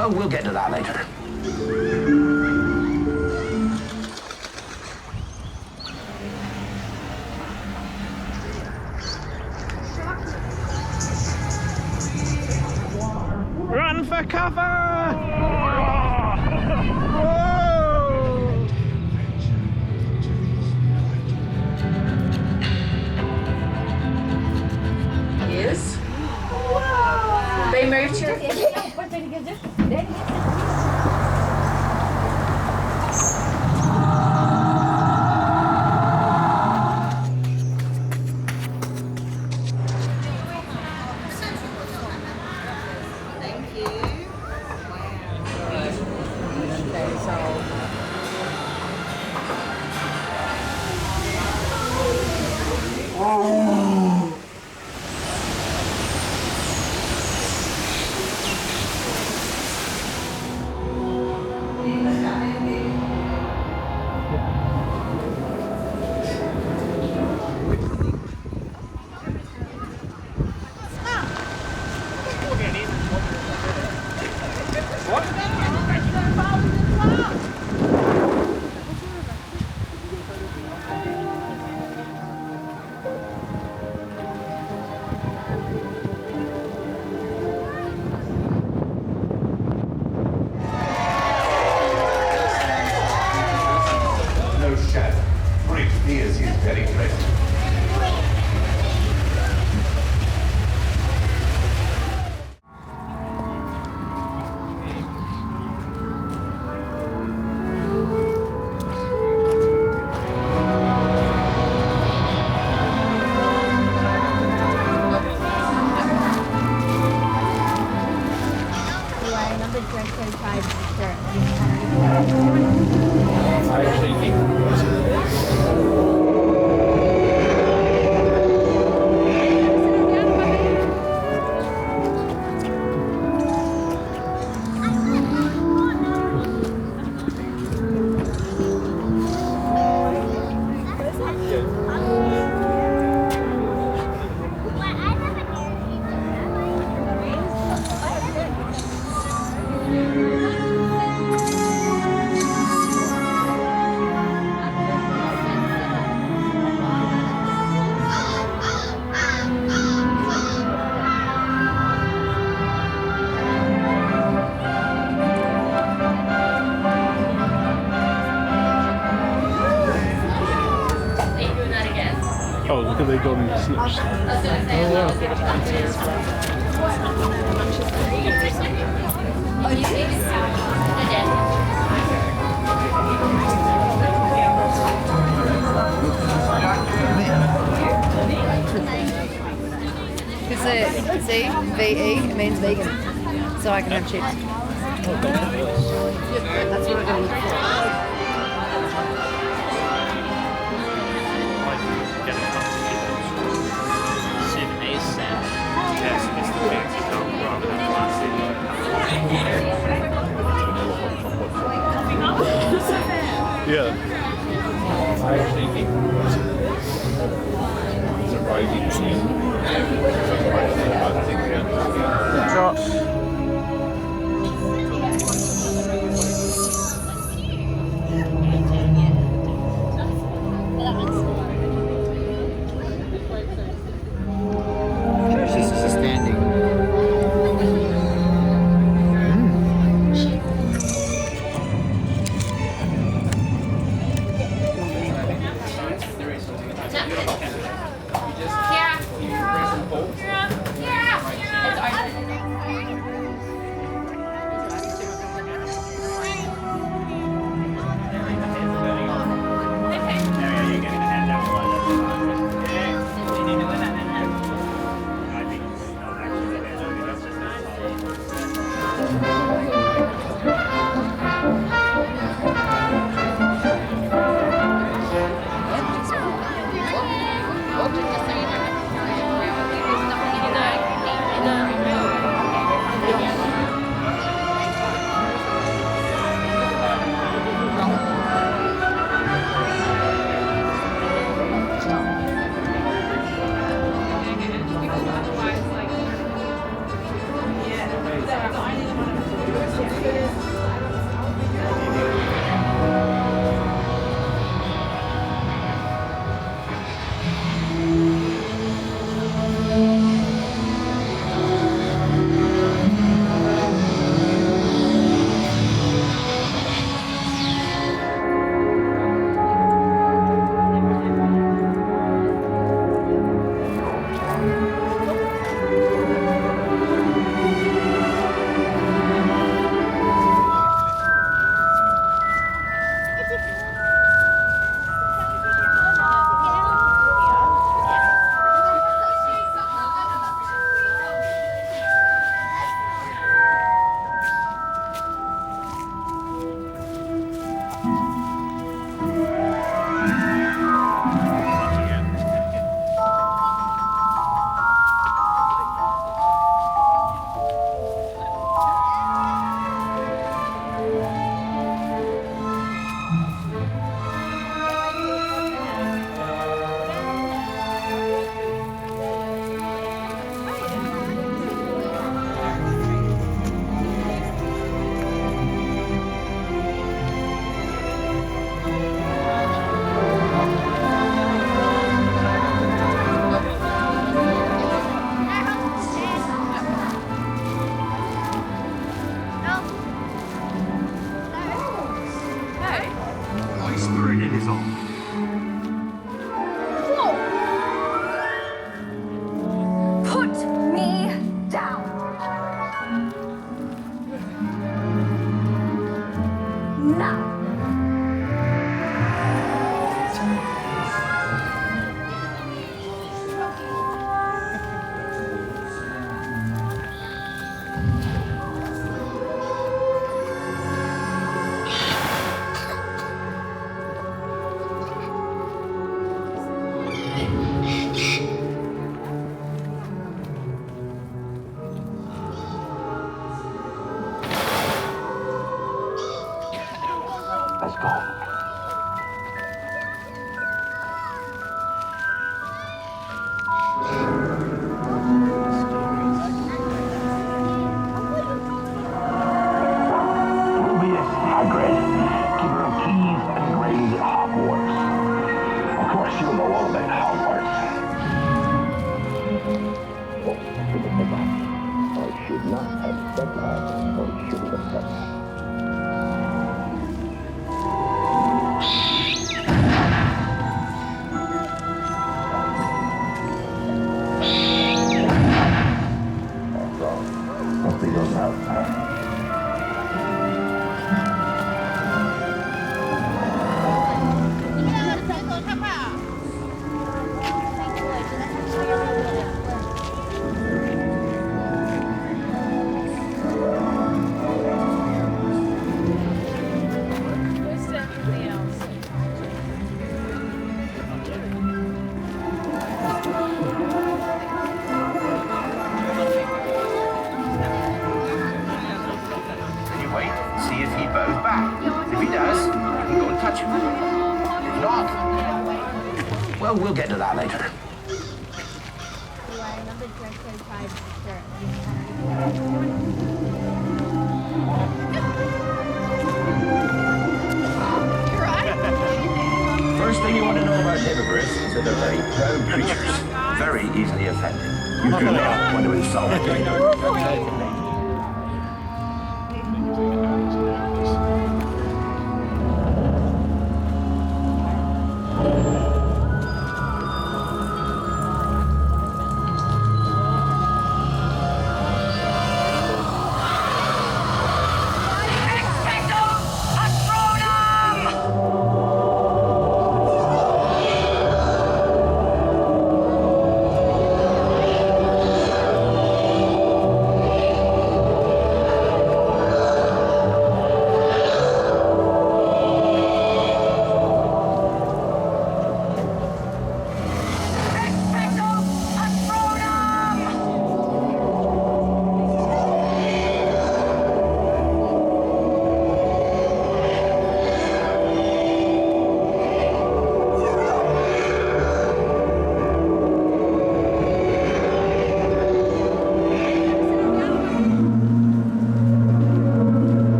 Well, we'll get to that later. Run for cover! Yes. Bem merchant. No shadow. Great fears is very present. Oh, look at the golden snips. Oh, wow. Because the V-E, it means vegan. So I can have chips. That's what I'm going to look for. Yeah. Drop. Oh, we'll get to that later. First thing you want to know about hippogriffs is that they're very proud creatures, very easily offended. You do not want to insult them.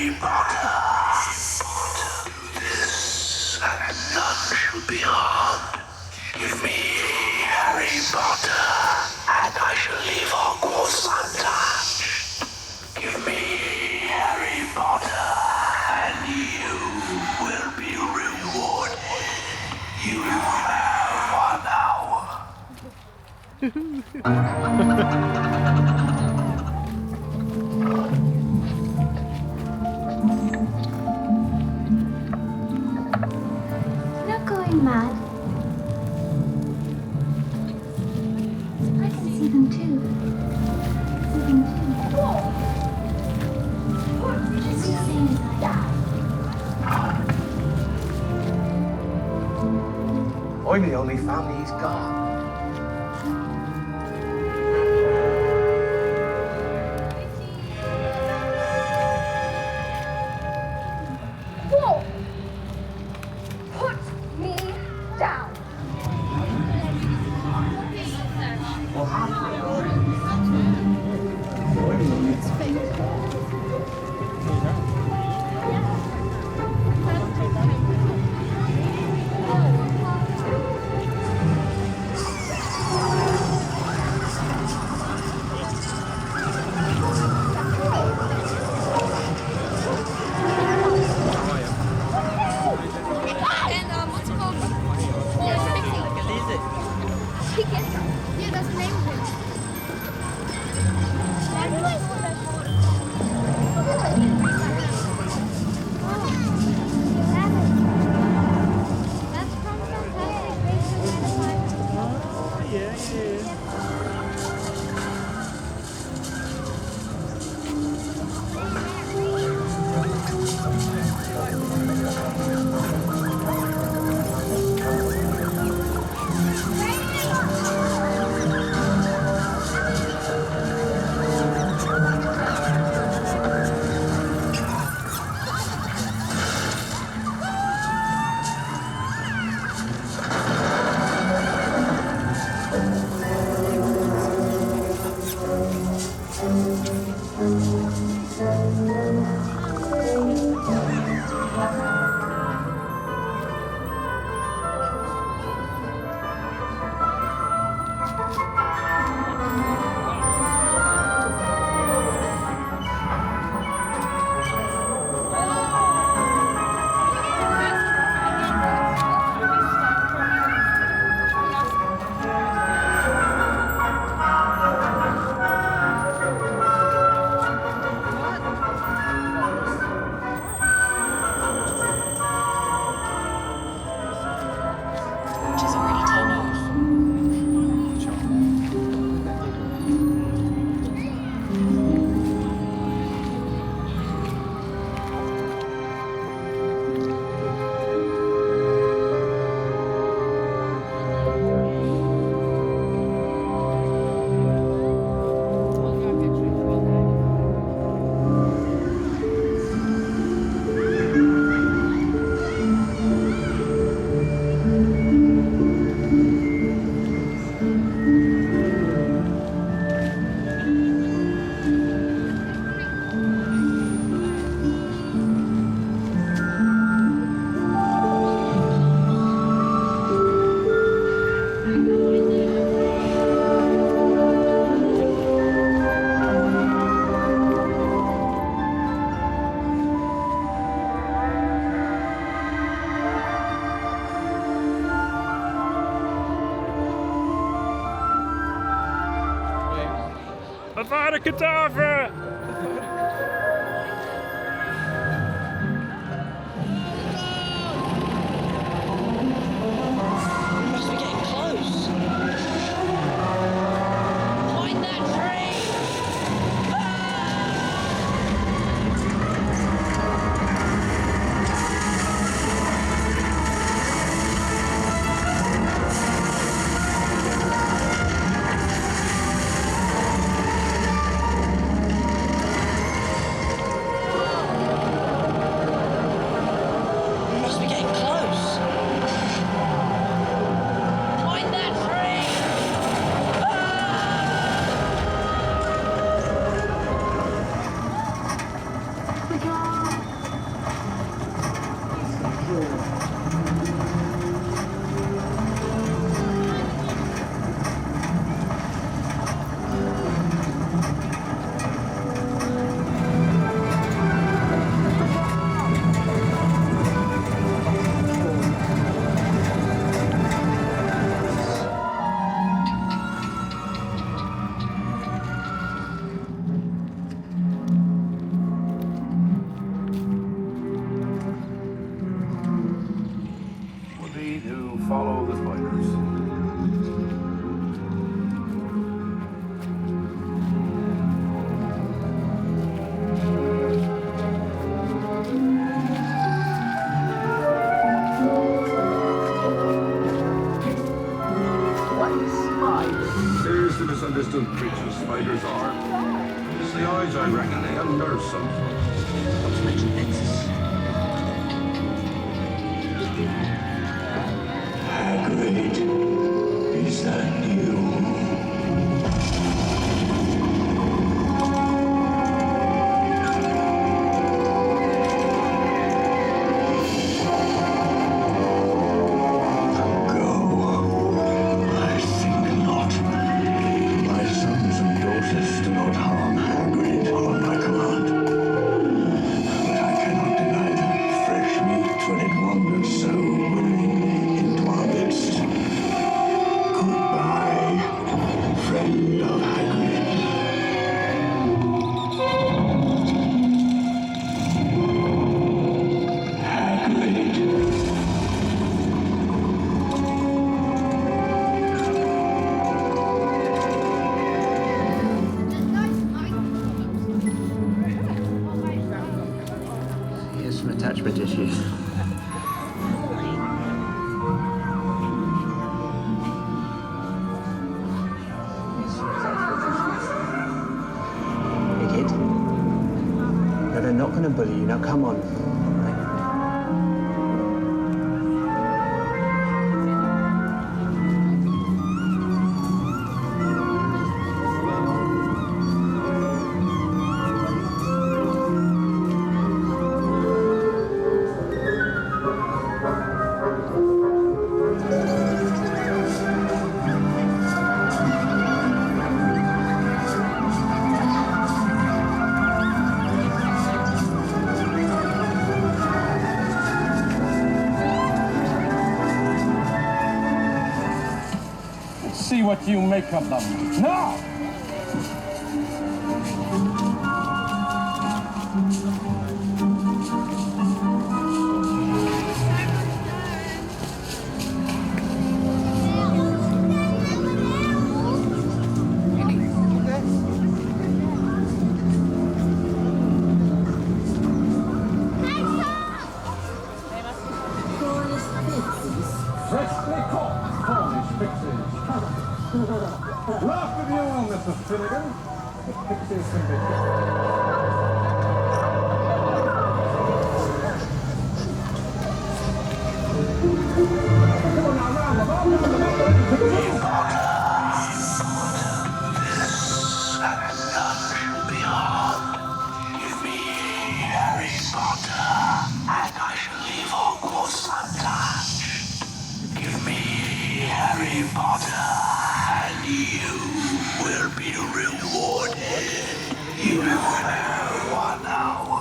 Harry Potter. This and none shall be harmed. Give me Harry Potter, and I shall leave Hogwarts untouched. Give me Harry Potter, and you will be rewarded. You have 1 hour. You're not going mad. I can see them too. See them too. Just the same as I am. I'm the only family he's got. Whoa! Put me down. And what's it called? Yeah, that's the name of it. That's from Fantastic Beasts and Avada Kedavra! Must be getting close. Find that tree! Must be getting close. Find that tree! Oh my god. follow the spiders. There's the misunderstood creatures spiders are. It's the eyes, I reckon. They unnerve some folks. Not to mention Nexus. Hagrid, is that you? Here's some attachment issues. Hey kid. No, they're not gonna bully you. Now come on. See what you make of them. Now! Freshly caught Cornish pixies. Laugh if you will, Mr. Finnegan. The pixies can be... Harry Potter, and you will be rewarded. You have 1 hour.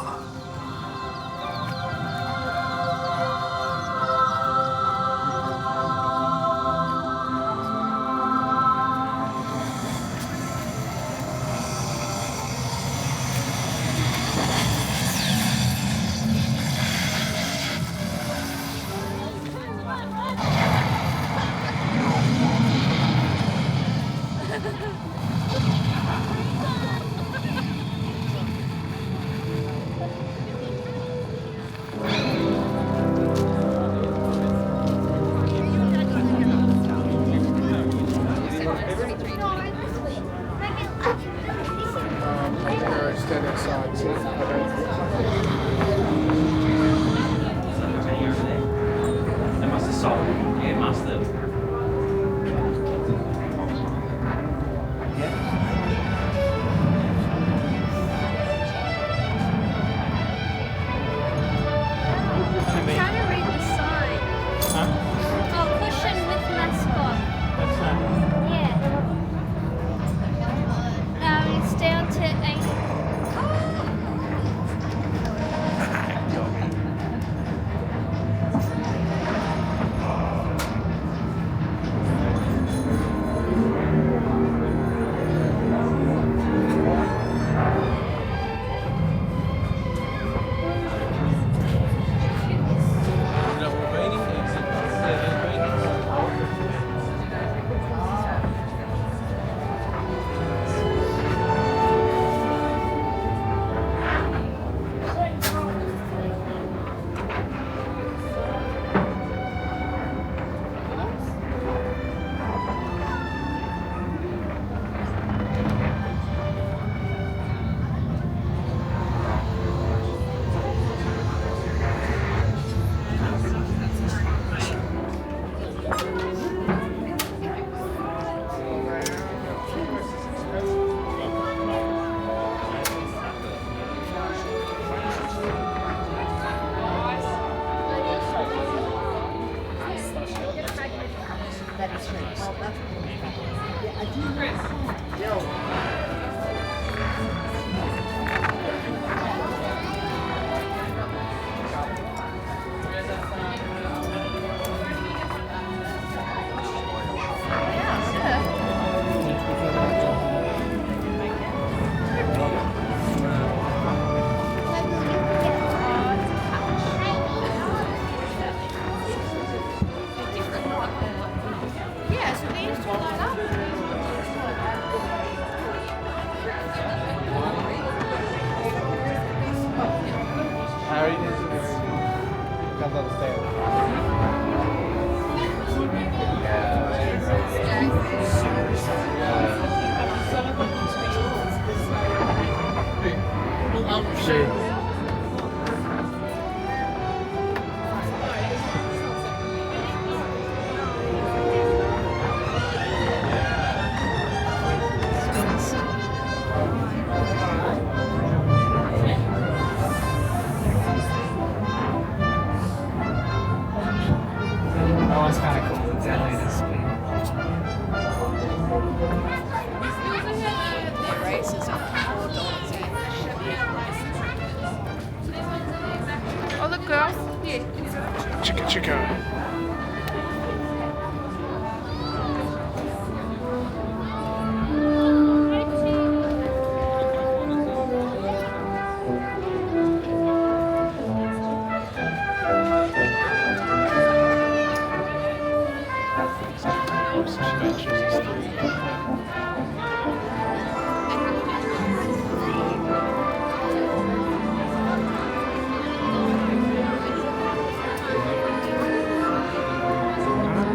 Harry comes on the stairs. That one's kind of cool. It's definitely this speed. The races are $4 each. Oh, look, girls. Chicka chicka.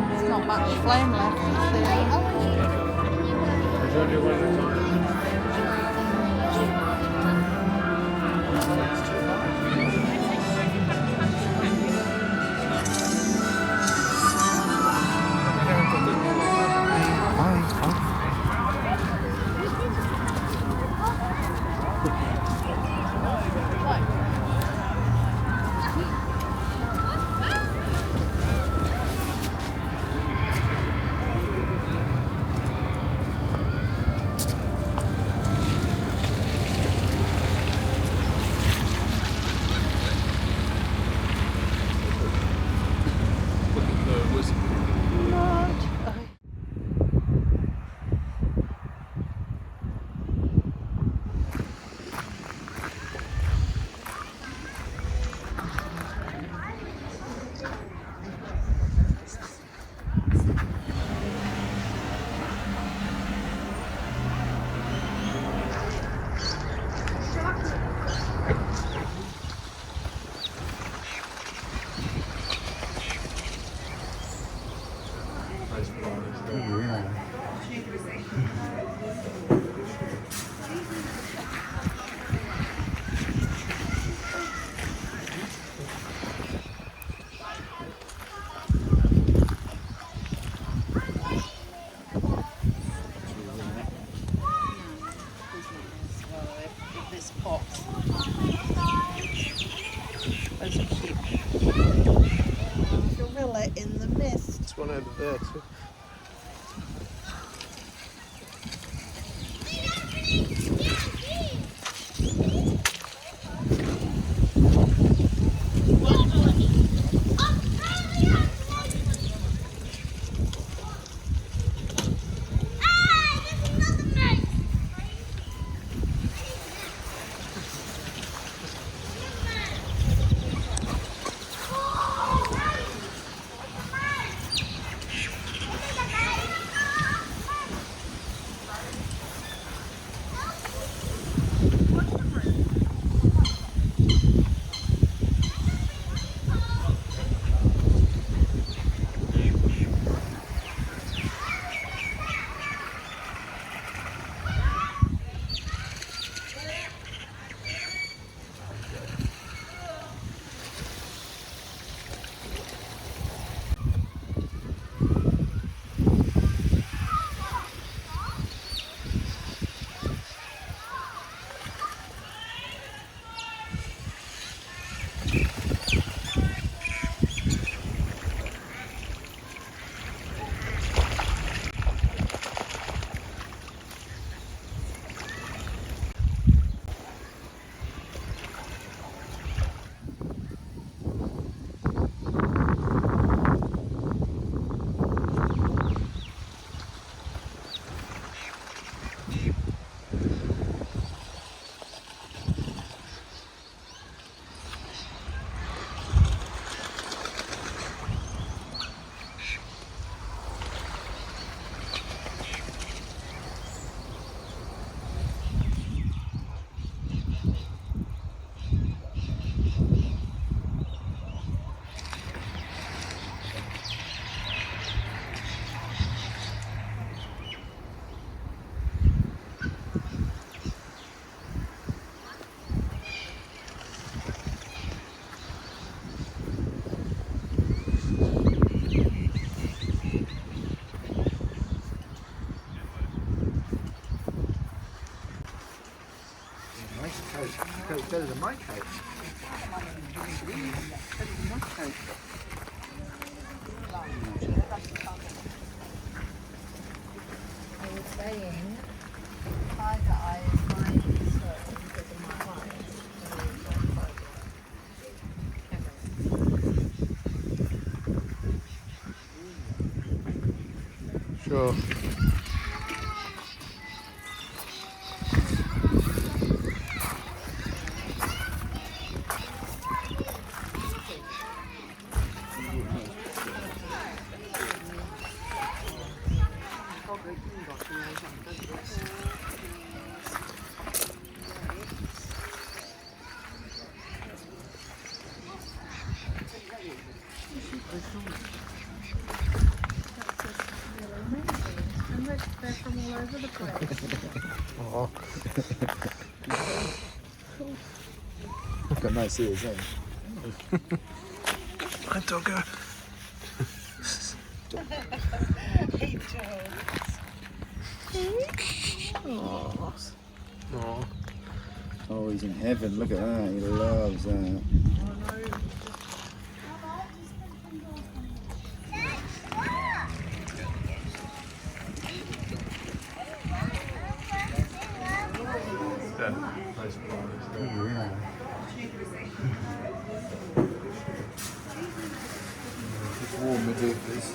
There's not much flame left, is there? This pops. There's a sheep. Gorilla in the mist. There's one over there too. my coat. I was saying, Tiger Eye is my shirt because of my eyes. Sure. They're from all over the place. Oh. Got nice ears, eh? Hi, doggo. Oh. Oh. Oh, he's in heaven. Look at that. He loves that. Yeah. It's warm midweekers.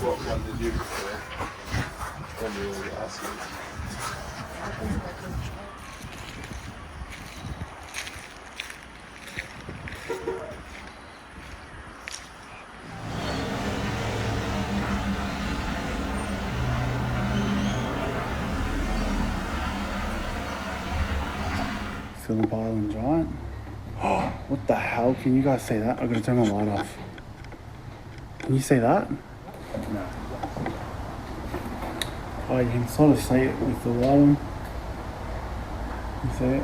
What one did you prefer? When you were asking. Phillip Islands, right? Oh, what the hell? Can you guys see that? I've got to turn my light off. Can you see that? No. Oh, you can sort of see it with the light on. You see it?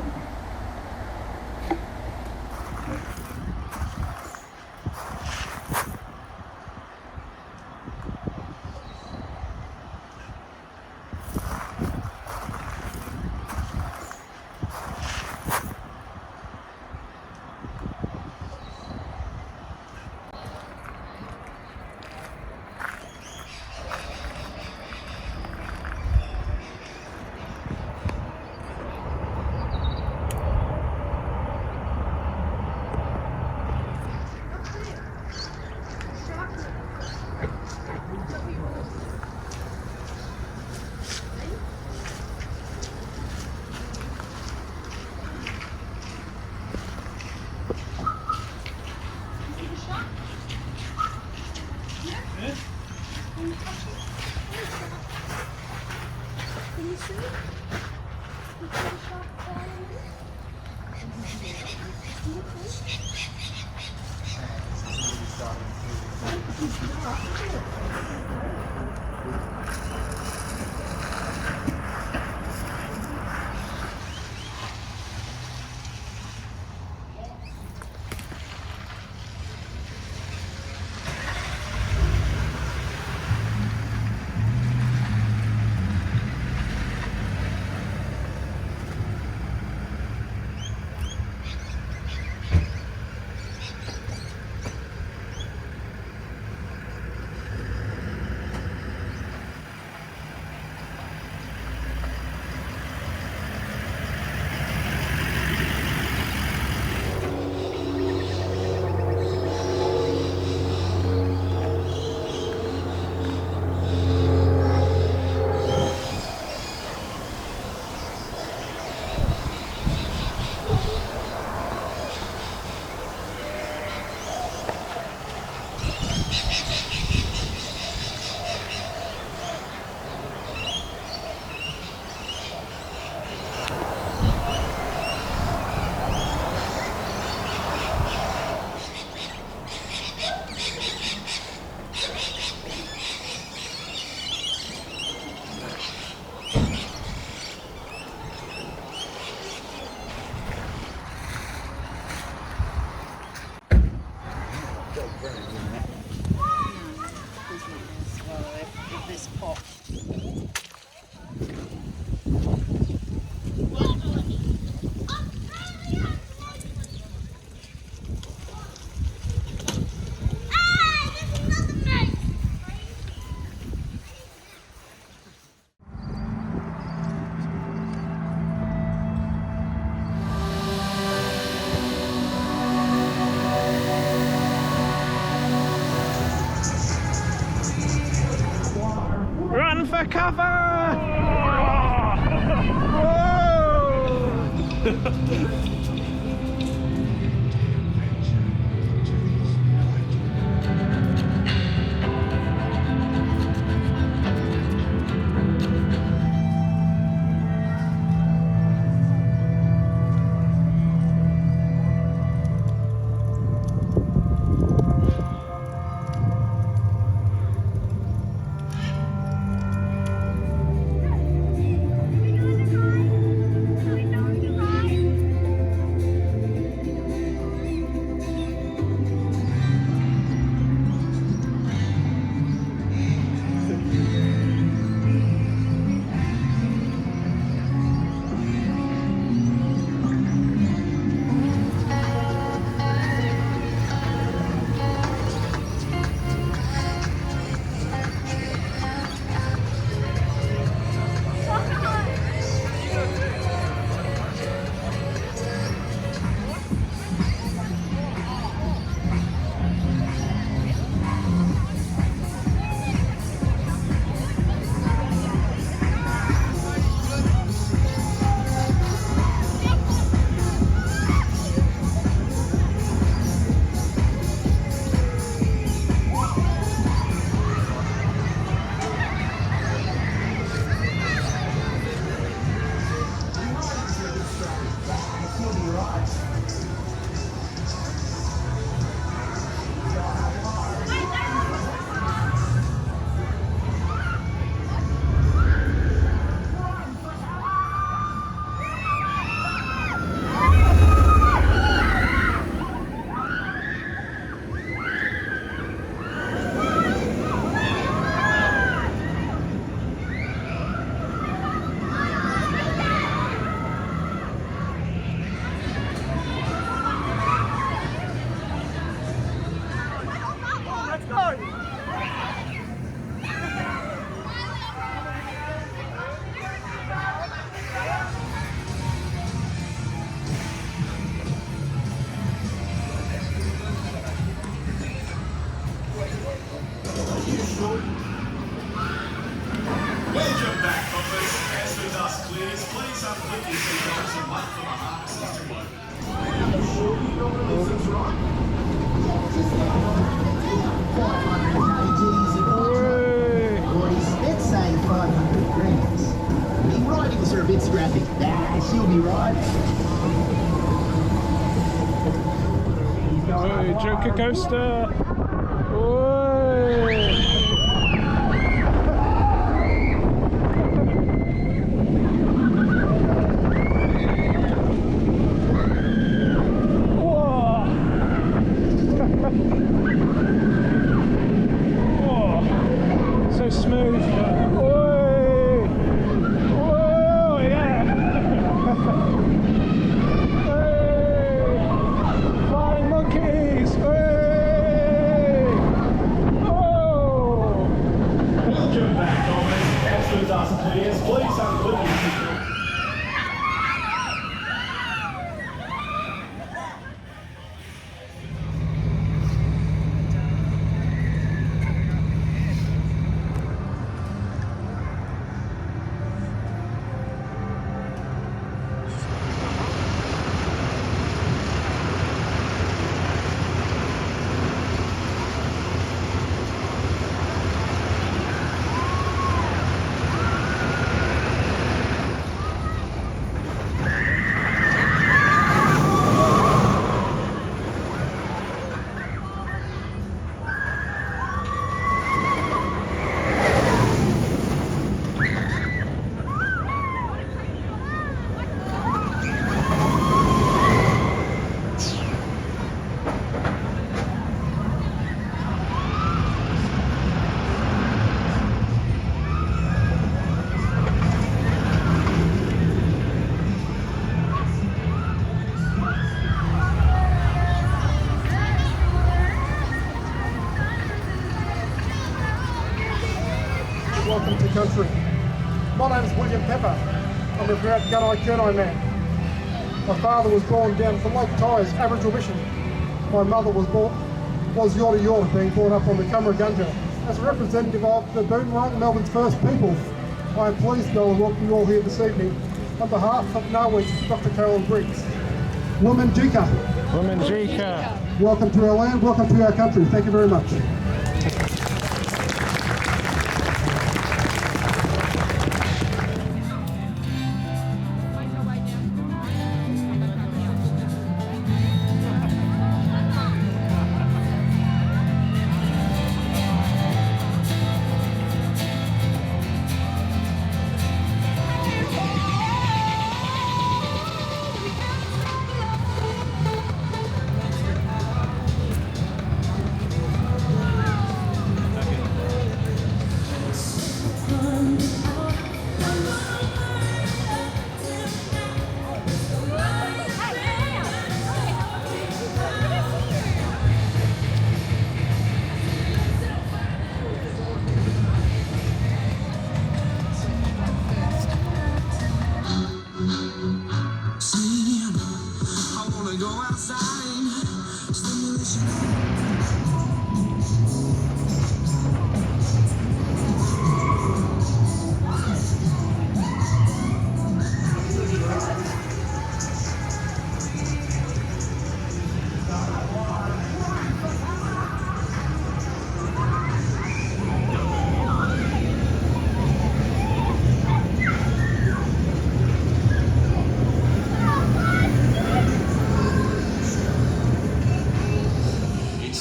Run for cover! Whoa! Welcome back, coppers. As the dust clears, please unput your seatbelts and wait for the harnesses to open. Let's say 500 grams. The writings are a bit scrappy. She'll be right. Hey, Joker Coaster! Oi! So smooth. Oi! Whoa, yeah! Hey! Flying monkeys! Hey! Oh! Welcome back, coppers. As the dust clears, please unput your seatbelts. Welcome to country. My name is William Pepper. I'm a proud Gunai man. My father was born down from Lake Tyers, Aboriginal Mission. My mother was Yorta Yorta, being brought up on the Cumbergunja. As a representative of the Boonwurrung, Melbourne's first people, I am pleased to welcome you all here this evening on behalf of Narwhal, Dr. Carolyn Briggs. Wominjeka. Wominjeka. Welcome to our land, welcome to our country. Thank you very much.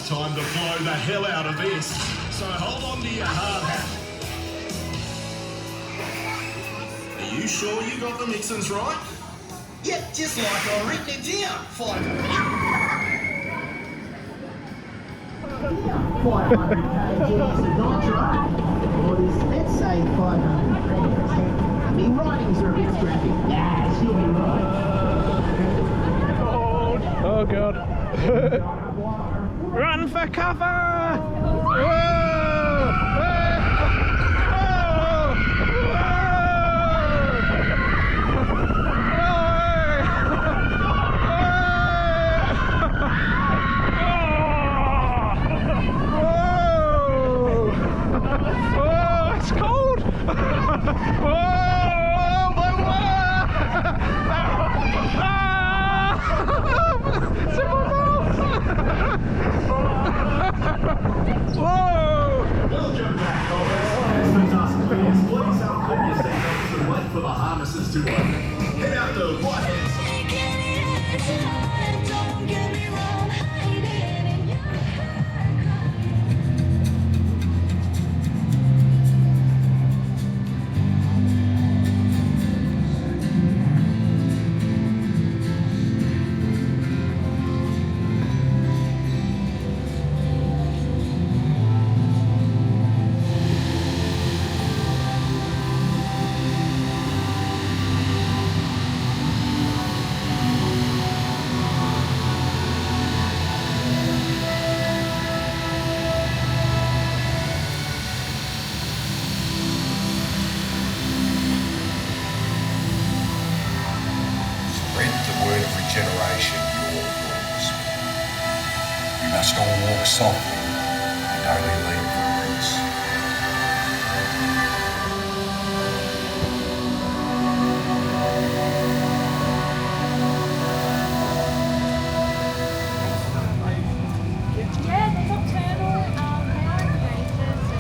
Time to blow the hell out of this. So hold on to your hard hat. Are you sure you got the mixins right? Yep, just like I written it down. 500 kgs of nitro. Let's say 500 grams. The writings are a bit scrappy. She'll be right. Oh God. Run for cover! Whoa! to head out to Whitehead. Spread the word of regeneration, your laws. You must all walk softly and only leave footprints. Yeah, they're nocturnal. They are invasive, so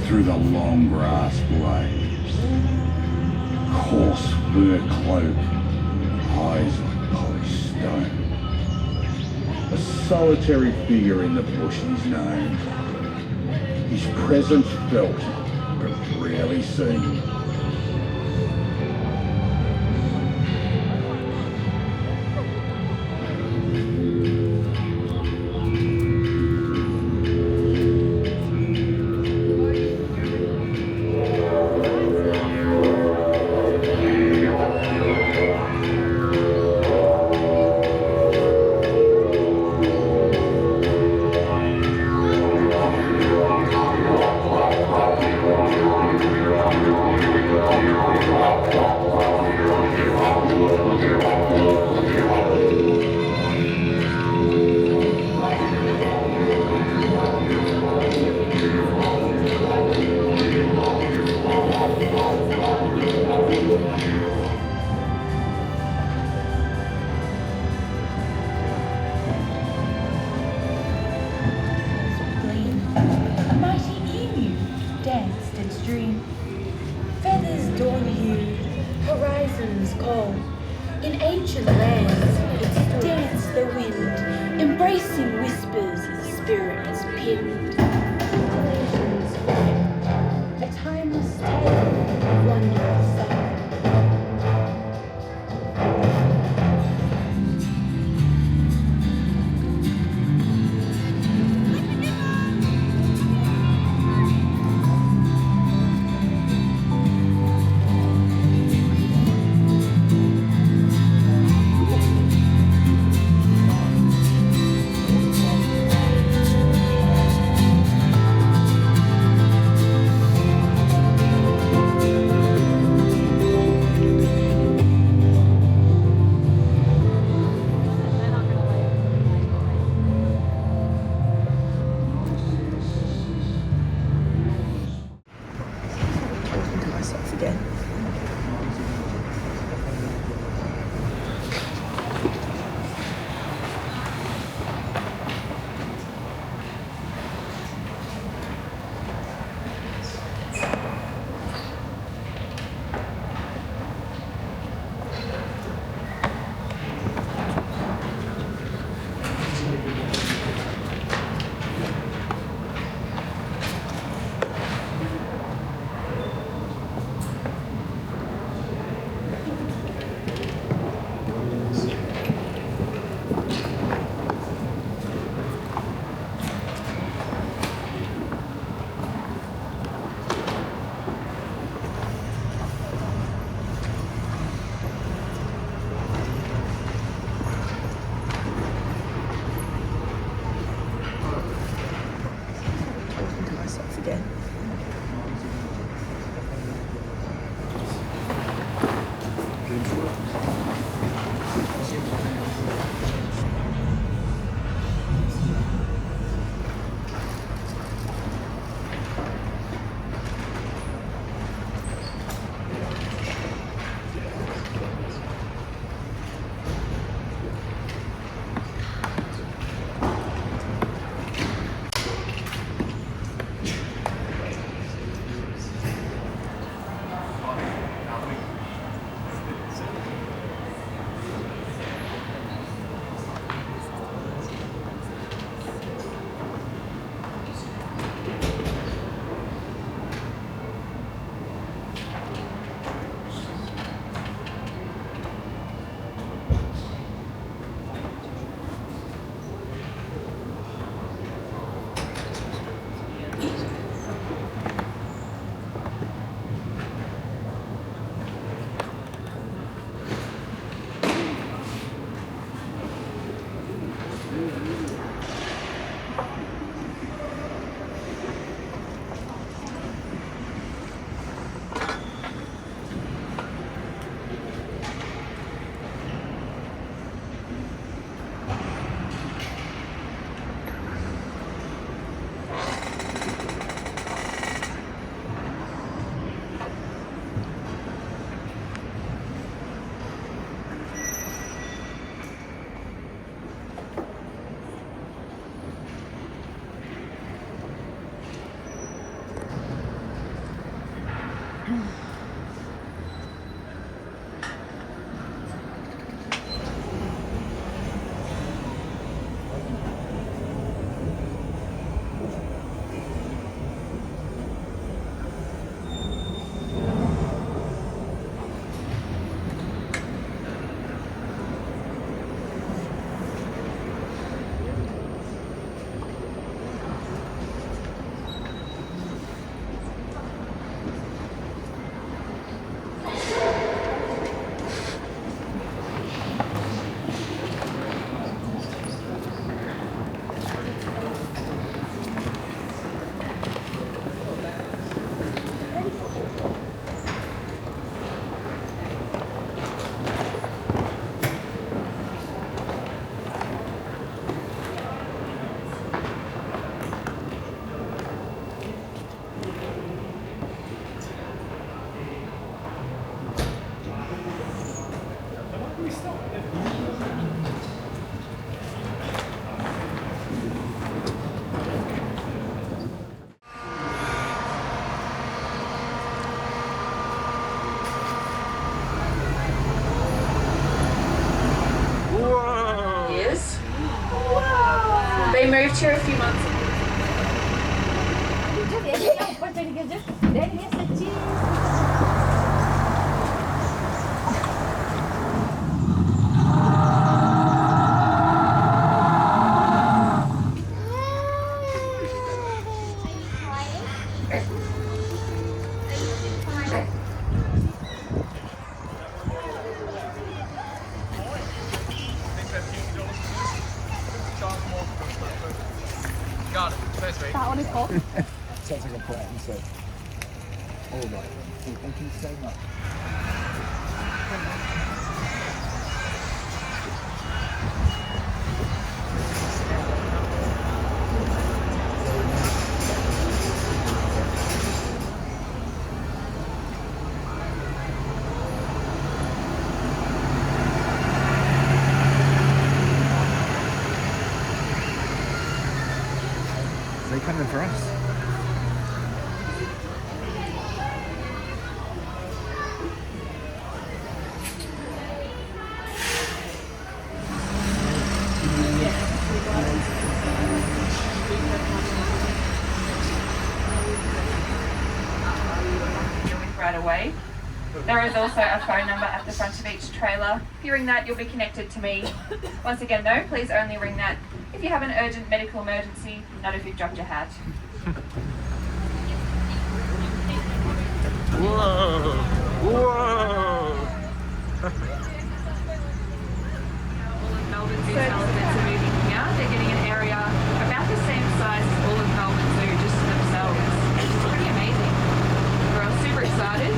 through the long grass blades. Coarse fur cloak, eyes like polished stone. A solitary figure in the bush is known. His presence felt, but rarely seen. Yes. They moved here a few months ago. Got it. Thanks, mate. Sounds like a plan, so. All right. Thank you so much. Are they coming for us? Right away. There is also a phone number at the front of each trailer. If you ring that, you'll be connected to me. Once again though, please only ring that if you have an urgent medical emergency, not if you've dropped your hat. Whoa! Whoa! All of Melbourne Zoo elephants are moving here. They're getting an area about the same size as all of Melbourne Zoo just to themselves. It's pretty amazing. We're all super excited.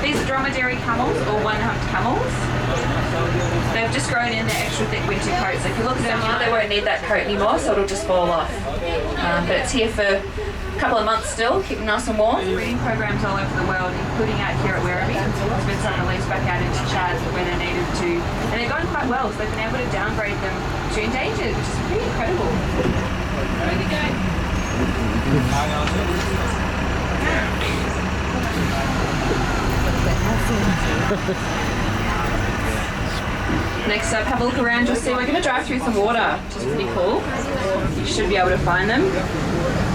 These are dromedary camels or one-humped camels. They've just grown in their extra thick winter coat, so if you look at them now, they won't need that coat anymore, so it'll just fall off. But it's here for a couple of months still, keeping nice and warm. Breeding programs all over the world, including out here at Werribee. It's been some released back out into Chad where they're native to, and they've gone quite well, so they've been able to downgrade them to endangered, which is pretty incredible. Where are they going? Next up, have a look around, you'll see we're going to drive through some water, which is pretty cool. You should be able to find them.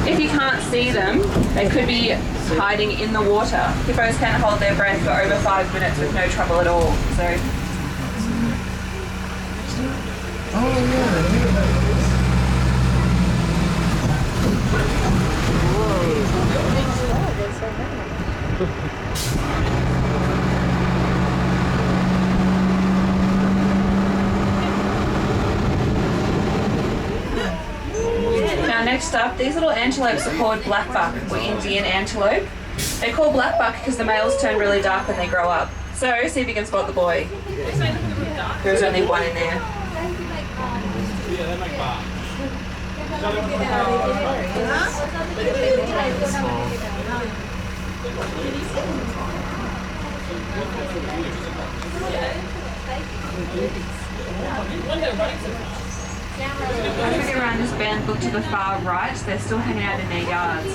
If you can't see them, they could be hiding in the water. Hippos can hold their breath for over 5 minutes with no trouble at all. So. Now next up, these little antelopes are called blackbuck or Indian antelope. They're called blackbuck because the males turn really dark when they grow up. So see if you can spot the boy. There's only one in there. As we go around this bend, look to the far right, they're still hanging out in their yards.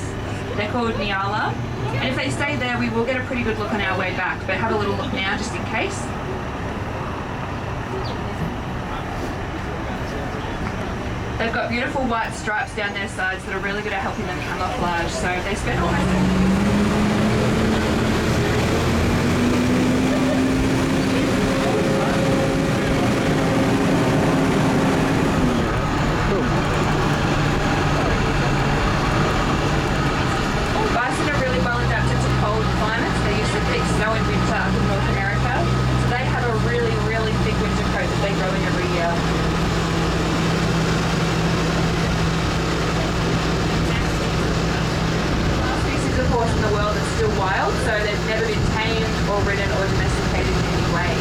They're called Nyala, and if they stay there we will get a pretty good look on our way back, but have a little look now just in case. They've got beautiful white stripes down their sides that are really good at helping them camouflage, so they spend almost... Bison are really well adapted to cold climates. They're used to thick snow in winter up in North America, so they have a really, really thick winter coat that they grow in every year. Species of horse in the world that's still wild, so they've never been tamed or ridden or domesticated in any way.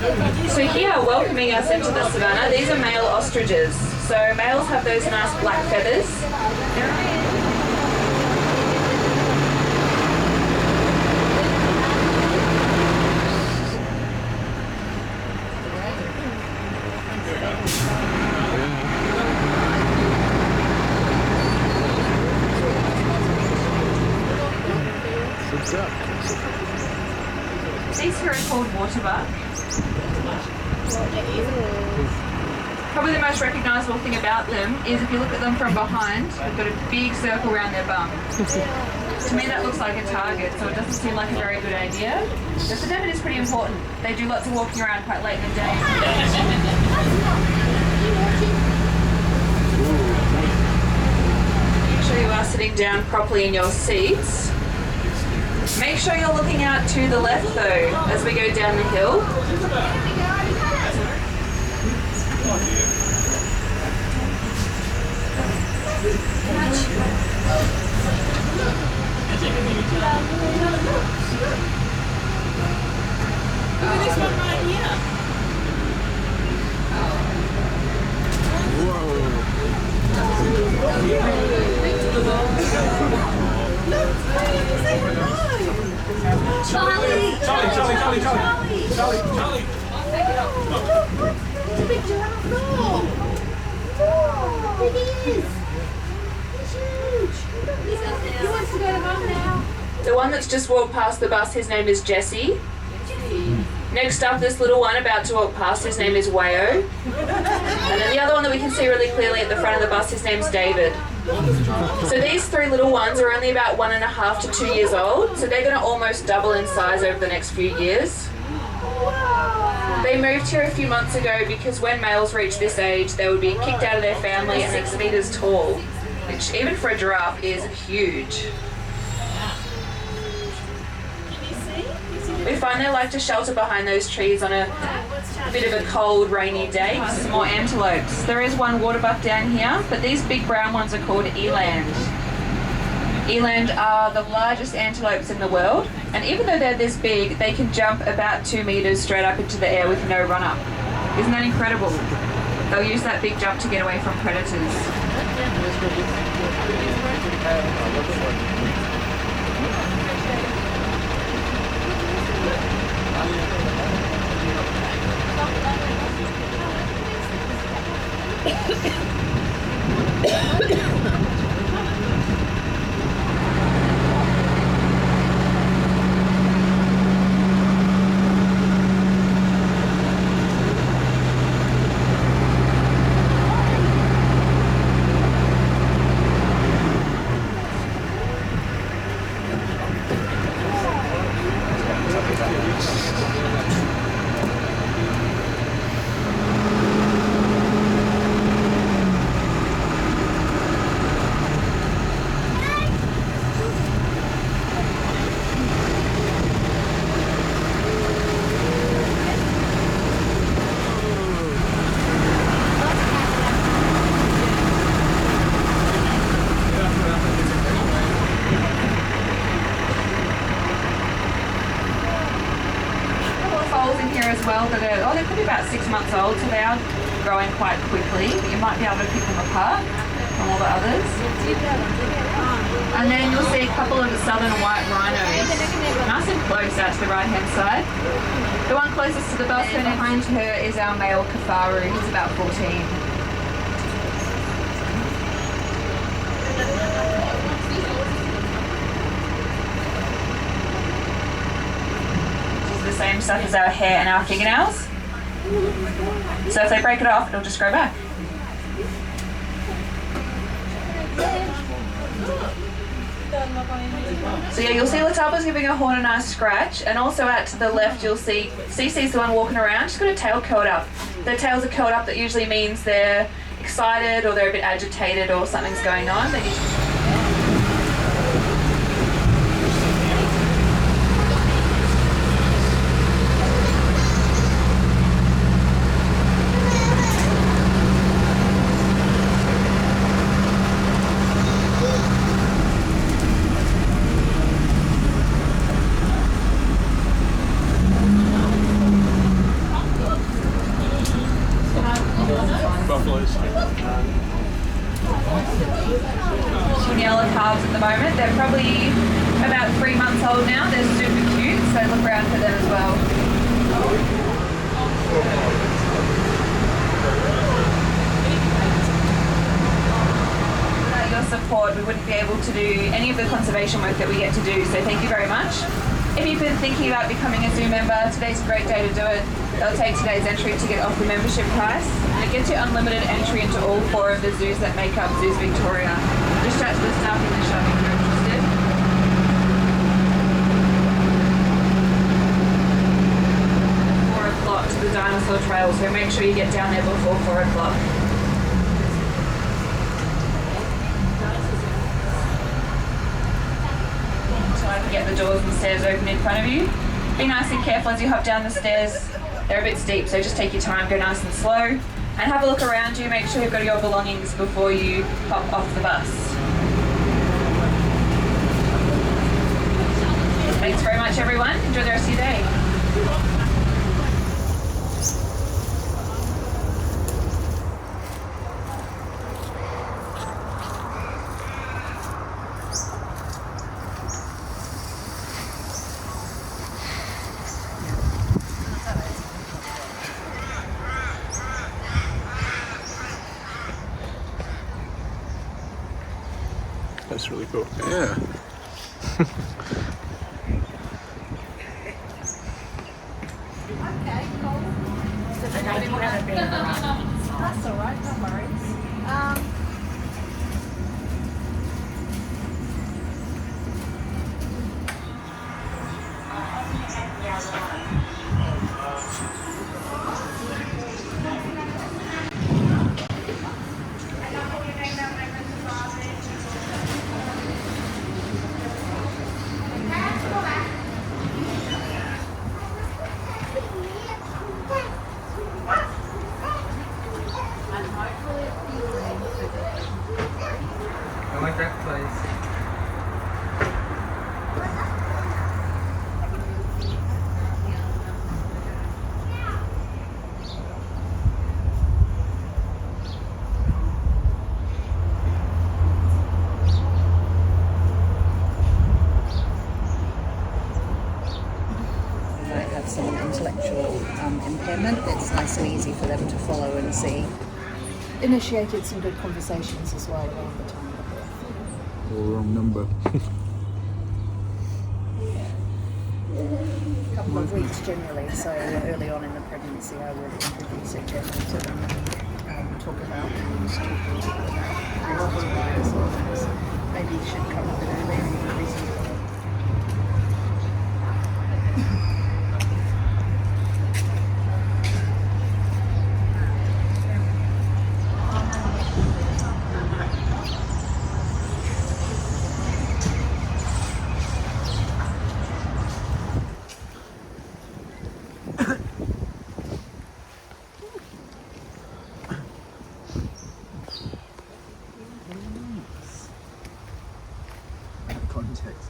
So here, welcoming us into the savannah, these are male ostriches. So males have those nice black feathers. These here are called waterbuck. Probably the most recognisable thing about them is if you look at them from behind, they've got a big circle around their bum. To me that looks like a target, so it doesn't seem like a very good idea. But for them it is pretty important. They do lots of walking around quite late in the day. Make sure you are sitting down properly in your seats. Make sure you're looking out to the left though as we go down the hill. Look at this one right here. Charlie! It's a big giraffe. No! Oh, big he is. He's huge. He wants to go to mum now. The one that's just walked past the bus, his name is Jesse. Next up, this little one about to walk past, his name is Wayo. And then the other one that we can see really clearly at the front of the bus, his name's David. So these three little ones are only about 1.5 to 2 years old, so they're going to almost double in size over the next few years. They moved here a few months ago because when males reach this age, they would be kicked out of their family and 6 meters tall, which even for a giraffe is huge. We find they like to shelter behind those trees on a bit of a cold, rainy day. Some more antelopes. There is one waterbuck down here, but these big brown ones are called eland. Eland are the largest antelopes in the world, and even though they're this big, they can jump about 2 meters straight up into the air with no run-up. Isn't that incredible? They'll use that big jump to get away from predators. Well, that are, they're probably about 6 months old, so they are growing quite quickly. But you might be able to pick them apart from all the others. And then you'll see a couple of the southern white rhinos, nice and close out to the right-hand side. The one closest to the bus and behind her is our male Kafaru. He's about 14. The same stuff as our hair and our fingernails. So if they break it off, it'll just grow back. So yeah, you'll see Lataba's giving a horn a nice scratch, and also out to the left you'll see Cece's the one walking around. She's got a tail curled up. Their tails are curled up, that usually means they're excited or they're a bit agitated or something's going on. They usually at them as well. Without your support, we wouldn't be able to do any of the conservation work that we get to do, so thank you very much. If you've been thinking about becoming a zoo member, today's a great day to do it. They'll take today's entry to get off the membership price, and it gets you unlimited entry into all 4 of the zoos that make up Zoos Victoria. Just chat to the staff in the shop if you're interested. 4 o'clock to the dinosaur trail, so make sure you get down there before 4 o'clock. So I can get the doors and stairs open in front of you. Be nice and careful as you hop down the stairs. They're a bit steep, so just take your time, go nice and slow. And have a look around you, make sure you've got your belongings before you hop off the bus. Thanks very much, everyone. Enjoy the rest of your day. That's really cool. Yeah. That's all right, no worries. I like that place. Might have some intellectual impairment, it's nice and easy for them to follow and see. Initiated some good conversations as well around the time of the birth. All wrong number. A couple of weeks generally, so early on in the pregnancy I would introduce it gently to them and talk about things, maybe you should come a bit earlier. Context.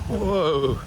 Whoa.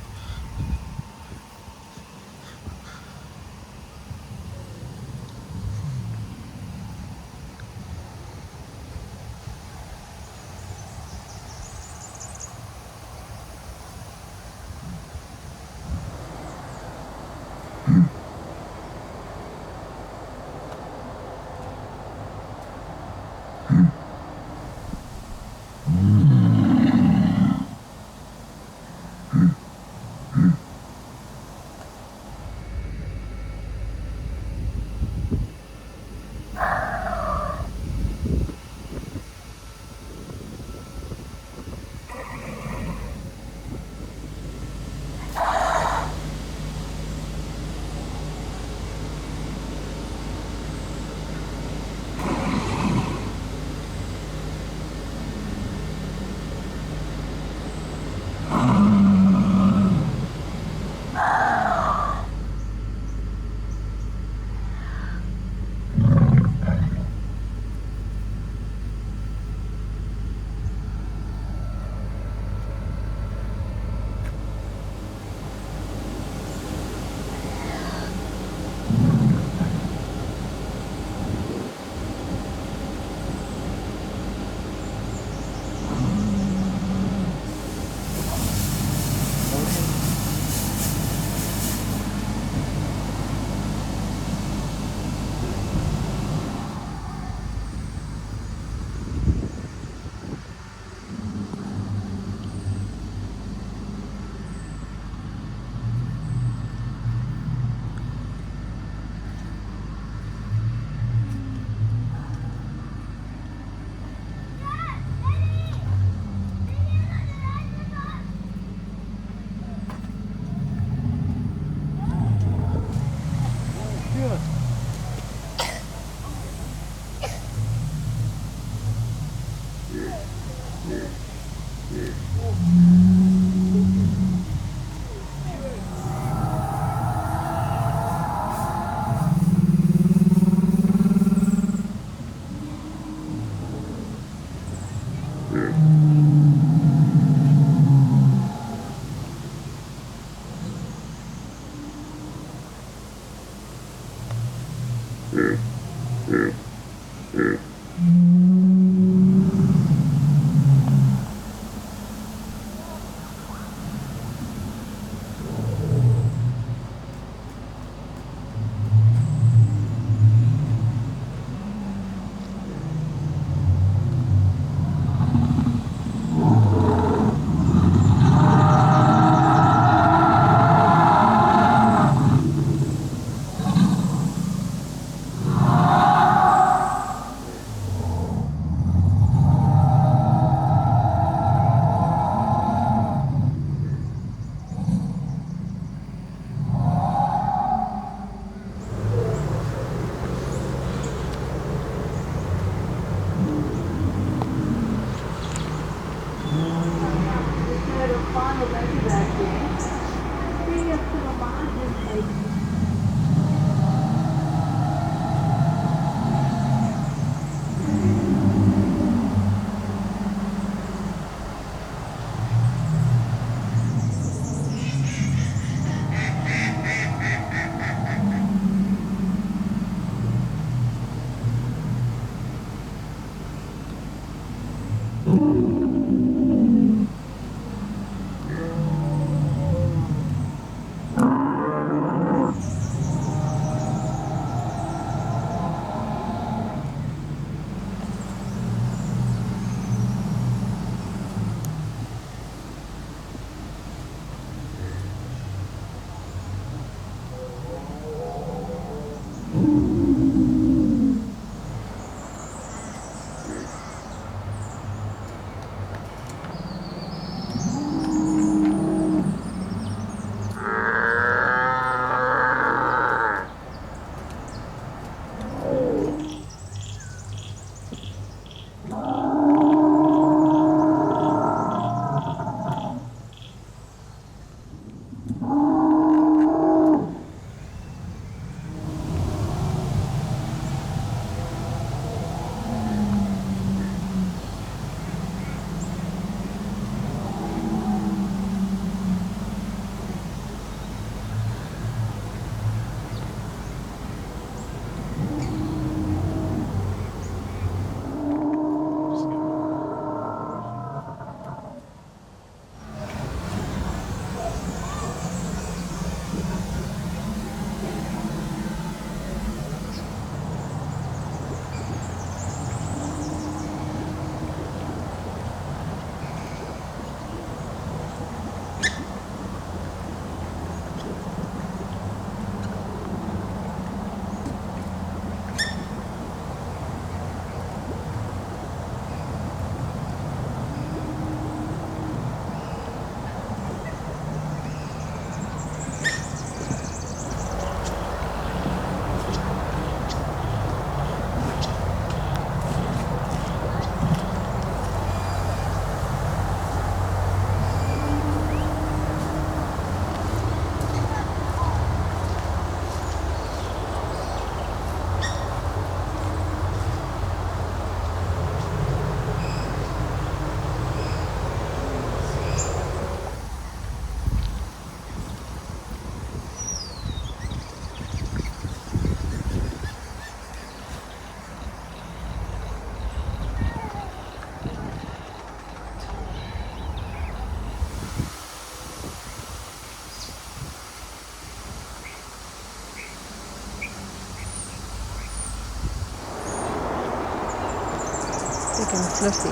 and fluffy.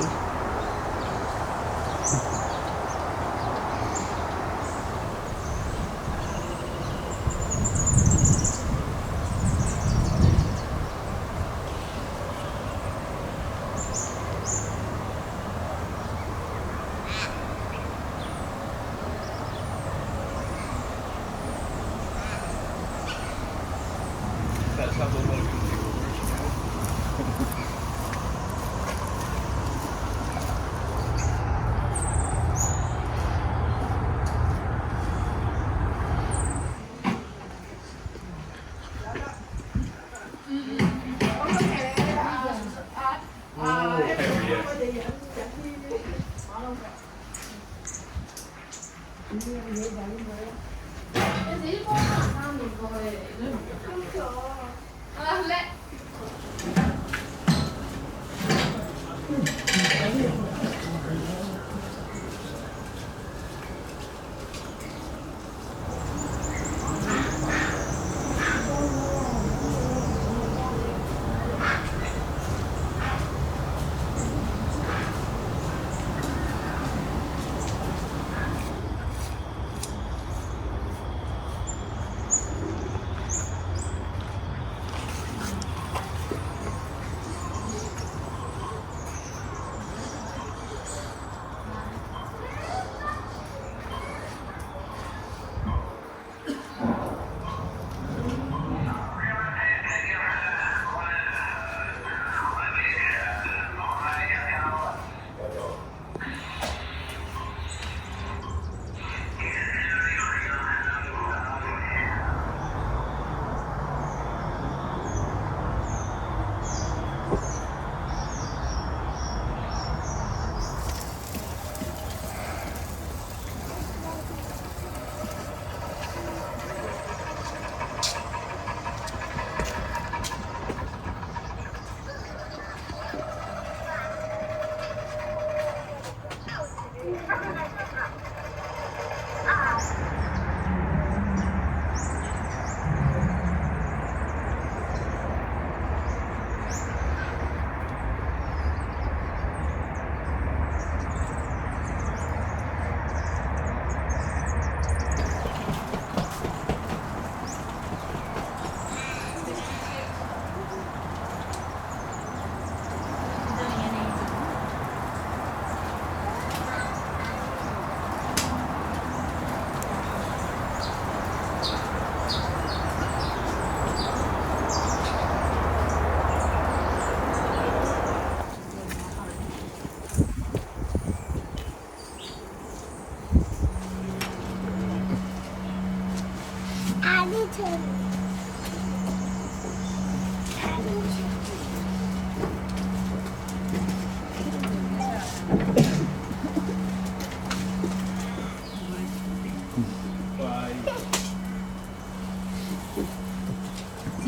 That's how we'll make it.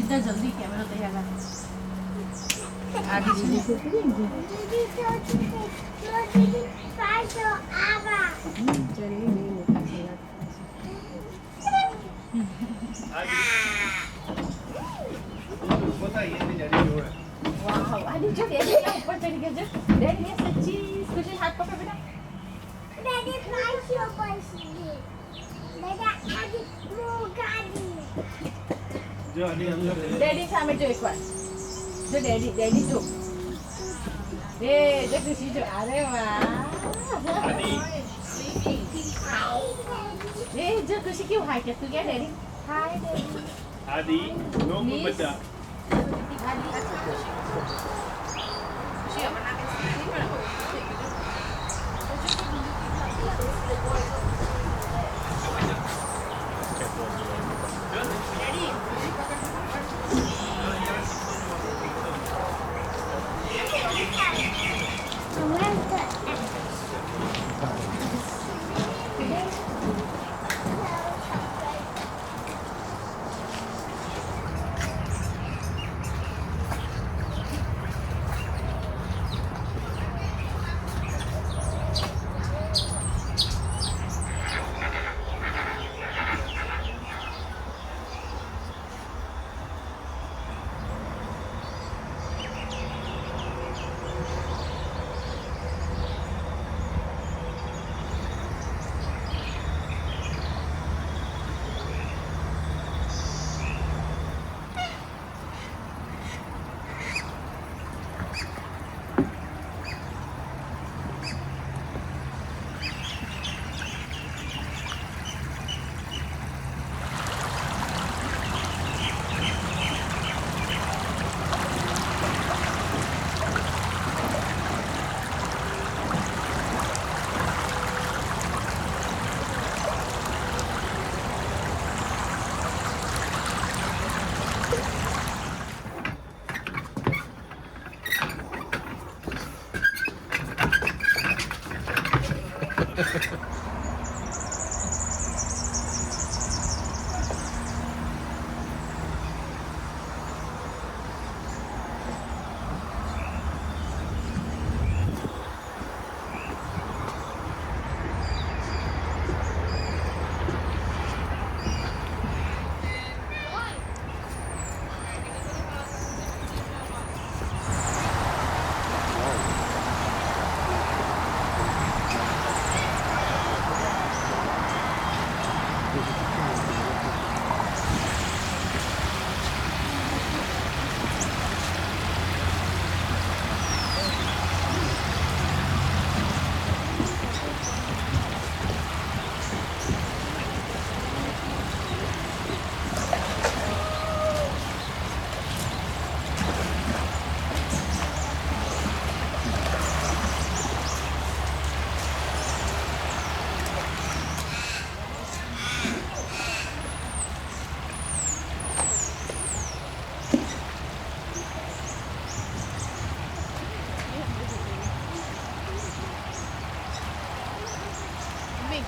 सीधा जल्दी camera तैयार है आदि जो daddy के ऊपर चढ़ गया जो डैडी ने सच्ची कुछ हाथ पकड़ बेटा डैडी फ्लाई शो पर सीधे बेटा आदि वो गाड़ी जो आदि अंदर डैडी सामने जो एक बार जो डैडी जो ये जो खुशी जो अरे वाह ये जो खुशी क्यों हाय क्या तू क्या डैडी हाय डैडी आदि नो बच्चा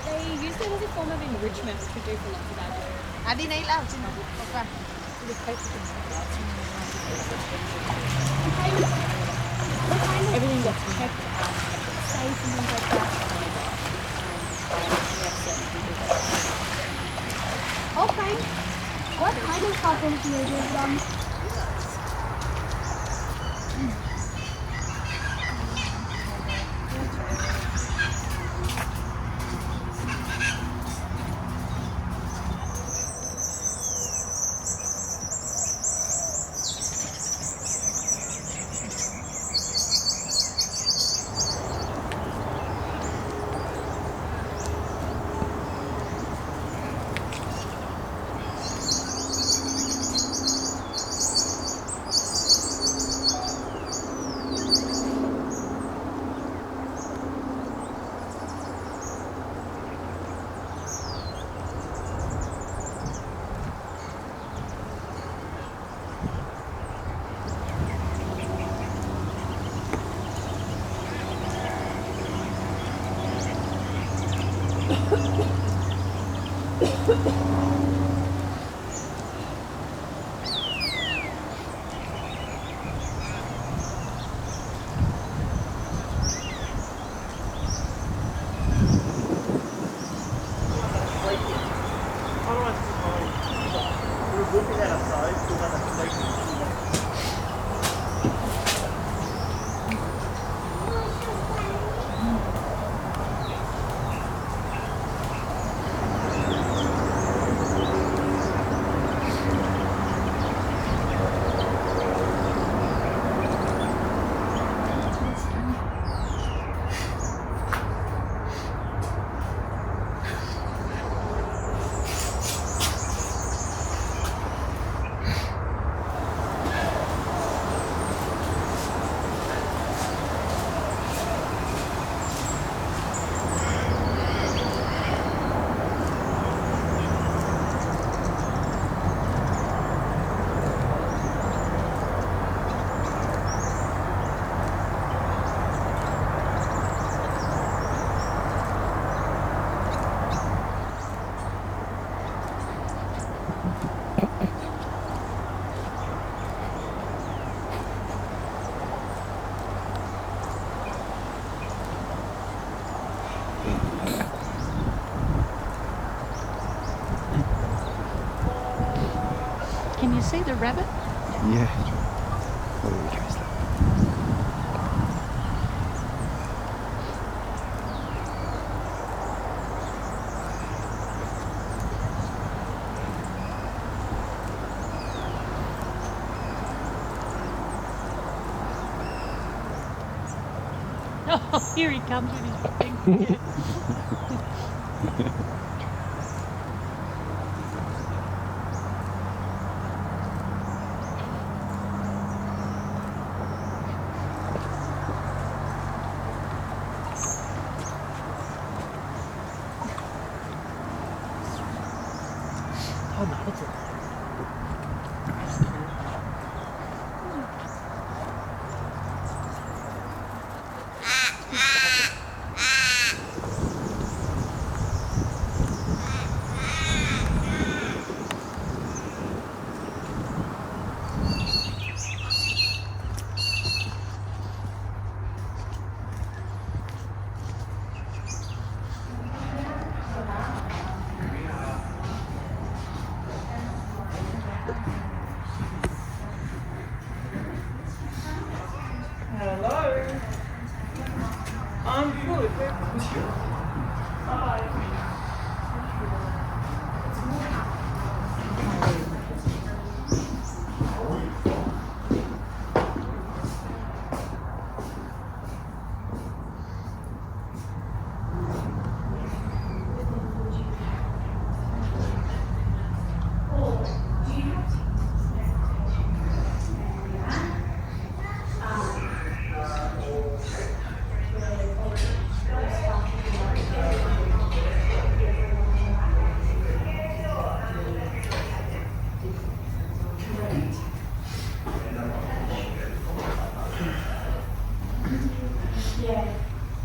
They use it as a form of enrichment, which we do for lots of our dairy. Adi nahi la usna. Okay. Everything gets checked out, safe and things like that. Okay. What kind of cotton do you use them? Can you see the rabbit? Yeah. What do we go? Oh, here he comes with his thing. Oh no, it's a Yeah.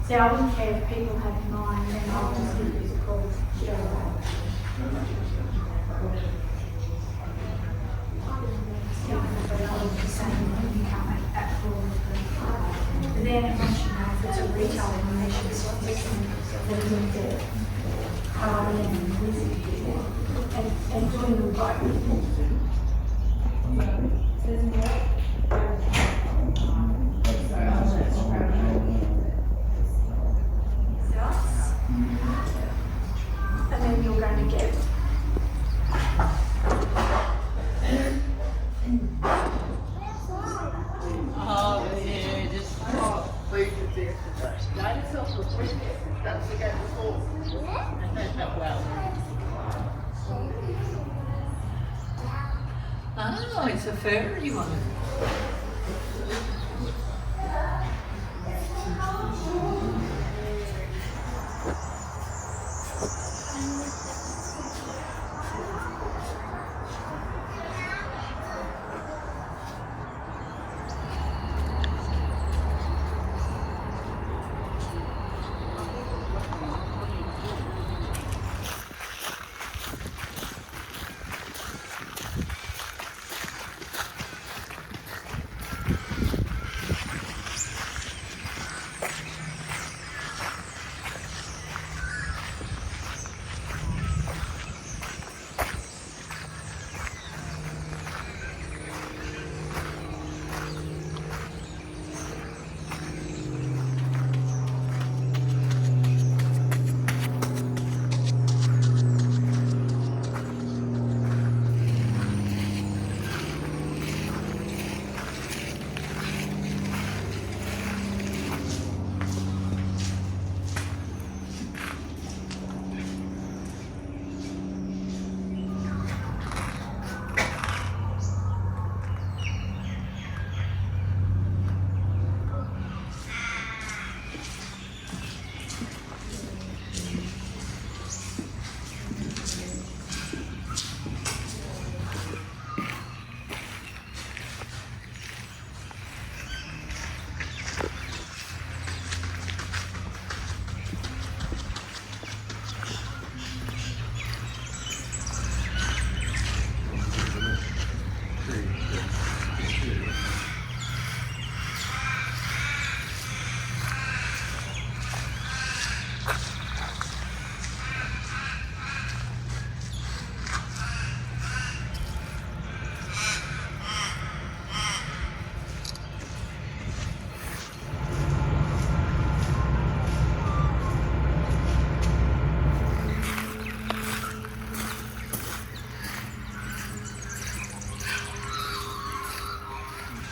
See, I wouldn't care if people had mine, then I'll just give you a call straight away. But then once you know if it's a retail information, so I'm mixing the card and and doing them both. Doesn't work. And then you're going to get Oh, it's a furry one.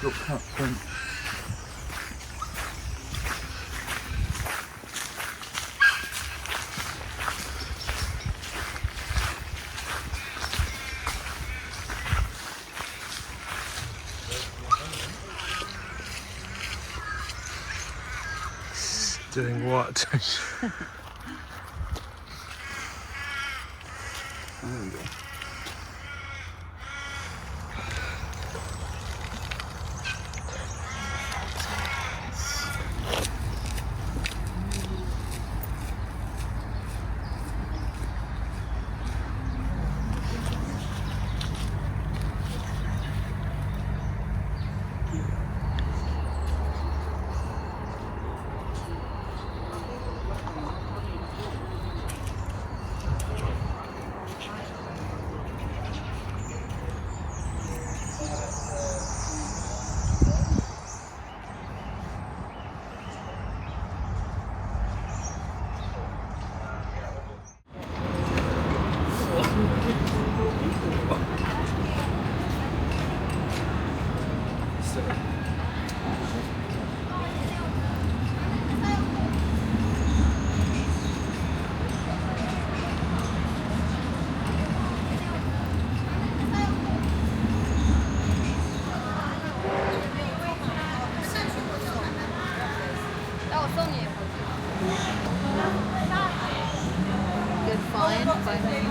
Look, cut print. Doing what? There we go. Good find, 500.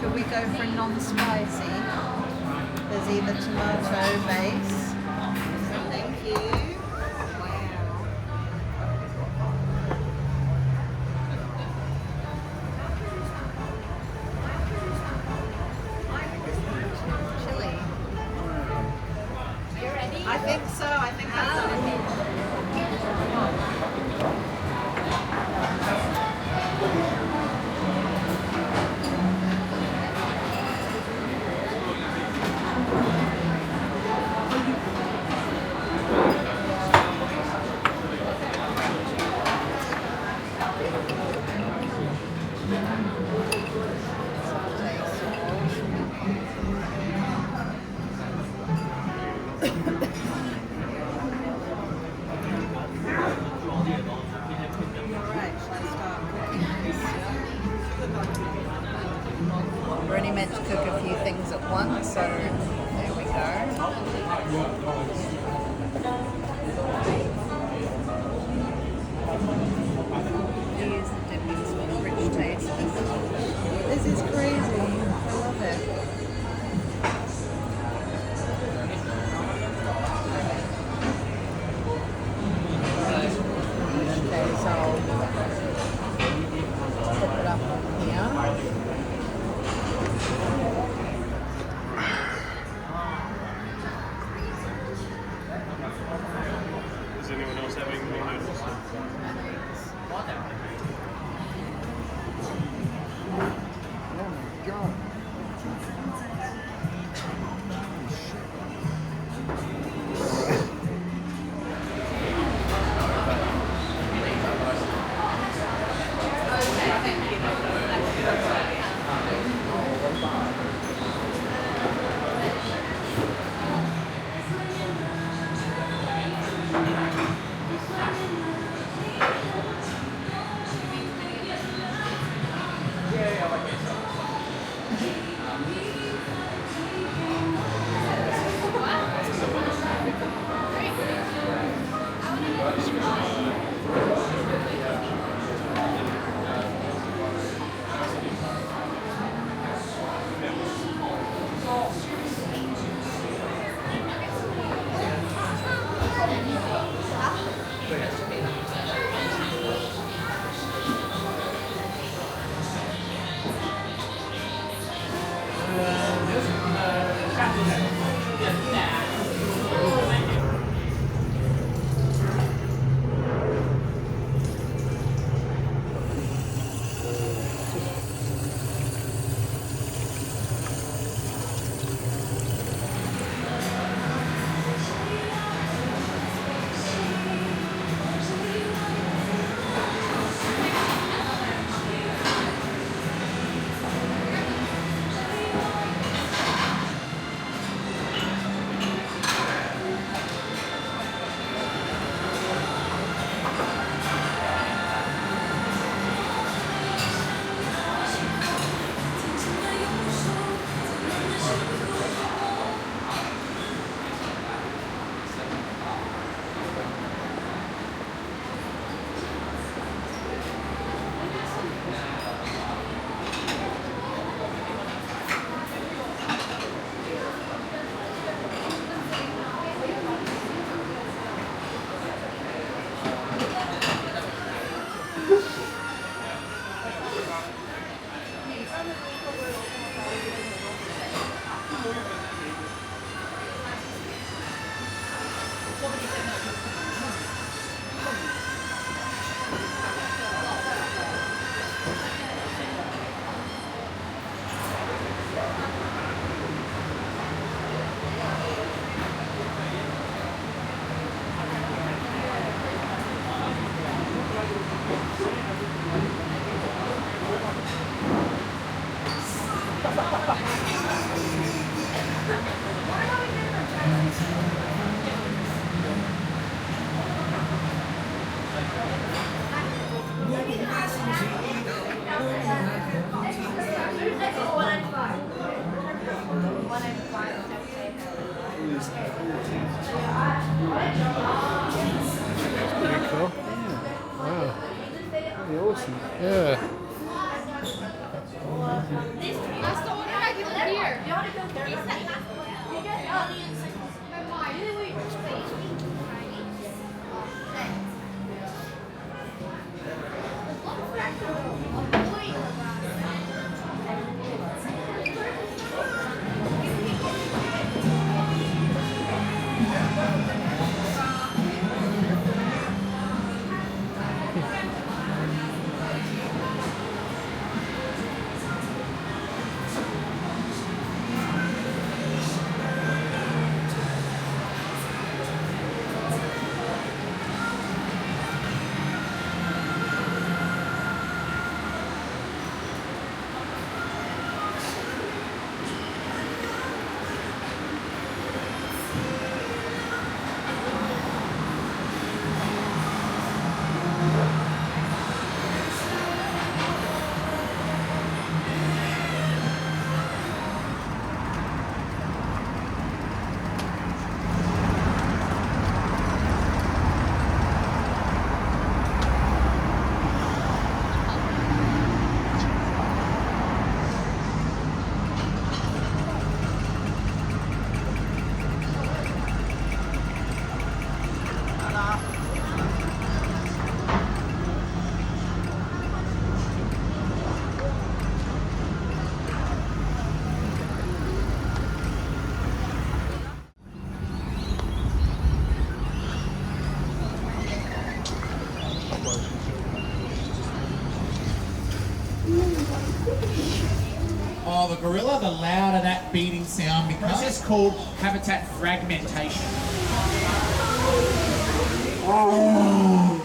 Could we go for non-spicy? There's either tomato base. Thank you. Chili. You ready? I think so. I think that's what it is. We're only meant to cook a few things at once, so there we go. These dippings with rich taste. This is crazy. I love it. Okay, so I'll put it up on here. Is anyone else having more noodles? Pretty cool. Wow. Pretty awesome. Yeah. Oh, the gorilla, the louder that beating sound becomes. Process called habitat fragmentation. Oh.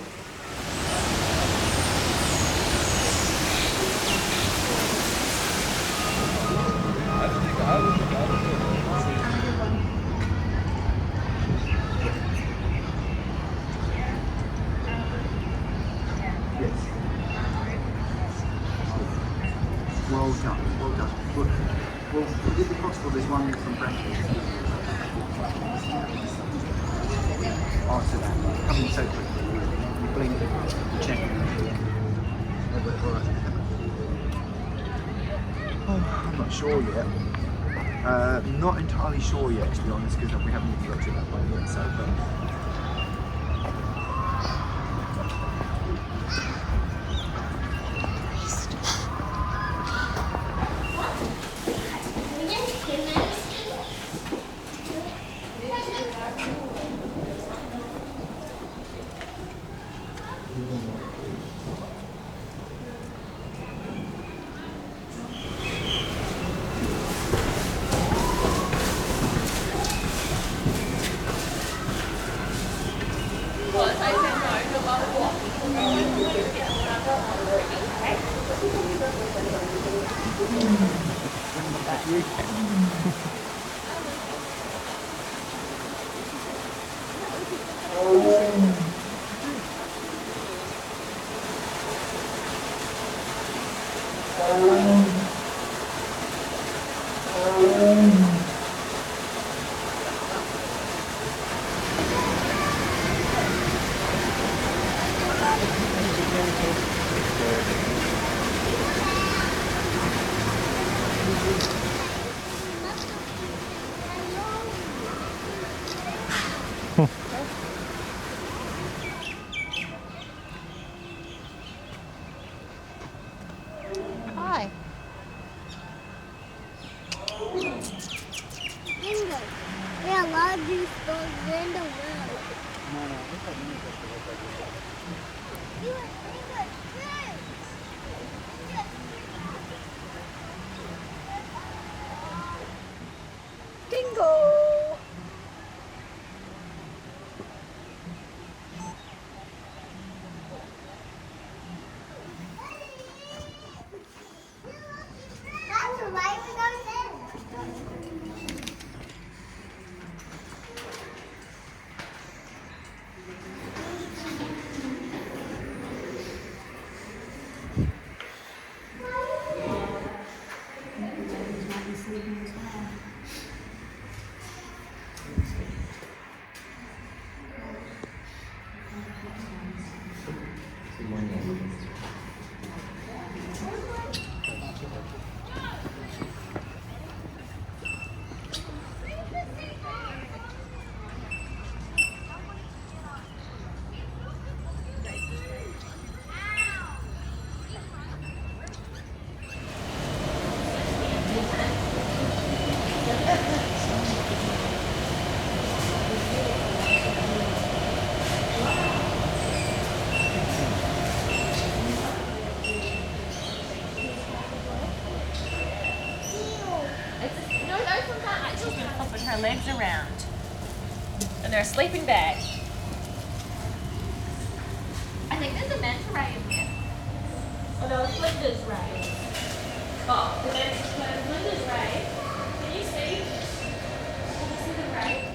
Well done, well done. Well, is it possible there's one from breakfast? Answer that. Come in so quickly. You blink, you check it. Oh, I'm not sure yet. Not entirely sure yet, to be honest, because we haven't even got to that point yet. So, Hi. Bingo. There are a lot of these bugs in the world. You are Bingo. That's a light both of them are actually flipping her legs around. And they're a sleeping bag. I think there's a manta ray in here. Oh no, it's Linda's ray. Oh, there's Linda's ray. Can you see? Can you see the ray?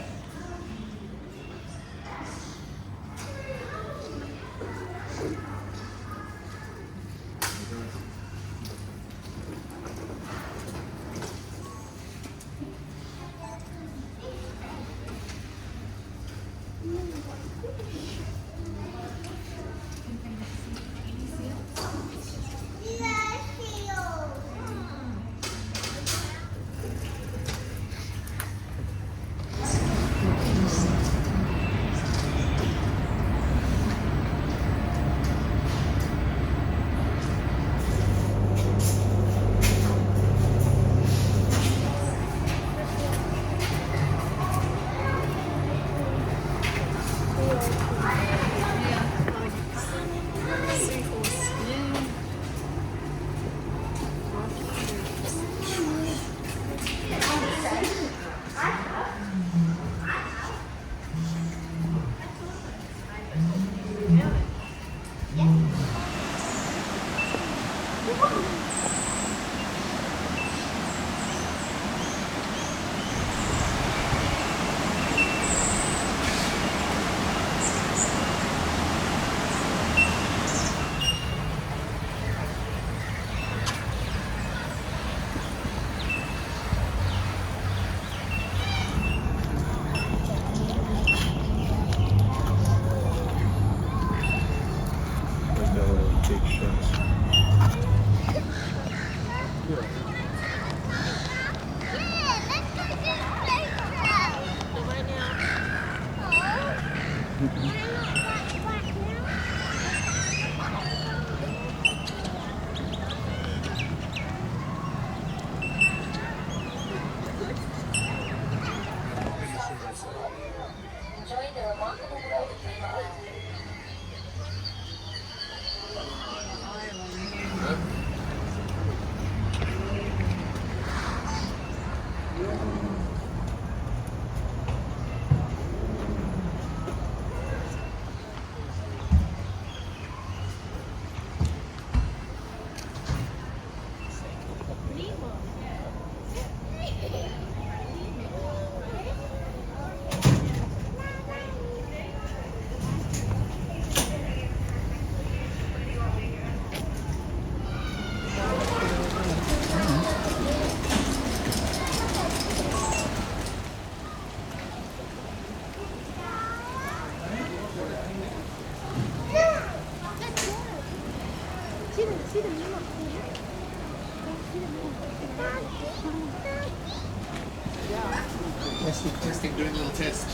Testing, doing a little test.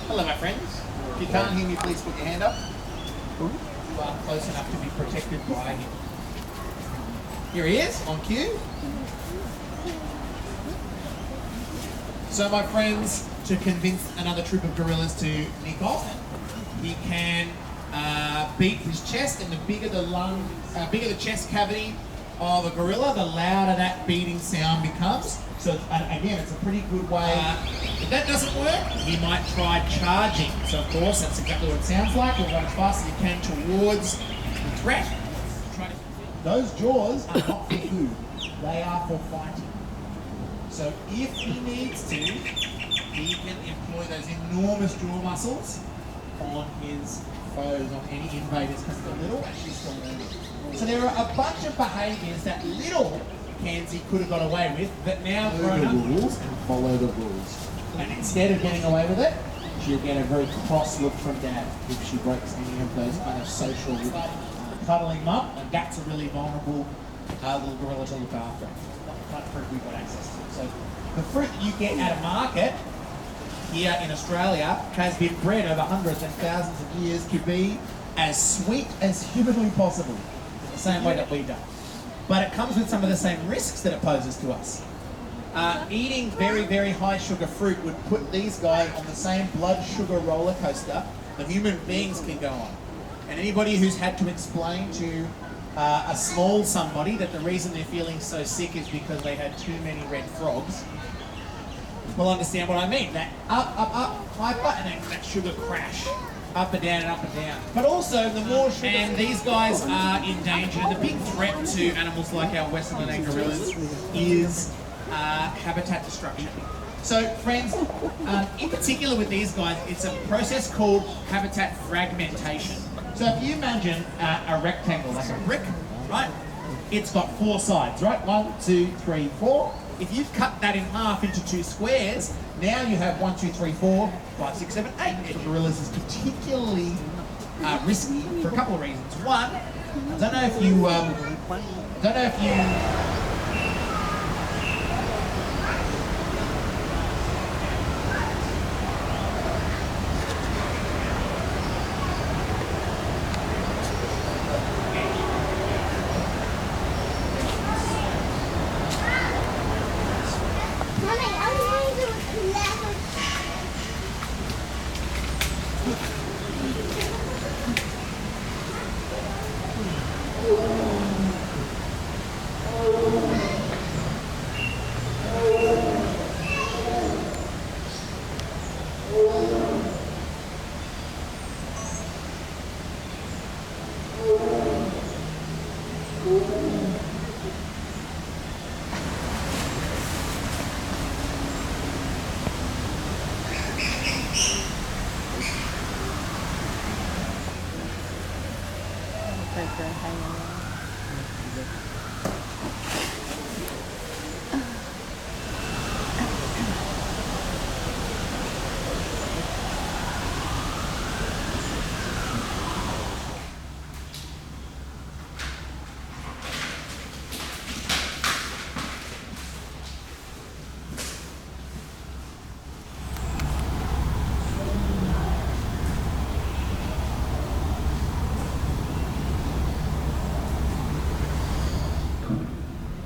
Hello, my friends. If you can't hear me, please put your hand up. You are close enough to be protected by him. Here he is, on cue. So, my friends, to convince another troop of gorillas to nick off, he can beat his chest, and the bigger the chest cavity of a gorilla, the louder that beating sound becomes. So again, it's a pretty good way. If that doesn't work, he might try charging. So of course, that's exactly what it sounds like. We'll run as fast as you can towards the threat. Those jaws are not for food. They are for fighting. So if he needs to, he can employ those enormous jaw muscles on his foes, on any invaders, because they're little and she's still moving. So there are a bunch of behaviours that little Kenzie could have got away with, but now grown up. Follow the rules and follow the rules. And instead of getting away with it, she'll get a very cross look from Dad if she breaks any of those kind of social cuddling mum, and that's a really vulnerable little gorilla to look after. Not the kind of fruit we've got access to. So the fruit that you get at a market here in Australia has been bred over hundreds and thousands of years to be as sweet as humanly possible, the same way that we do. But it comes with some of the same risks that it poses to us. Eating very, very high sugar fruit would put these guys on the same blood sugar roller coaster that human beings can go on. And anybody who's had to explain to a small somebody that the reason they're feeling so sick is because they had too many red frogs will understand what I mean. That up, hyper, and then that sugar crash. Up and down and up and down. But also, the more sugar... And these guys are in danger. The big threat to animals like our Western Line gorillas is habitat destruction. So, friends, in particular with these guys, it's a process called habitat fragmentation. So if you imagine a rectangle, like a brick, right? It's got 4 sides, right? 1, 2, 3, 4. If you've cut that in half into 2 squares, now you have 1, 2, 3, 4, 5, 6, 7, 8. And gorillas is particularly risky for a couple of reasons. One, I don't know if you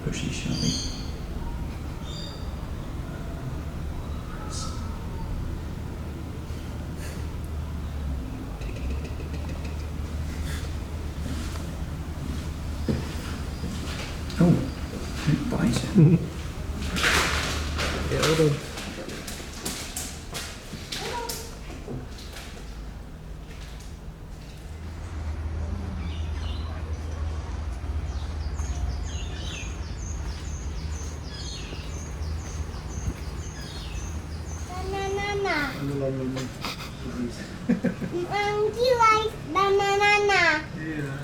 Pushy Shelby. Oh, bison. Yeah, hold on. Do you like banana? Yeah.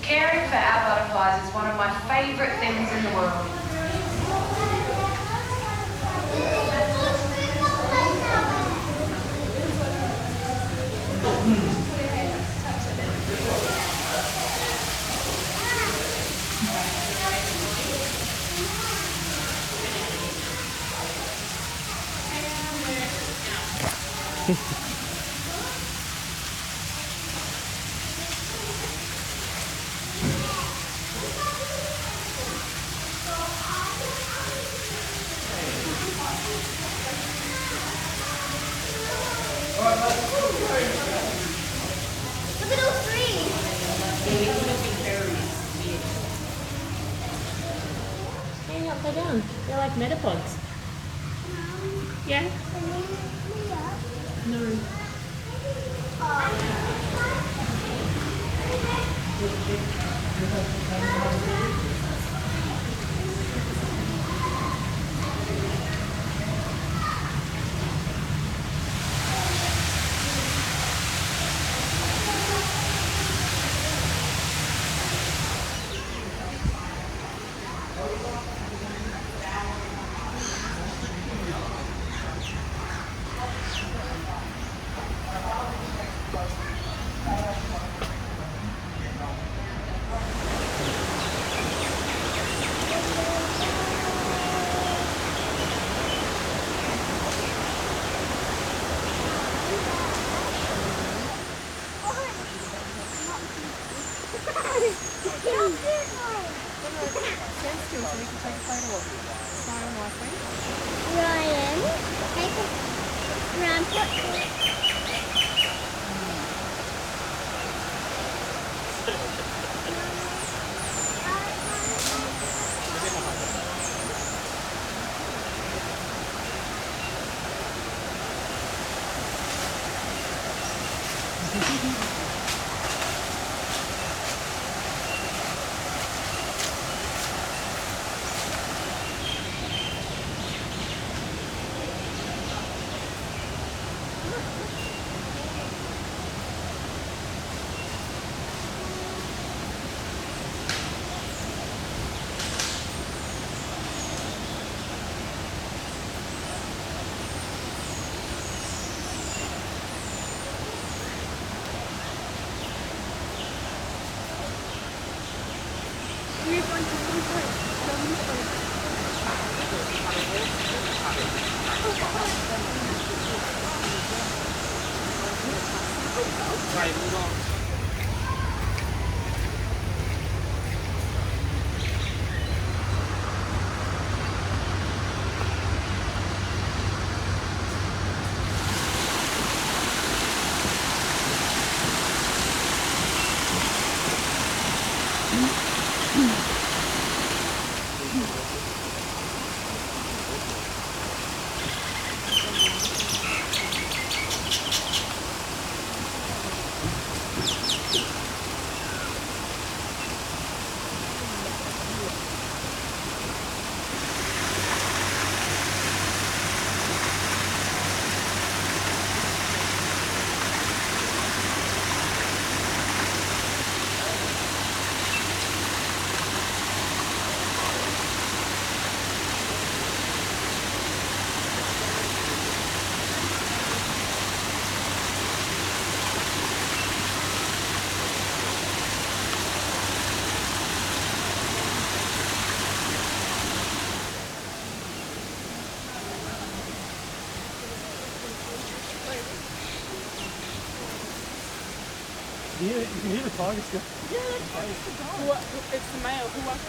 Caring for our butterflies is one of my favourite things in the world. Look at those trees. Hang upside down. They're like metapods. Yeah? No. Ryan, take a rampart. We're going to move Right, move on. You can hear the tiger still. Yeah, it's the male who wants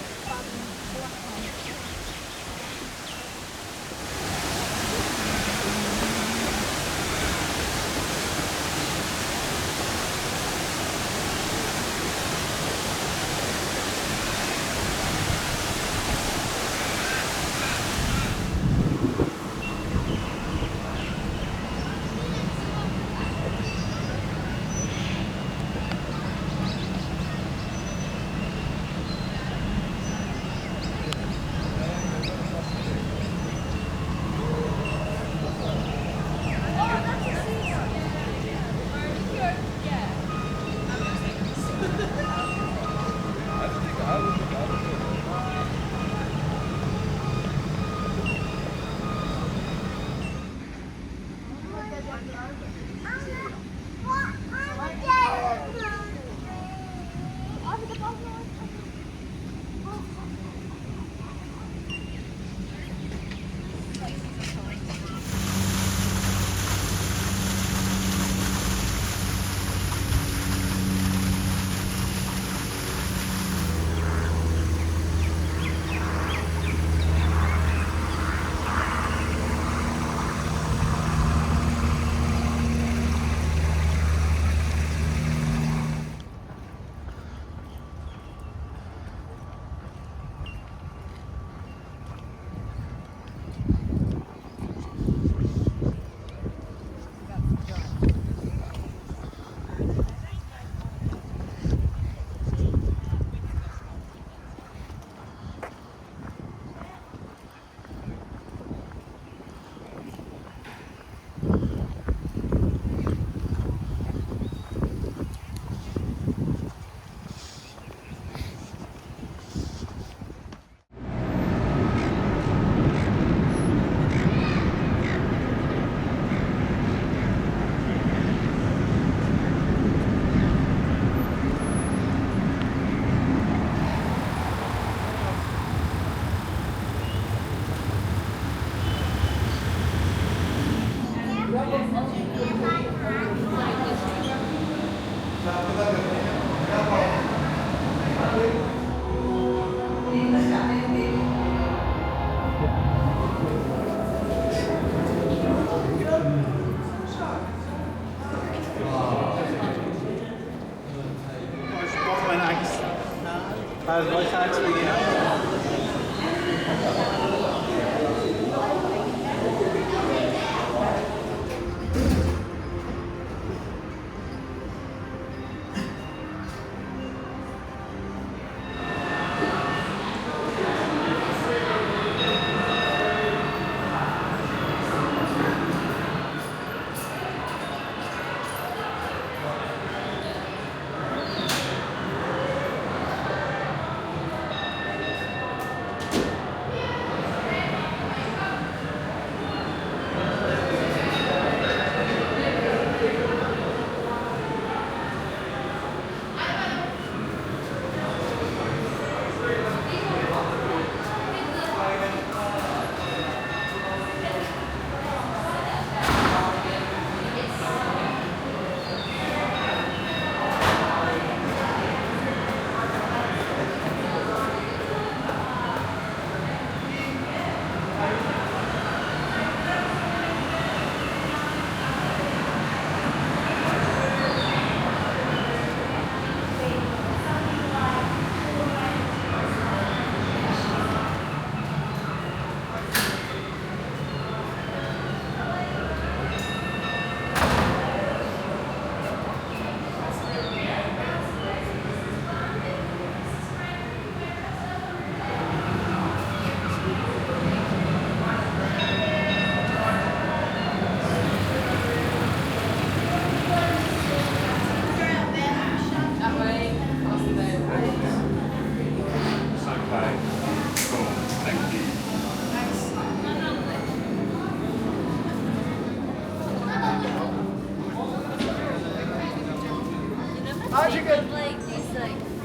How'd you get like these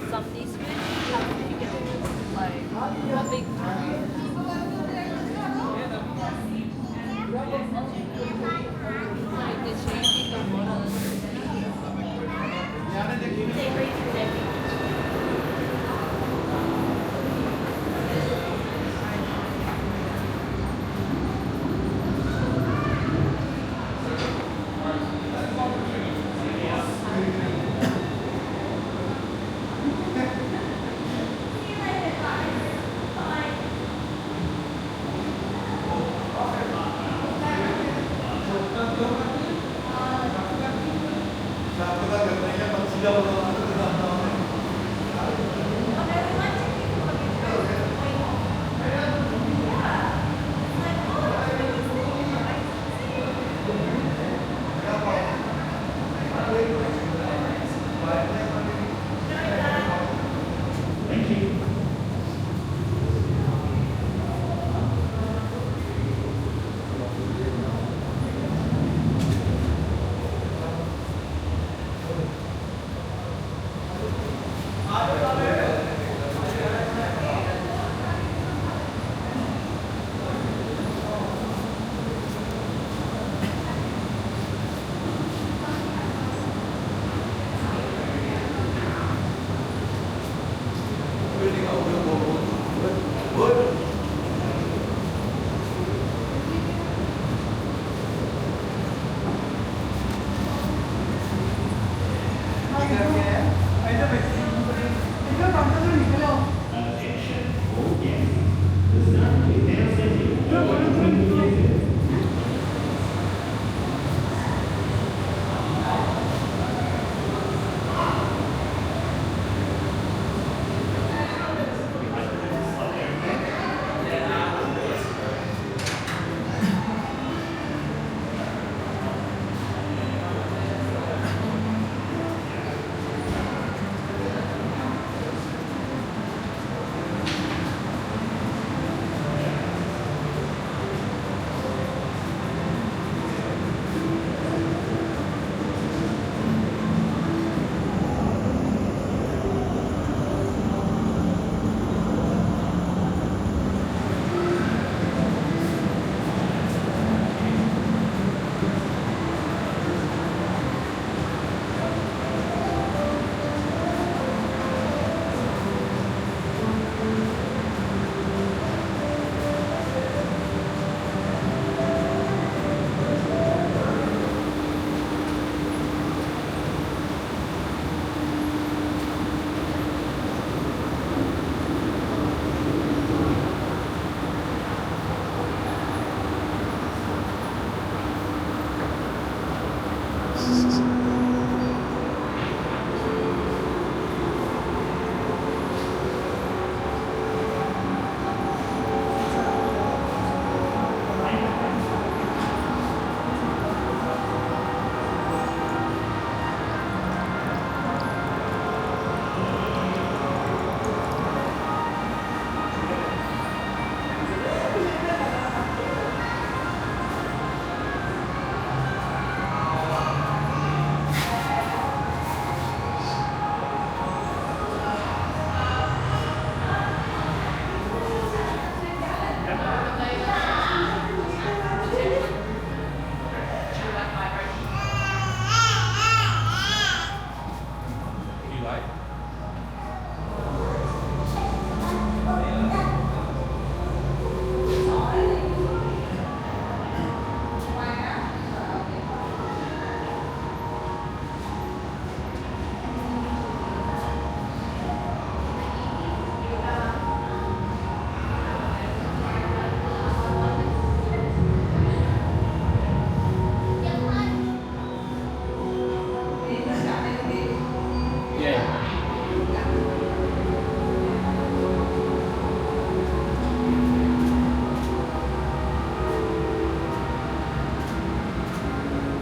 something like a big like the changing of models.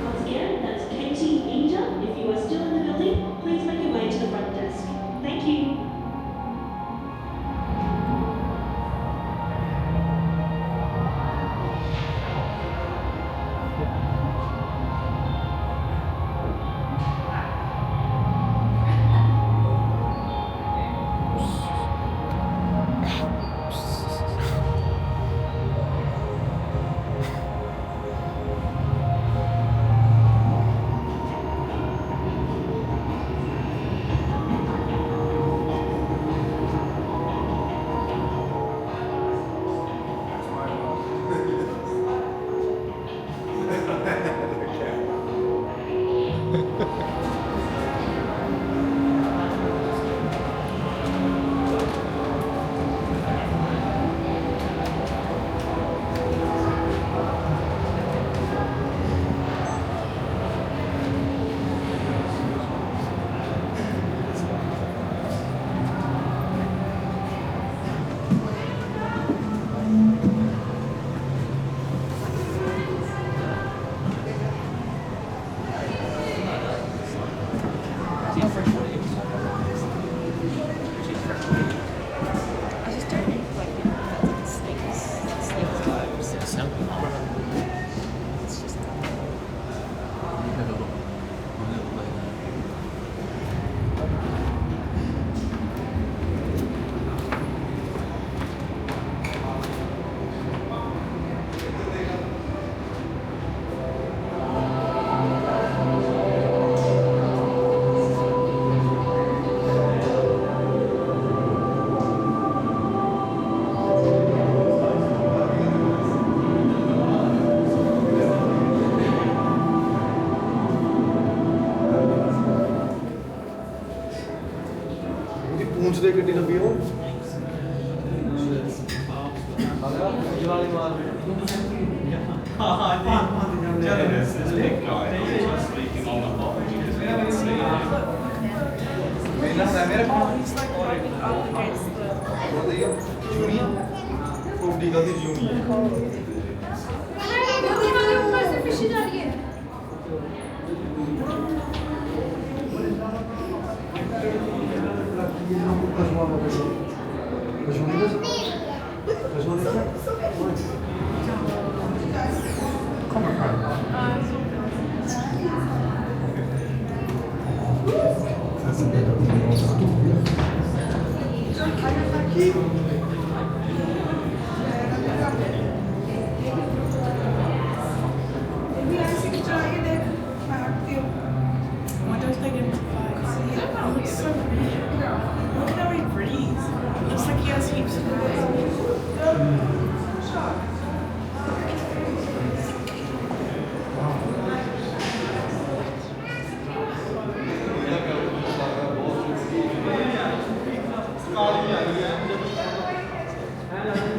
Once again, that's Katie Eder. If you are still in the building, please make your way to the front desk. Thank you. ਪੂੰਛ ਦੇ ਗੱਡੀ ਲੱਗੀ ਉਹ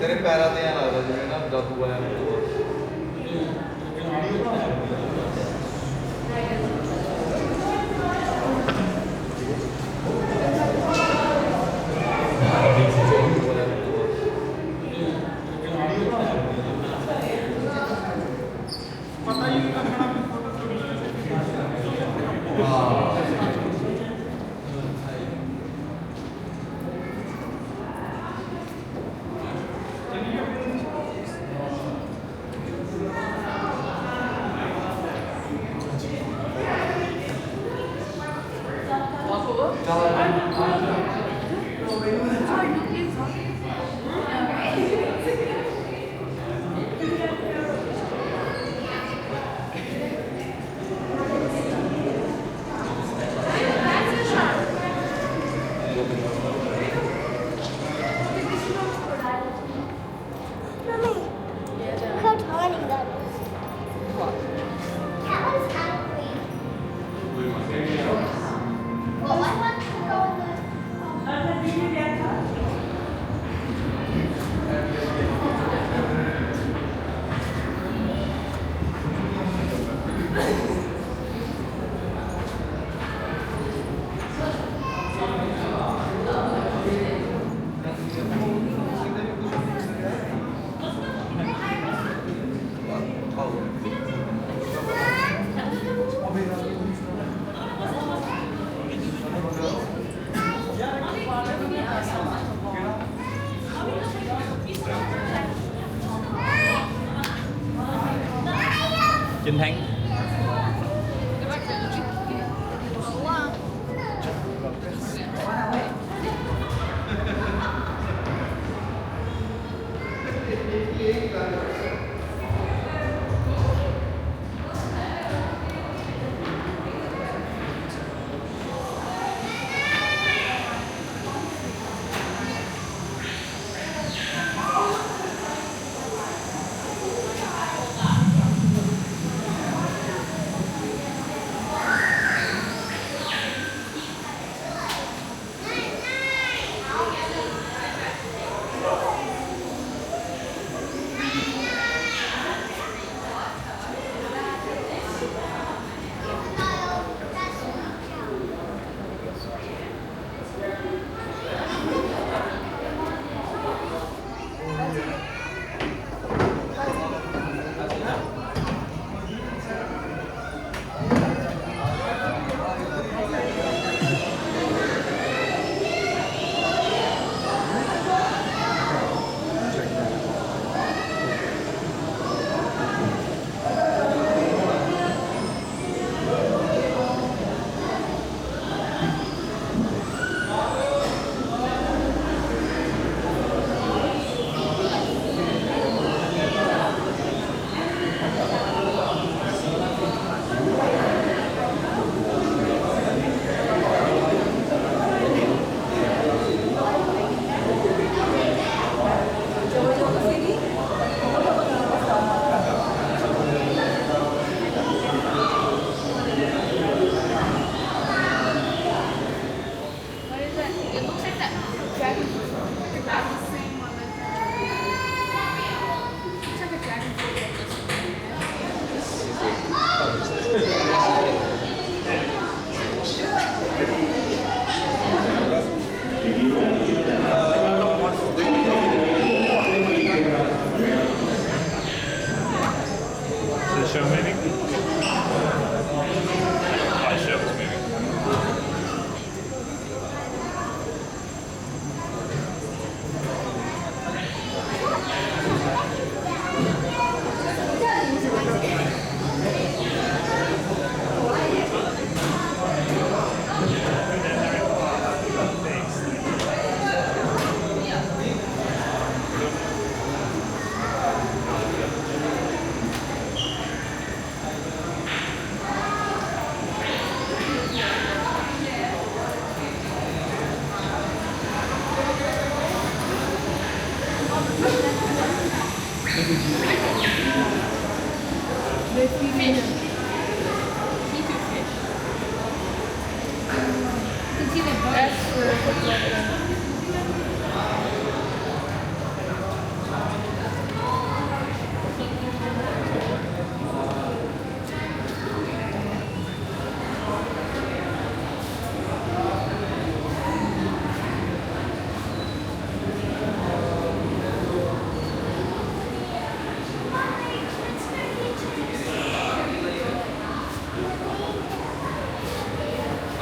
ਤੇਰੇ ਪੈਰਾਂ ਤੇ ਐ ਲੱਗਦਾ ਜਿਵੇਂ ਨਾ ਜਾਦੂ ਆਇਆ Trinh Thắng. Is the show moving? My show is moving.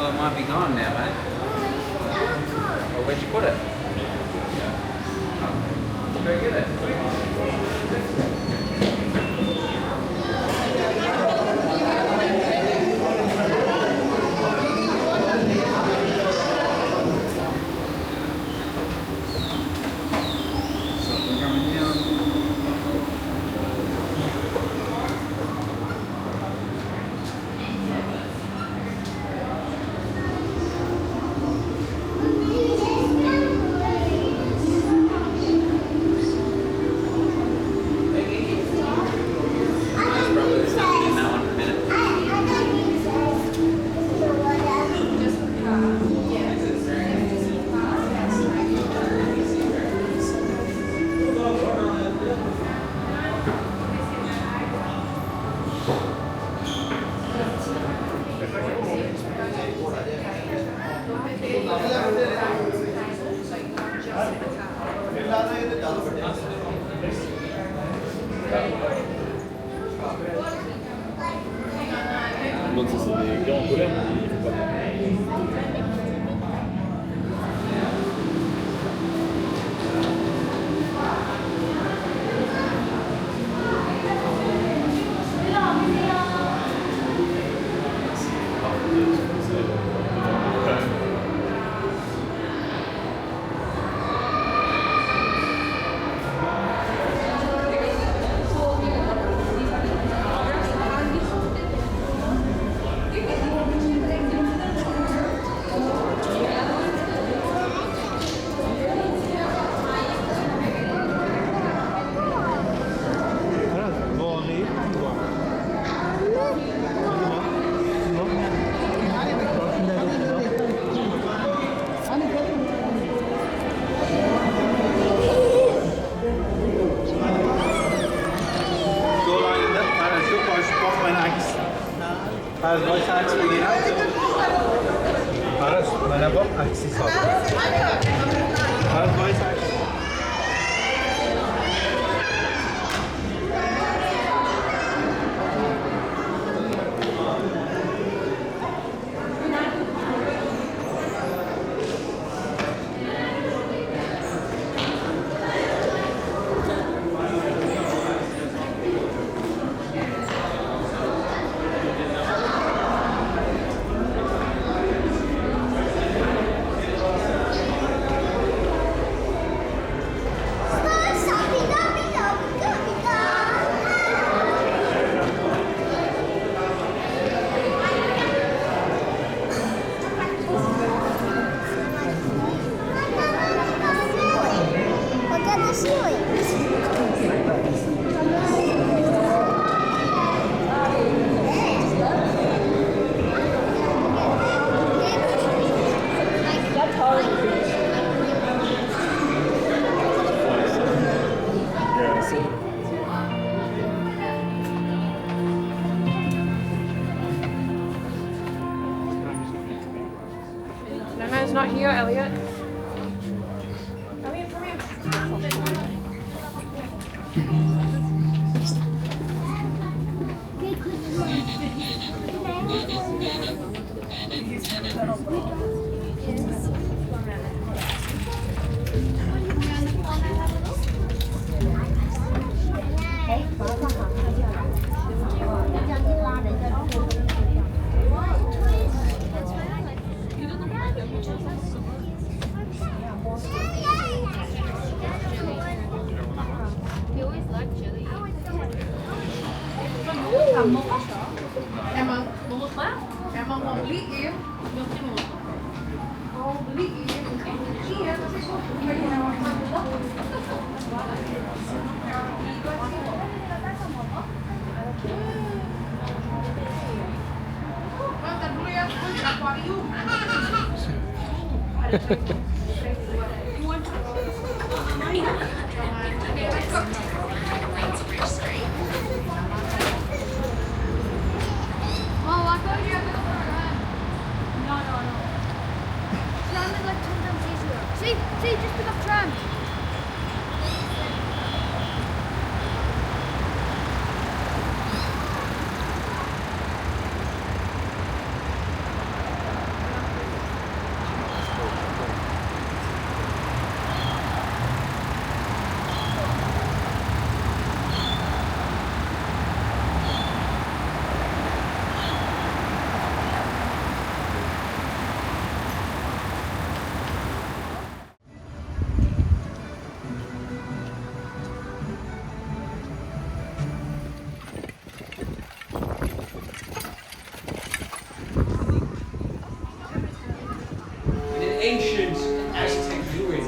Oh, it might be gone now, mate. Well, where'd you put it? Go get it. L'autre, c'est des gars en colère, mais il faut pas. Yeah. Nana's not here, Elliot. Emang mungut mah? Emang mau beliin? Mau beliin? Iya, tapi kok pengen makan dulu? Ntar dulu ya, aku di akuarium. Oh, I thought you were going to run. No. Tram is like 10 times easier. See, just pick up tram. Ancient Aztec ruin.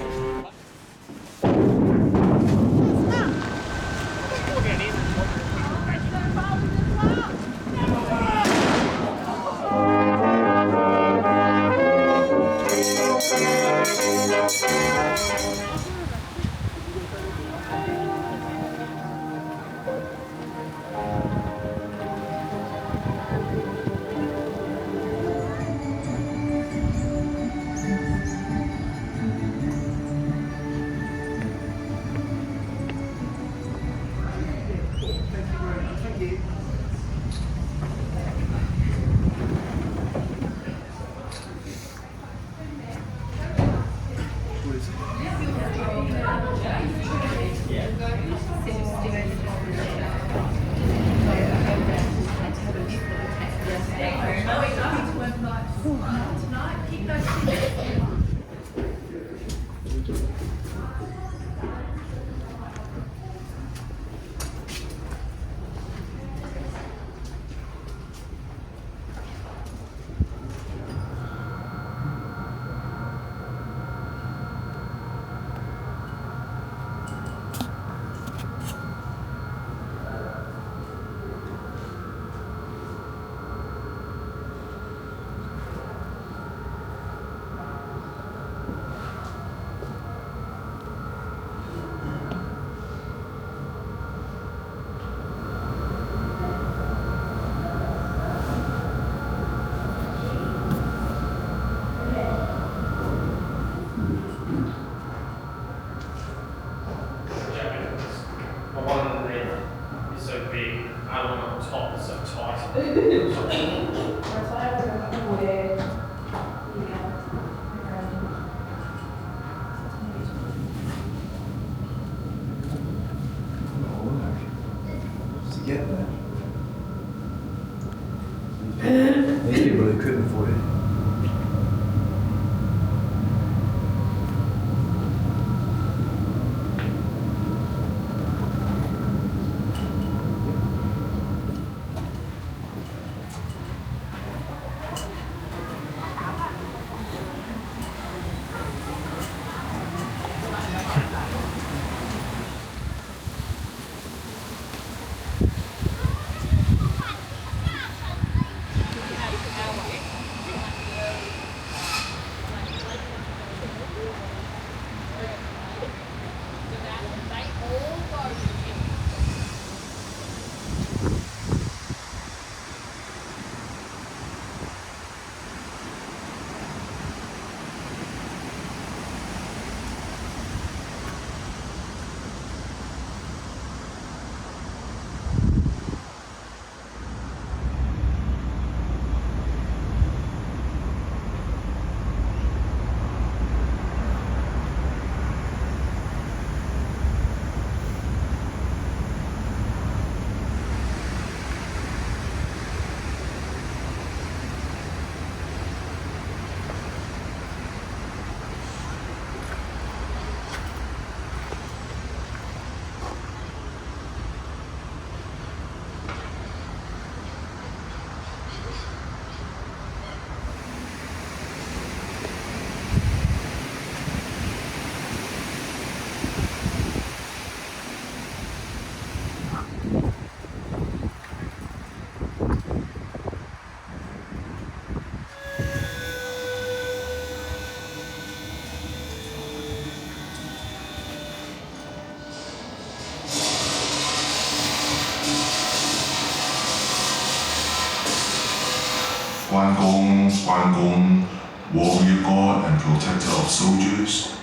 Swan Gong, warrior god and protector of soldiers.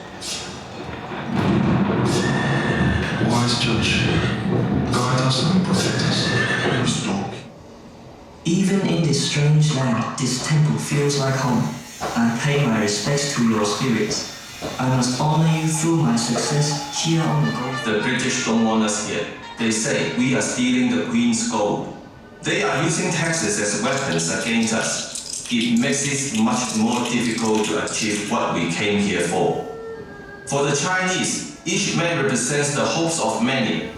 Wise judge, guide us and protect us. Restore. Even in this strange land, this temple feels like home. I pay my respects to your spirits. I must honor you through my success here on the gold. The British don't want us here. They say we are stealing the Queen's gold. They are using taxes as weapons against us. It makes it much more difficult to achieve what we came here for. For the Chinese, each man represents the hopes of many.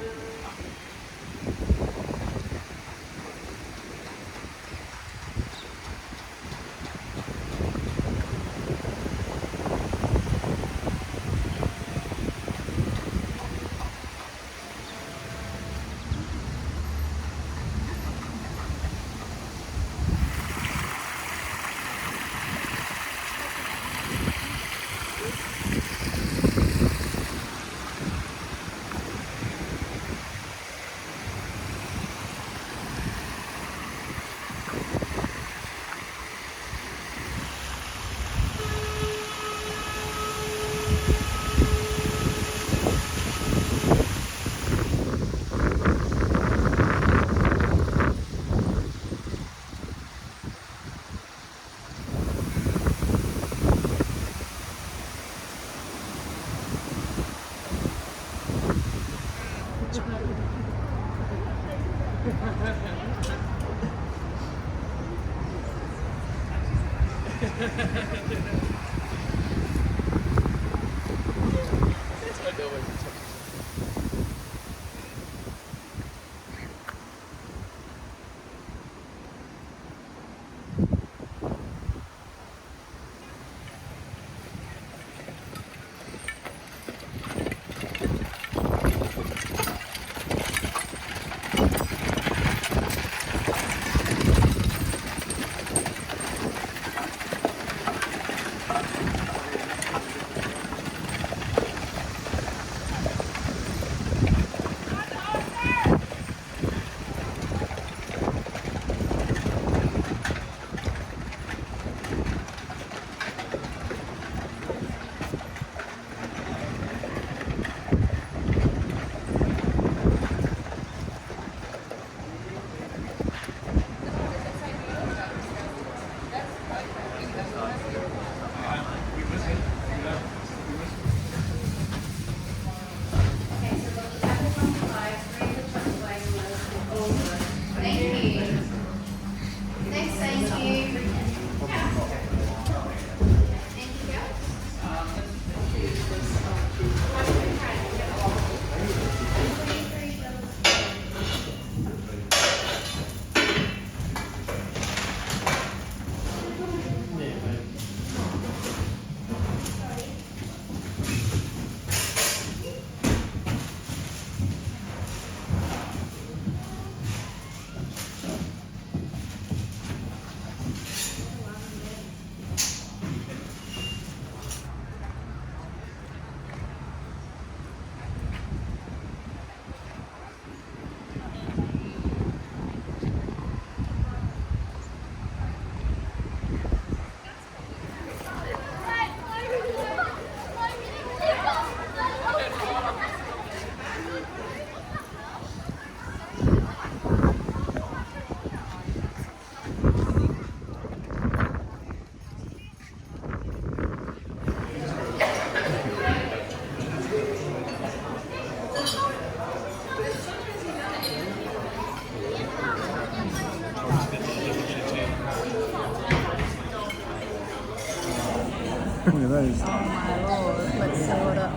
Look at those. Oh my lord, let's see what up.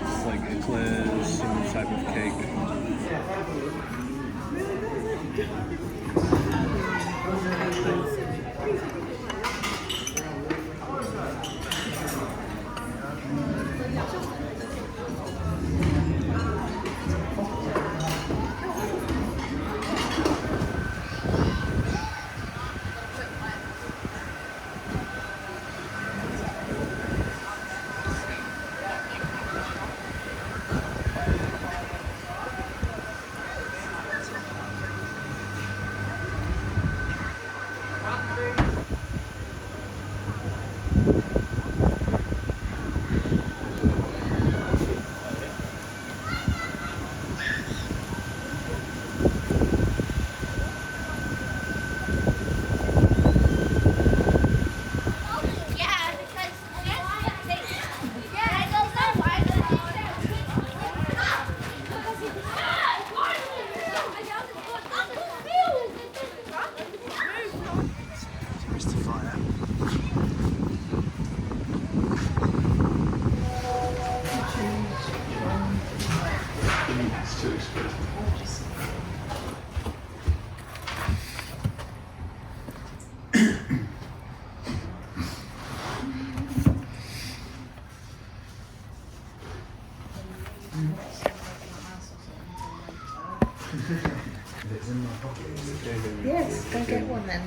It's like eclairs, some type of cake. Yes, go get one then.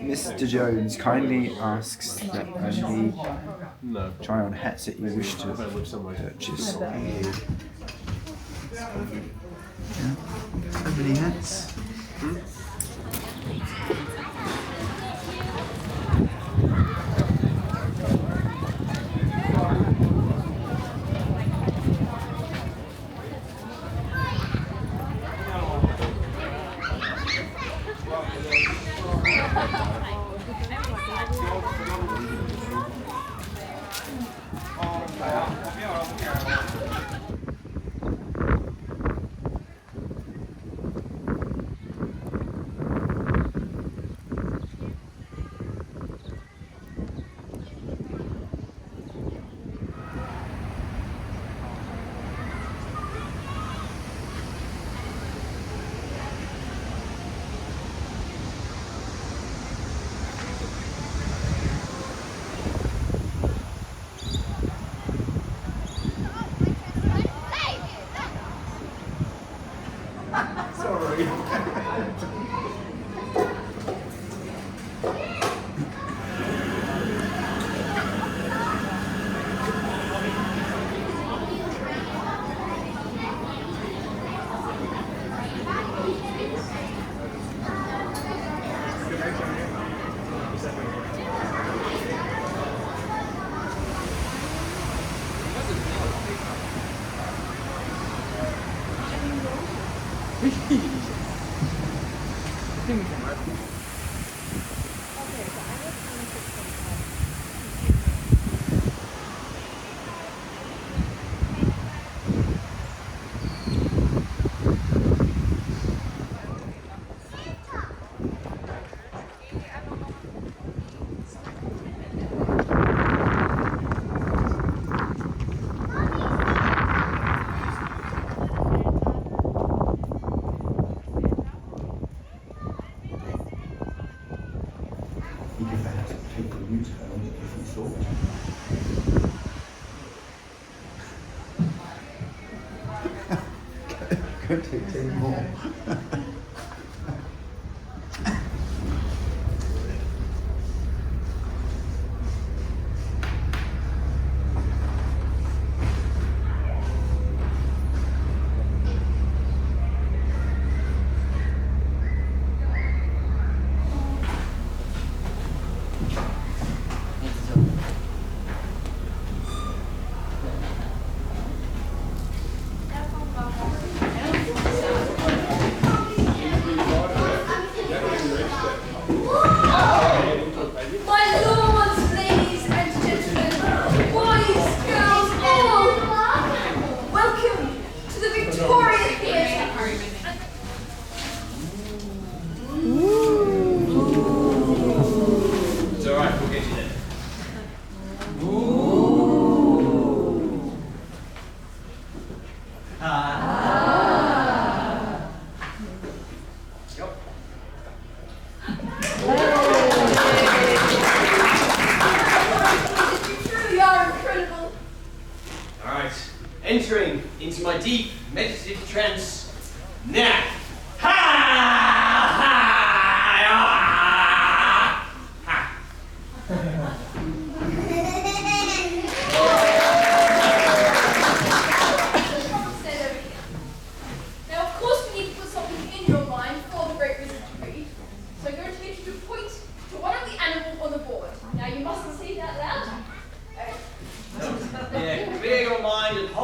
Mr. Jones kindly asks that only try on hats that you wish to purchase. Yeah. How many hats? Go take 10 more. My lords, ladies and gentlemen, boys, girls, all, welcome to the Victoria Theatre. It's alright, we'll get you there. You are incredible. Alright, entering into my deep meditative trance now.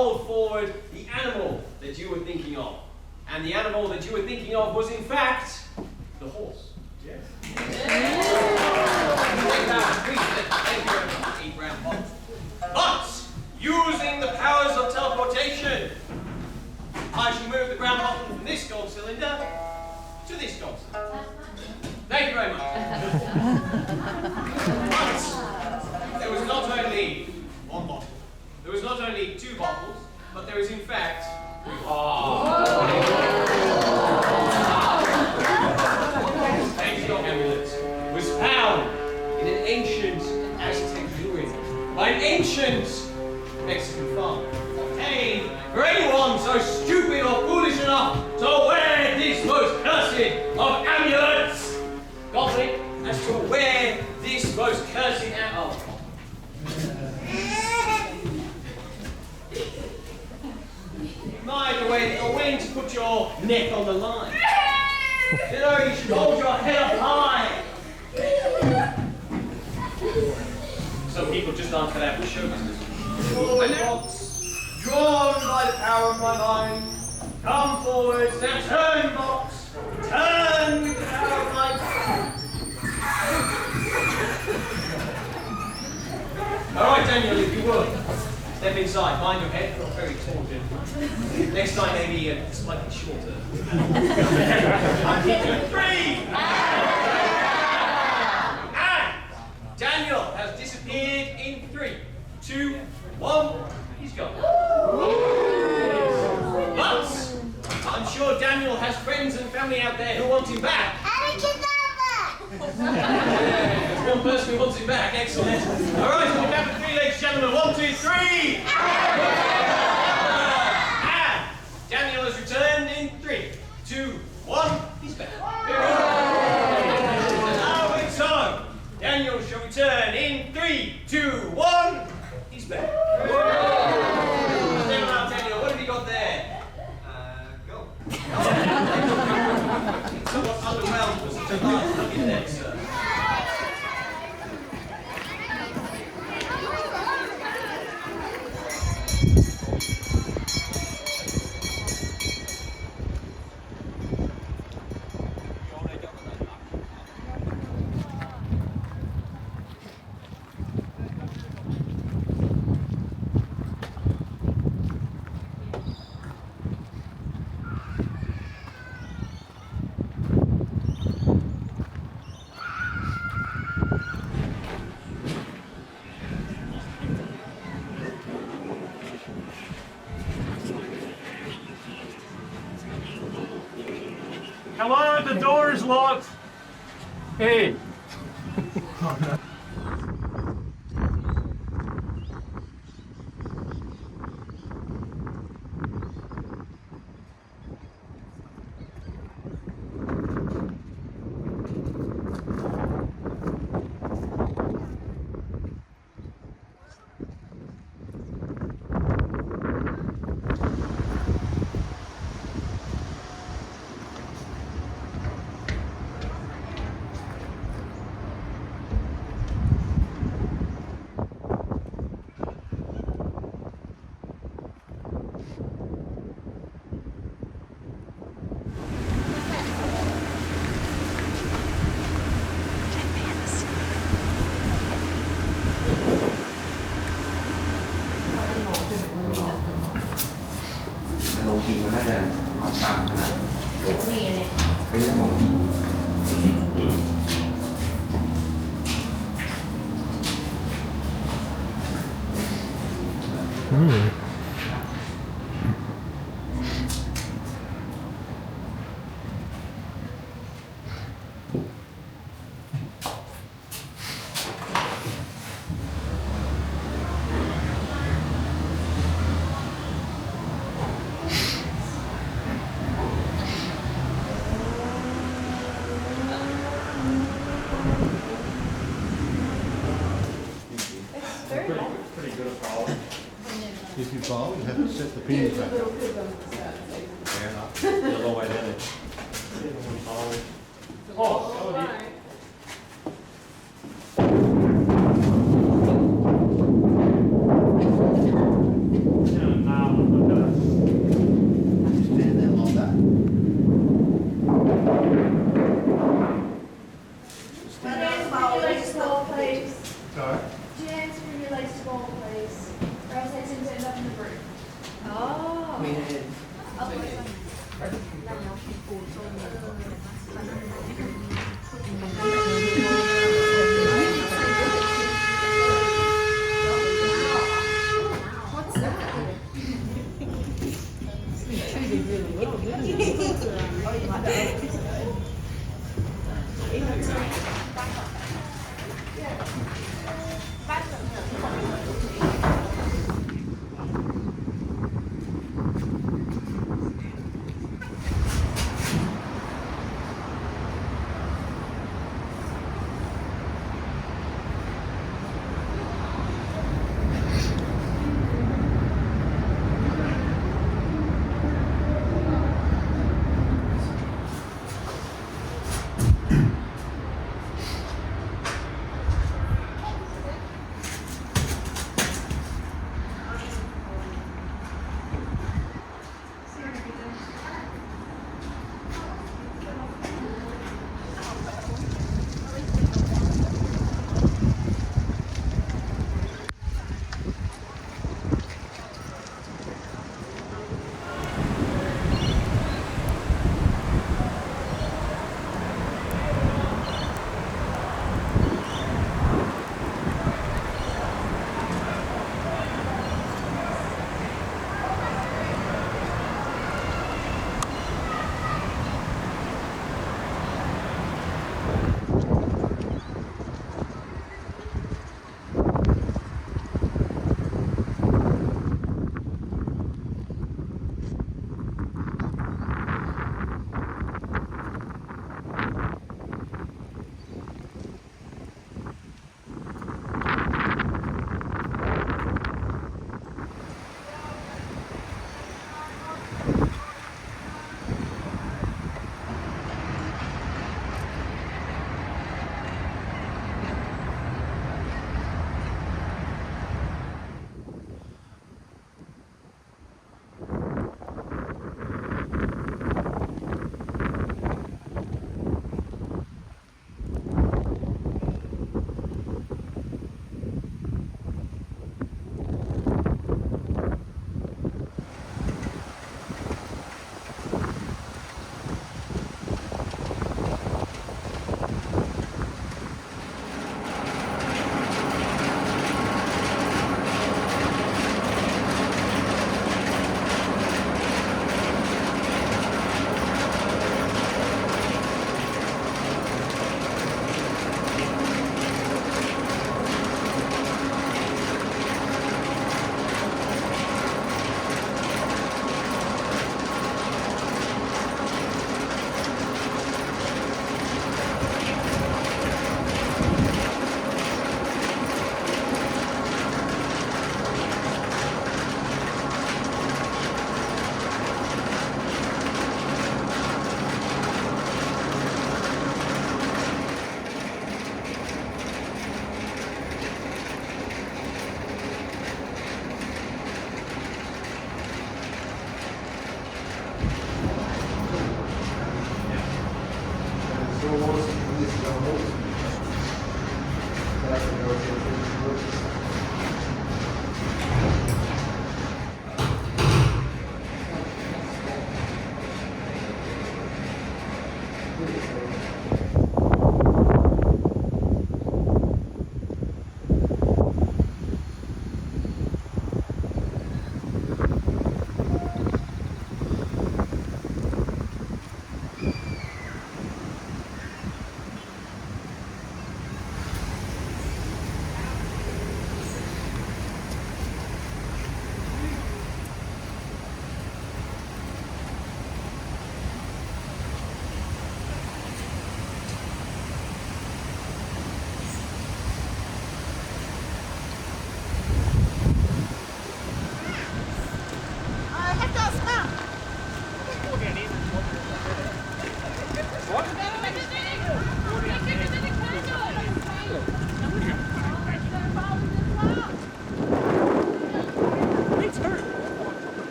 hold forward the animal that you were thinking of. And the animal that you were thinking of was, in fact, the horse. Yes. But, using the powers of teleportation, I shall move the ground bottle from this gold cylinder to this gold cylinder. Thank you very much. But, there was not only one bottle. There was not only two bottles, but there is in fact ancient amulet was found in an ancient Aztec ruin by an ancient Mexican farmer. Hey, for anyone so stupid or foolish enough to wear this most cursed of amulets, Gothic, as to wear this most cursed amulet. Mind the way that you're willing to put your neck on the line. You know, you should hold your head up high. Some people just aren't cut out for show business. Forward box, drawn by the power of my mind. Come forward, now turn box, turn with the power of my mind. Alright, Daniel, if you would. Step inside, mind your head, not very tall, gentlemen. Next time, maybe slightly shorter. I'm keeping free! And Daniel has disappeared in 3, 2, 1. He's gone. But I'm sure Daniel has friends and family out there who want him back. There's one person who wants him back. Excellent. All right, we'll count to 3, ladies and gentlemen. 1, 2, 3. And Daniel has returned in 3, 2, 1. He's back. Now it's on. Daniel shall return in 3, 2, 1. He's back. Stand around, Daniel. What have you got there? Go. Somewhat underwhelmed with such a large nugget there, sir. Hello, the door is locked. Hey. If you fall, you have to set the pins back up. Yeah, the other way down it. Oh, Go. James, bring your legs to bowl, please. Raise heads in to end up in the group.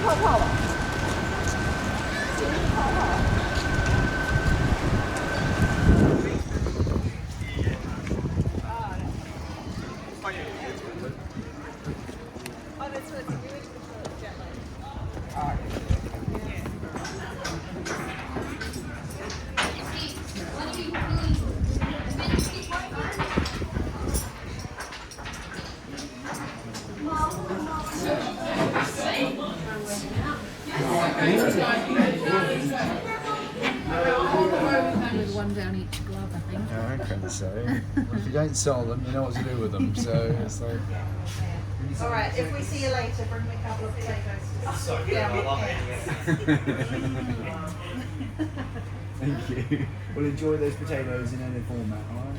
泡泡吧。With one down each glove, I think. Yeah, I reckon so. If you don't sell them, you know what to do with them. So it's like. All right, if we see you later, bring me a couple of potatoes. So good, I love it. Thank you. We'll enjoy those potatoes in any format, alright?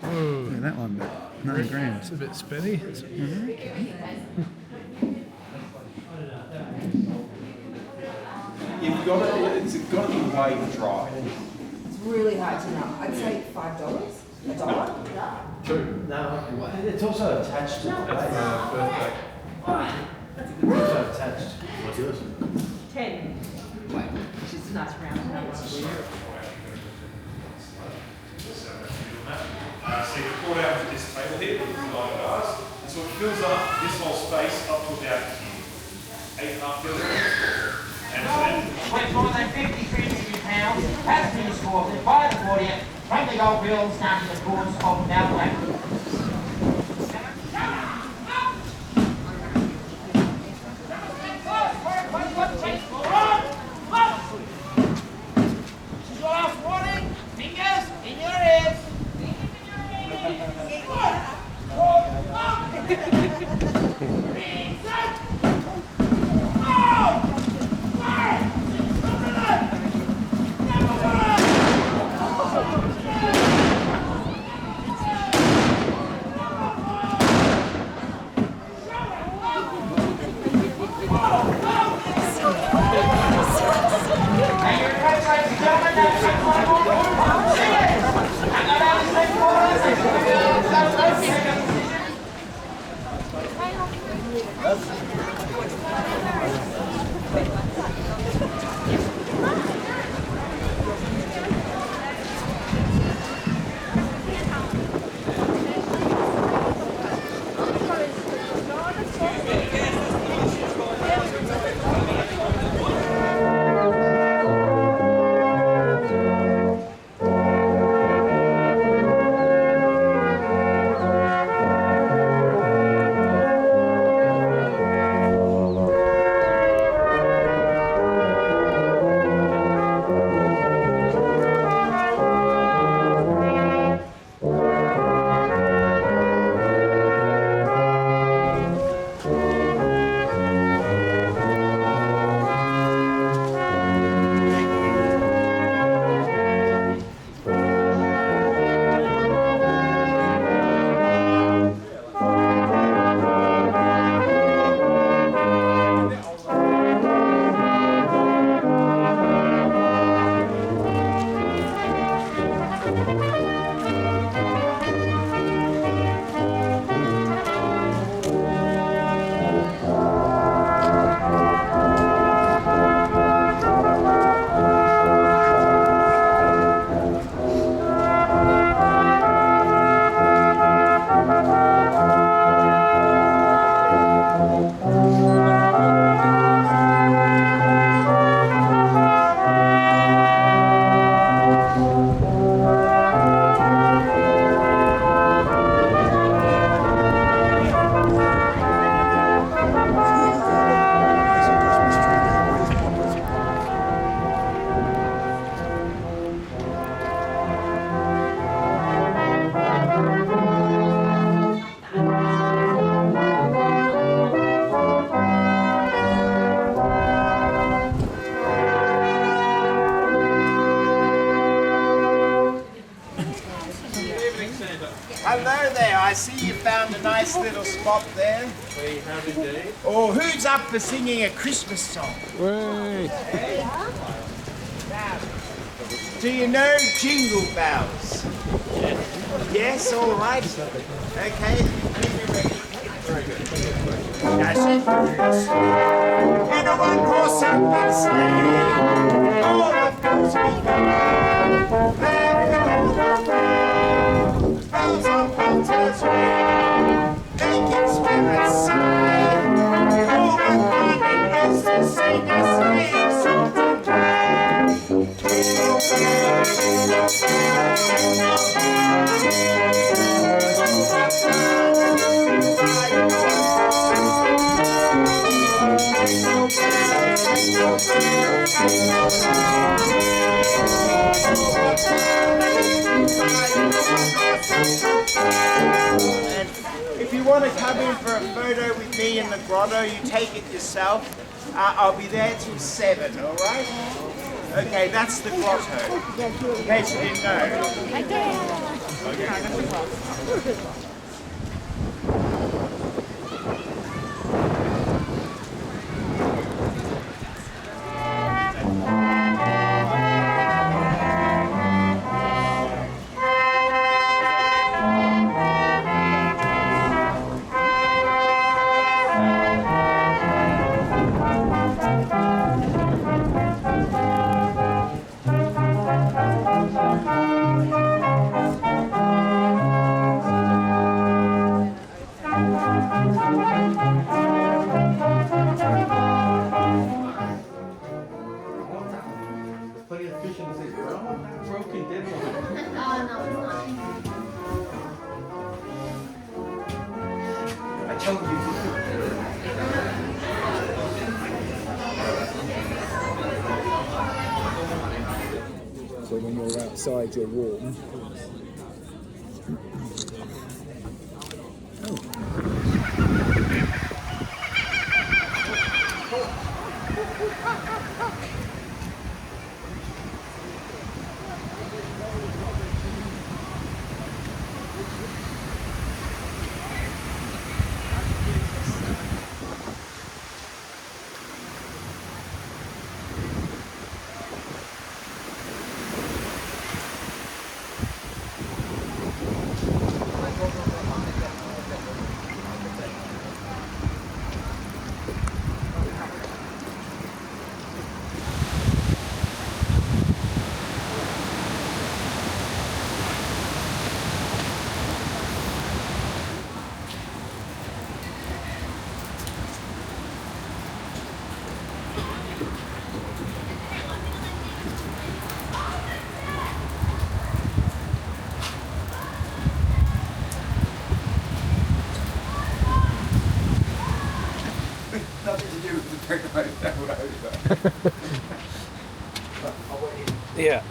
Look at that one, but 9 grand. It's a bit spinny. You've got to, it's got to be wave dry. It's really hard to know. I'd say $5. $1? Two. No, it's also attached to the That's my birthday. It's also attached. What's yours? 10. Which is a nice round number. So you pull out of this table here, 9 bars, and so it fills up this whole space up to about 8.5 kilograms. And then Weighs more than 53 pounds, has been scored by the 40th from the Gold Bills down to the courts of Melbourne. Your last warning, fingers in your ears. Hello there, I see you found a nice little spot there. We have indeed. Oh, who's up for singing a Christmas song? Do you know Jingle Bells? Yes, all right. Okay, when you're ready. Very good. That's it. up and sleep. All of those we go. Merry go round. Bells on Ponter's ring, making spirits sigh. Oh, what fun it is to sing a sleighing song tonight. Jingle bells, jingle bells, jingle If you want to come in for a photo with me in the grotto, you take it yourself. I'll be there till 7, all right? Okay, that's the grotto. In case you didn't know. So when you're outside, you're warm. Nothing to do with the technology. Yeah.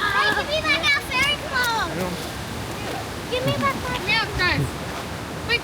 Hey, give me back our fairy clothes! Give me back my... Yeah, guys. Quick!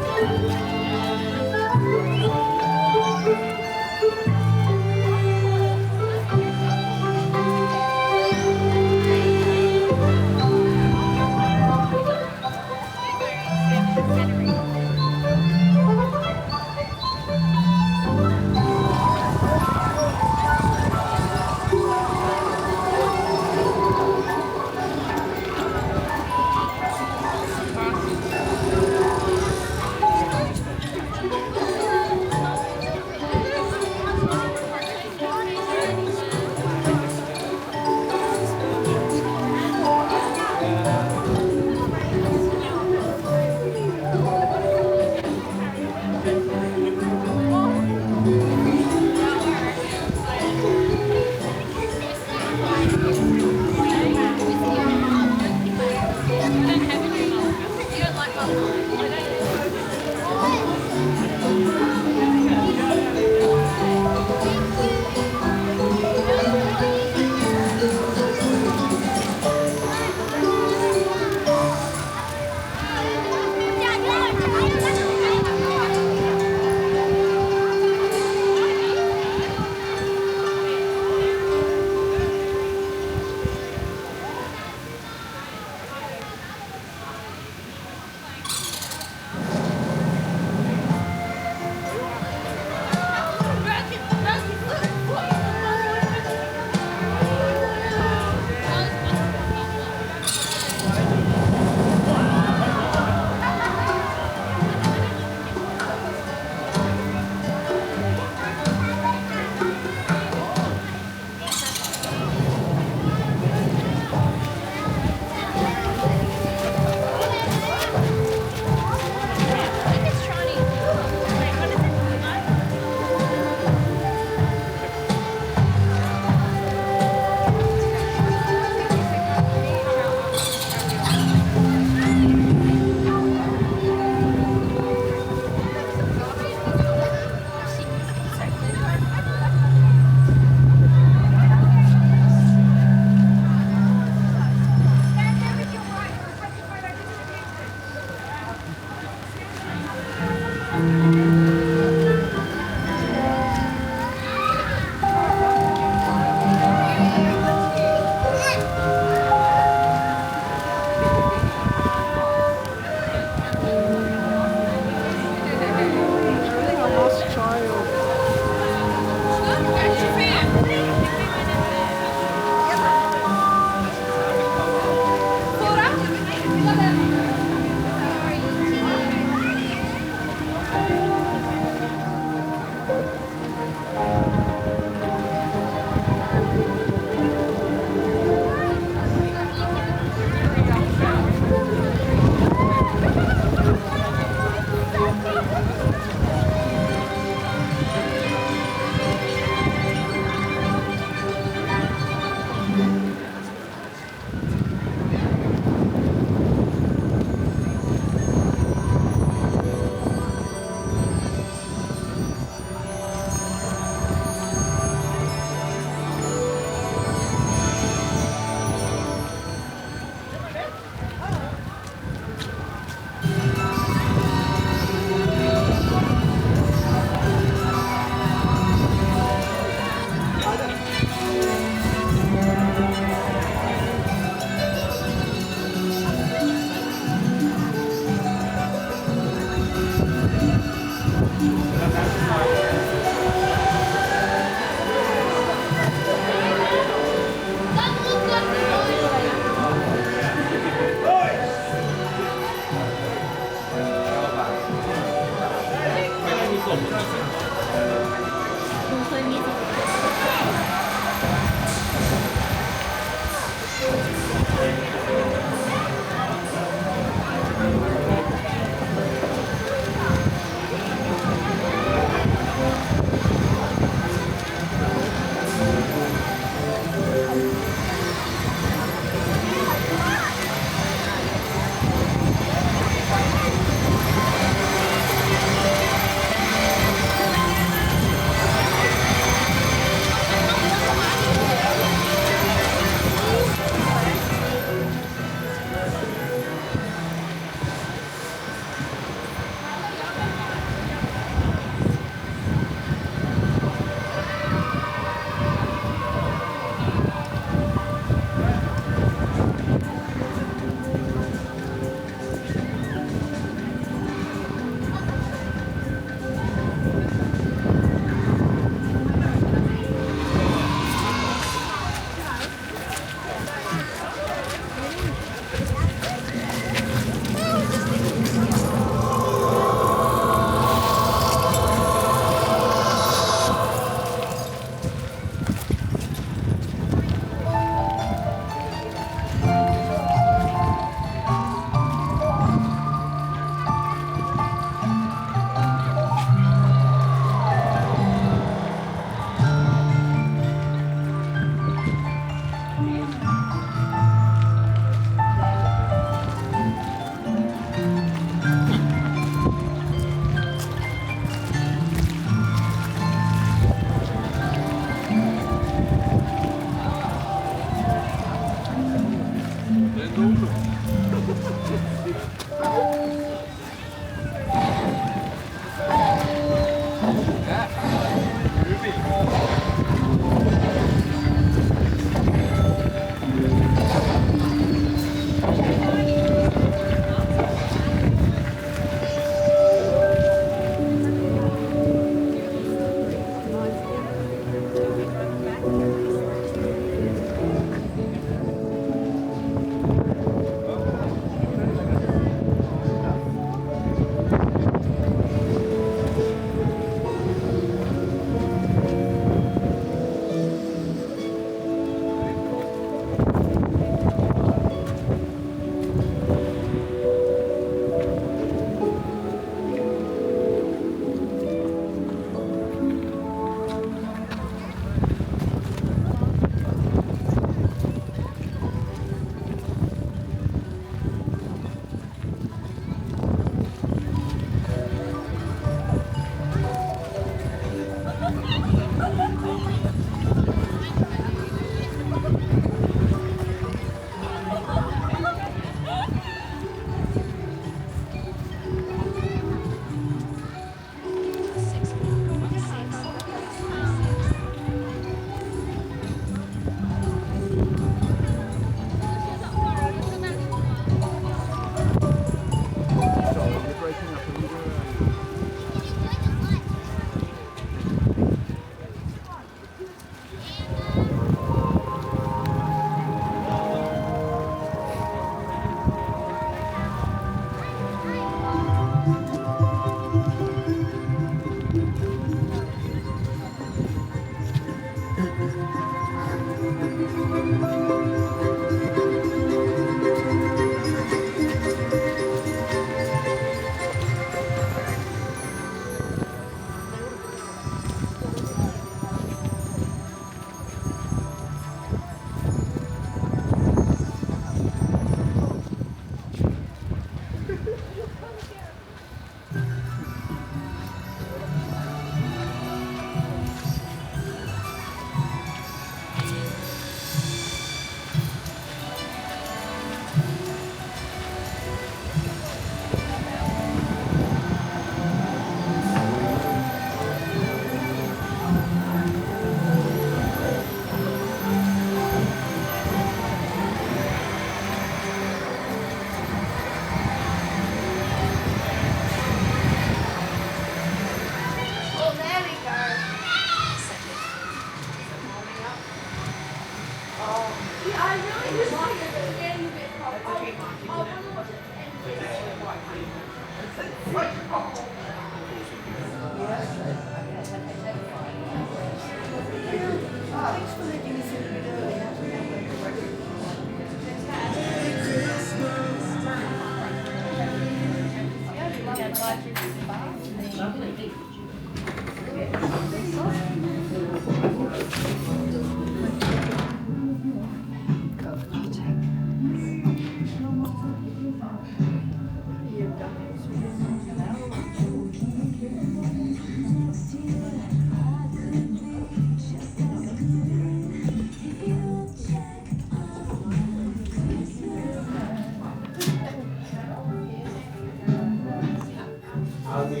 Looks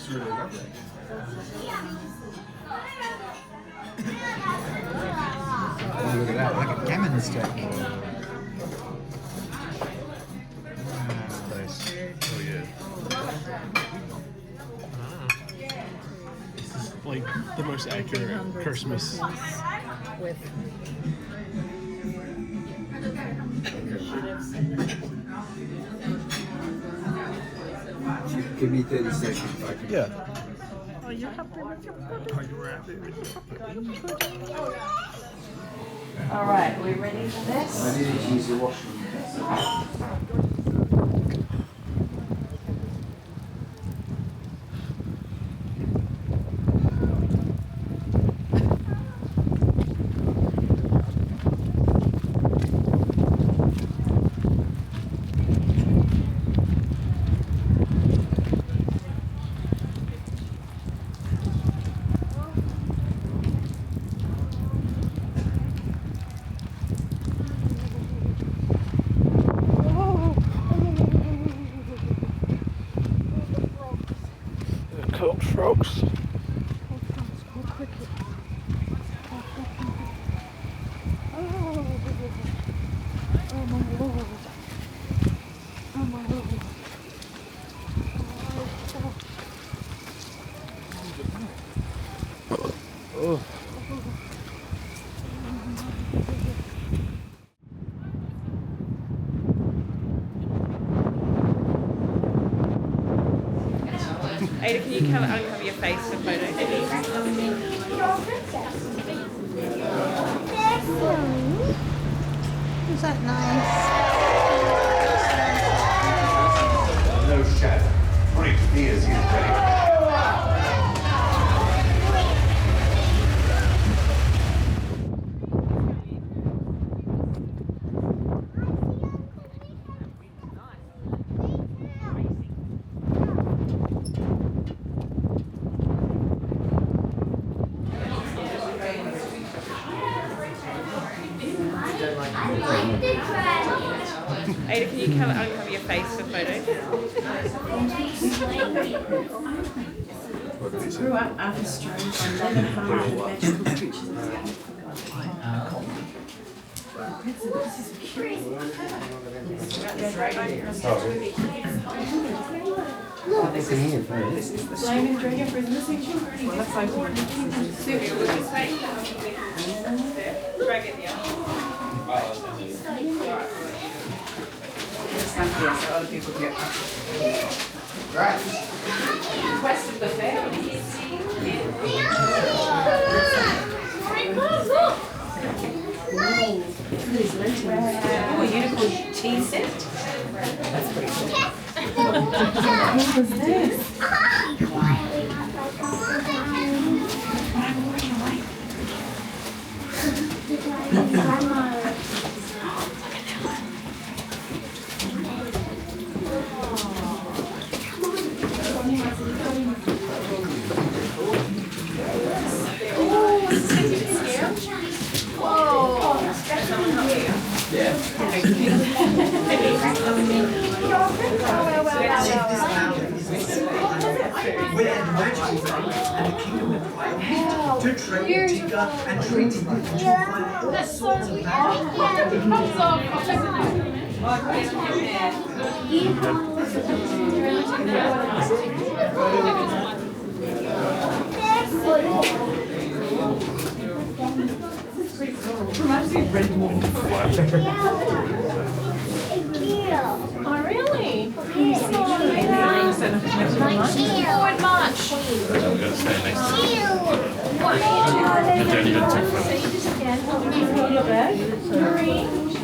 really lovely. Oh, look at that, like a gammon steak. Nice. Oh yeah. This is like the most accurate Christmas. With Give me 30 seconds. Yeah. Are you happy with your pudding? Are you happy with your pudding? All right, are we ready for this? I didn't use the washroom. Cold frogs. Oh. Ada, can you uncover your face for photo? Is that nice? No shadow. Bring fears in ready. Ada, can you uncover your face for photo? Grew up after stroke on Lebanon and magical creatures. Flaming dragon for the missing children. Well, that's like one. Dragon, yeah. Stand here so other people can get right. Request of the family. Oh, a unicorn tea set. That's pretty cool. What was this? To train Tika and treat him like that's so weird. Oh, really? Forward march. I'm gonna stay next to you. I don't even take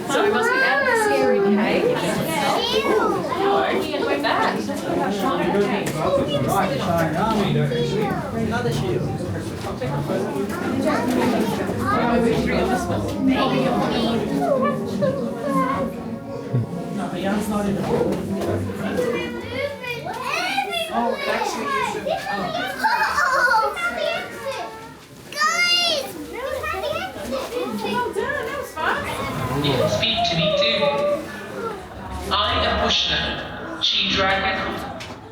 So we must be out of the scary cave. Look at that. Another shield. No, the yarn's not in the pool. Oh, it actually is. You can speak to me too. I am Bushna, she dragon.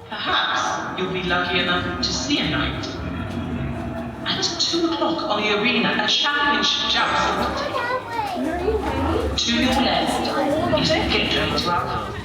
Perhaps you'll be lucky enough to see a knight. At 2 o'clock on the arena, a championship joust will take. To your left is the gateway to our club.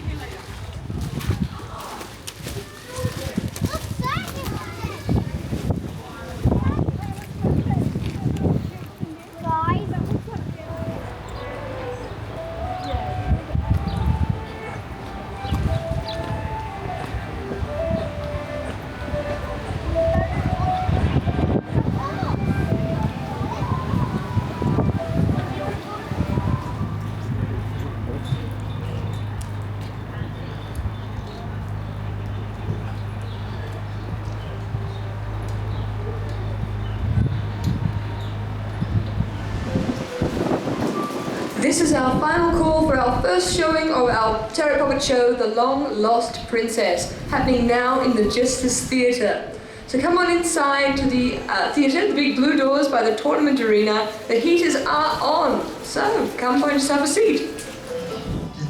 This is our final call for our first showing of our terror puppet show, The Long Lost Princess, happening now in the Justice Theatre. So come on inside to the theatre, the big blue doors by the tournament arena. The heaters are on, so come find yourself a seat.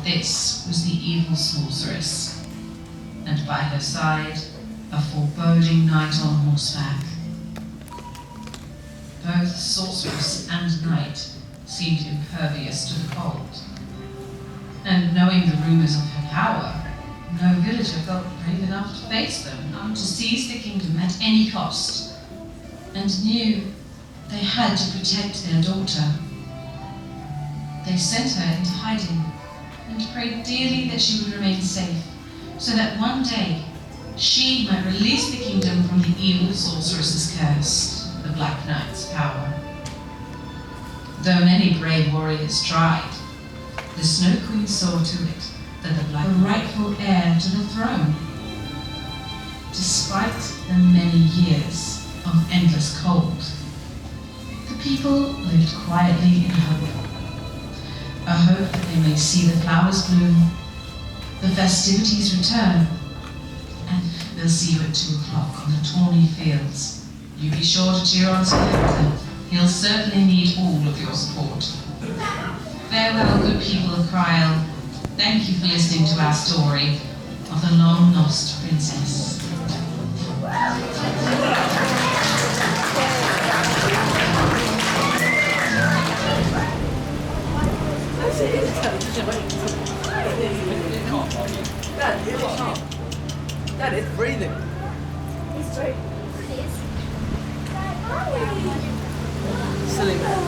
This was the evil sorceress, and by her side, a foreboding knight on horseback. Both sorceress and knight seemed impervious to the cold. And knowing the rumors of her power, no villager felt brave enough to face them, to seize the kingdom at any cost, and knew they had to protect their daughter. They sent her into hiding and prayed dearly that she would remain safe, so that one day she might release the kingdom from the evil sorceress's curse, the Black Knight's power. Though many brave warriors tried, the Snow Queen saw to it that the Black rightful heir to the throne. Despite the many years of endless cold, the people lived quietly in hope. A hope that they may see the flowers bloom, the festivities return, and they'll see you at 2 o'clock on the tawny fields. You be sure to cheer on Sir Hector. He'll certainly need all of your support. Farewell, good people of Cryel. Thank you for listening to our story of the long-lost princess. Dad, it's breathing. It's true. It is. Silly man.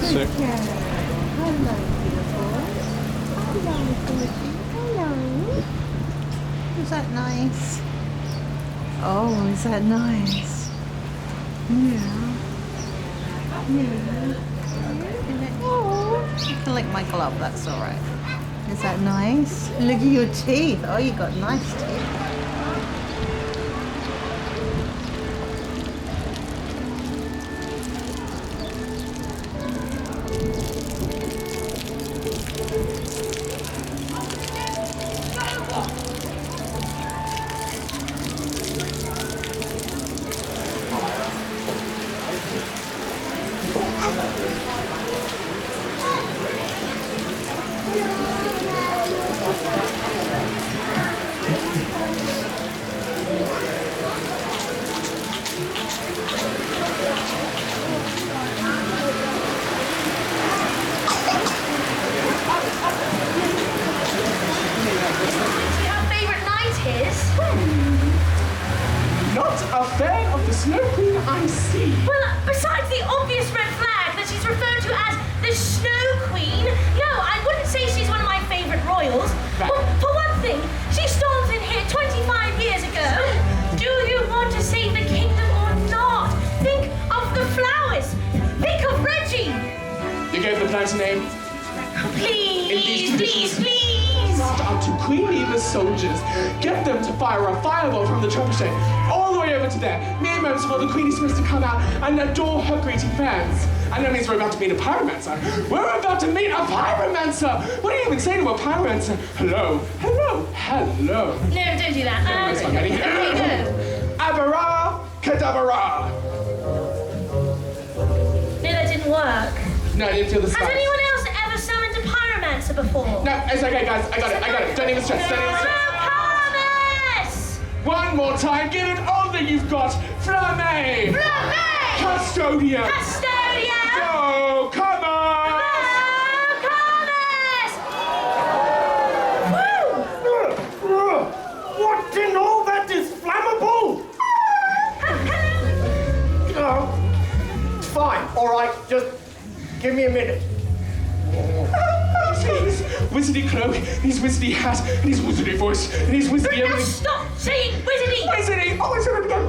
Sick. Hello, beautiful. Hello, beautiful. Hello. Is that nice? Oh, is that nice? Yeah. Yeah. Oh, you can lick my glove, that's alright. Is that nice? Look at your teeth. Oh, you got nice teeth. A fan of the Snow Queen, I see. Well, besides the obvious red flag that she's referred to as the Snow Queen, no, I wouldn't say she's one of my favourite royals. Well, for one thing, she stormed in here 25 years ago. Do you want to save the kingdom or not? Think of the flowers. Think of Reggie. You gave the plant a name? Please, please, please. marched up to Queen Eva's soldiers, get them to fire a fireball from the trebuchet all the way over to there, mere moments before the Queen is supposed to come out and adore her greeting fans. And that means we're about to meet a pyromancer. We're about to meet a pyromancer! What do you even say to a pyromancer? Hello, hello, hello. No, don't do that. There you go. Avara, Kadabara. No, that didn't work. No, I didn't feel the Has spice. anyone else ever summoned a pyromancer before? No, it's okay, guys. I got it. Don't even stress. Promise! One more time. Give it all that you've got. Flamme! Flamme! Custodian! Custodian! Go! Come on! What in all that is flammable? Oh, fine, all right, just give me a minute. His wizardy cloak, his wizardy hat, and his wizardy voice, and his wizardy Now everything. stop saying wizardy! Wizardy! Oh, I said it again!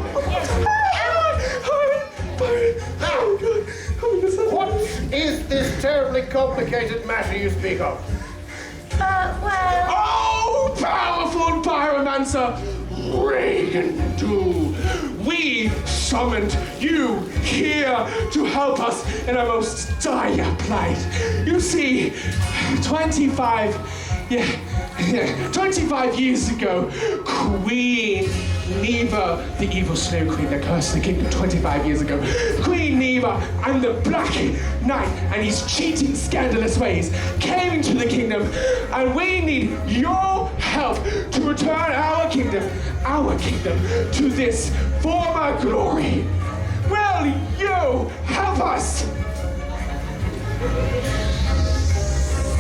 What is this terribly complicated matter you speak of? Well... Oh, powerful pyromancer! Reagan do. We summoned you here to help us in our most dire plight. You see, 25 years ago, Queen Neva, the evil snow queen that cursed the kingdom 25 years ago, Queen Neva and the Black Knight and his cheating, scandalous ways came into the kingdom, and we need your help to return our kingdom to this former glory. Will you help us?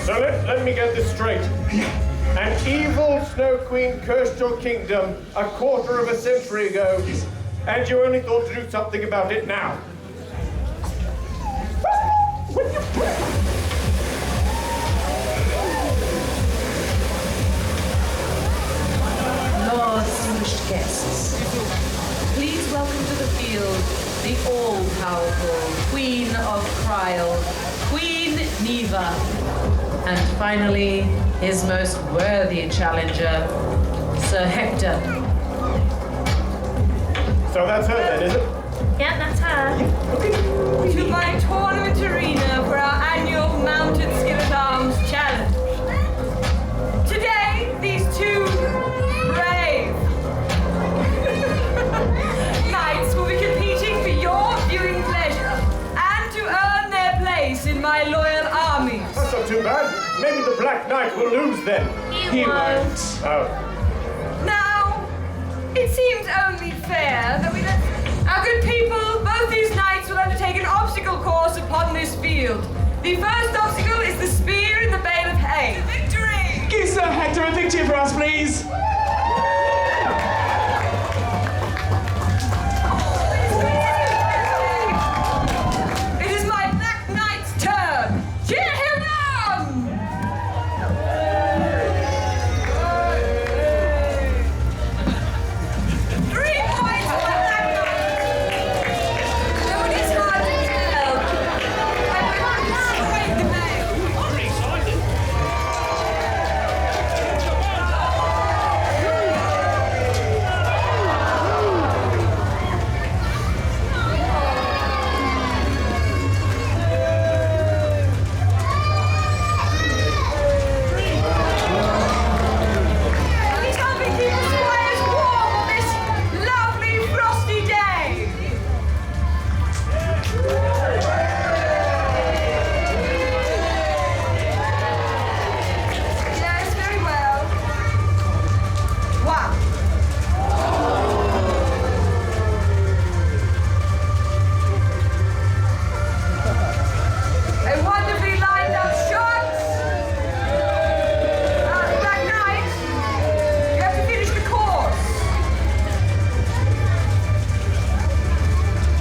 So let me get this straight. An evil Snow Queen cursed your kingdom a quarter of a century ago, and you only thought to do something about it now. Lord, distinguished guests, please welcome to the field the all-powerful Queen of Kryl, Queen Neva, and finally, his most worthy challenger, Sir Hector. So that's her then, is it? Yeah, that's her. To my tournament arena for our annual Mounted Skill at Arms Challenge. Today, these two brave knights will be competing for your viewing pleasure and to earn their place in my loyal armies. That's not too bad. Maybe the Black Knight will lose then. He won't. Oh. Now, it seems only fair that we let our good people, both these knights, will undertake an obstacle course upon this field. The first obstacle is the spear in the bale of hay. Victory! Give Sir Hector a victory for us, please. It is my Black Knight's turn. Cheer him on! 3 points for the Black Knight. Though it is hard to tell. I will destroy the mail. Please help me keep the squires warm on this lovely frosty day. Yes, very well. 1. A wonderfully lined up shot. Black Knight, you have to finish the course.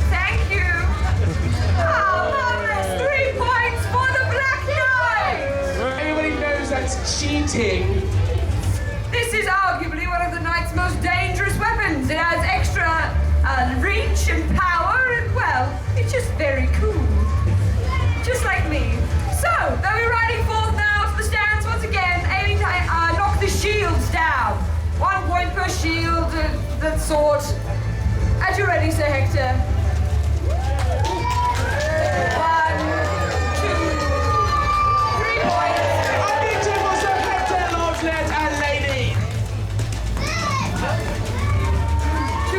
Thank you. Oh, marvelous. 3 points for the Black Knight. Everybody knows that's cheating. This is arguably one of the knight's most dangerous weapons. It has extra reach and power, and well, it's just very cool. Just like me. So, they'll be riding forth now to the stands once again, aiming to knock the sword. At your ready, Sir Hector. 1, 2, 3 points. A meeting for Sir Hector, Lordlet and Lady. 2.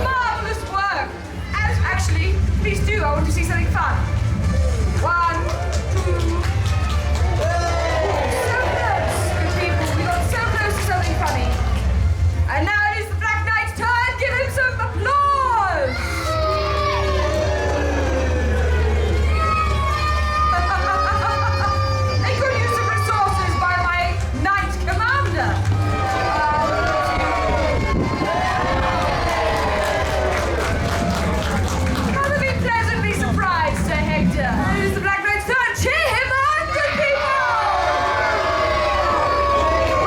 Marvelous work. Actually, please do. I want to see something fun. 1, 2. So close, good people. We got so close to something funny. And now it is the Black Knight's turn. Give him some applause. A good use of resources by my knight commander. Rather be pleasantly surprised, Sir Hector. It is the Black Knight's turn. Cheer him on, good people.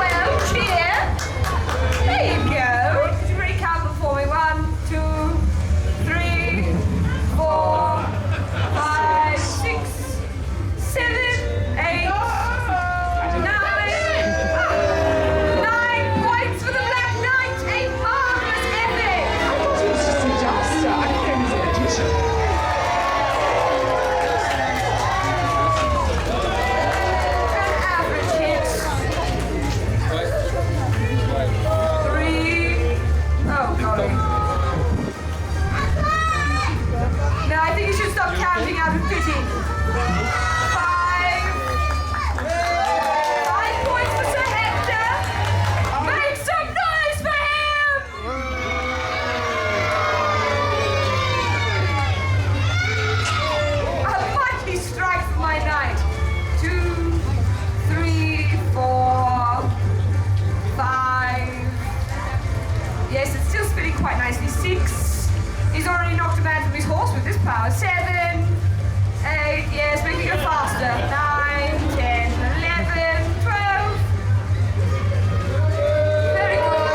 Well, cheer. There you go. Could you recount them for me? 1, 2, 3, 4, 5, 6, 7, 8, 9. 9 points for the Black Knight. A marvelous epic. I thought it was just a duster. I didn't know it was an addition. An average hit. 3. Oh, golly. No, I think you should stop counting out of pity. 5. 5 points for Sir Hector. Make some noise for him! A mighty strike for my knight. 2, 3, 4, 5. Yes, it's still spinning quite nicely. 6. He's already knocked a man from his horse with this power. 7, 8. Yes, make me go faster. 9, 10, 11, 12. Very good.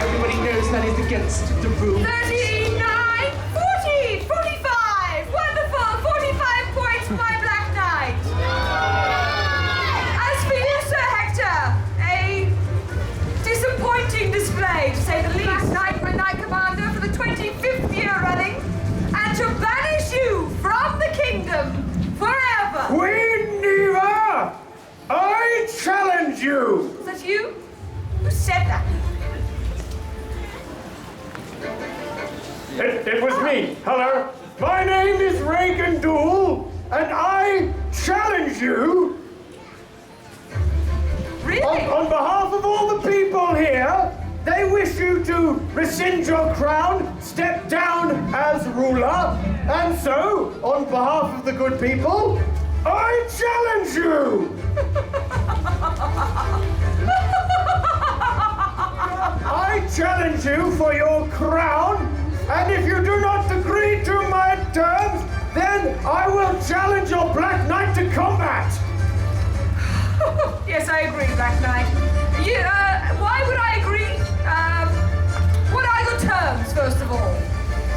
Everybody knows that is against the rules. 39, 40, 45. Wonderful. 45 points for my Black Knight. As for you, Sir Hector, a disappointing display, to say the least. Knight for Knight Commander for the 25th year running, and to banish you from the kingdom forever. Queen Neva, I challenge you. Is that you? Who said that? It was me. Hello. My name is Reagan Dool, and I challenge you. Really? On behalf of all the people here, they wish you to rescind your crown, step down as ruler, and so, on behalf of the good people, I challenge you. I challenge you for your crown, and if you do not agree to my terms, then I will challenge your Black Knight to combat. Yes, I agree, Black Knight. Why would I agree? What are your terms, first of all?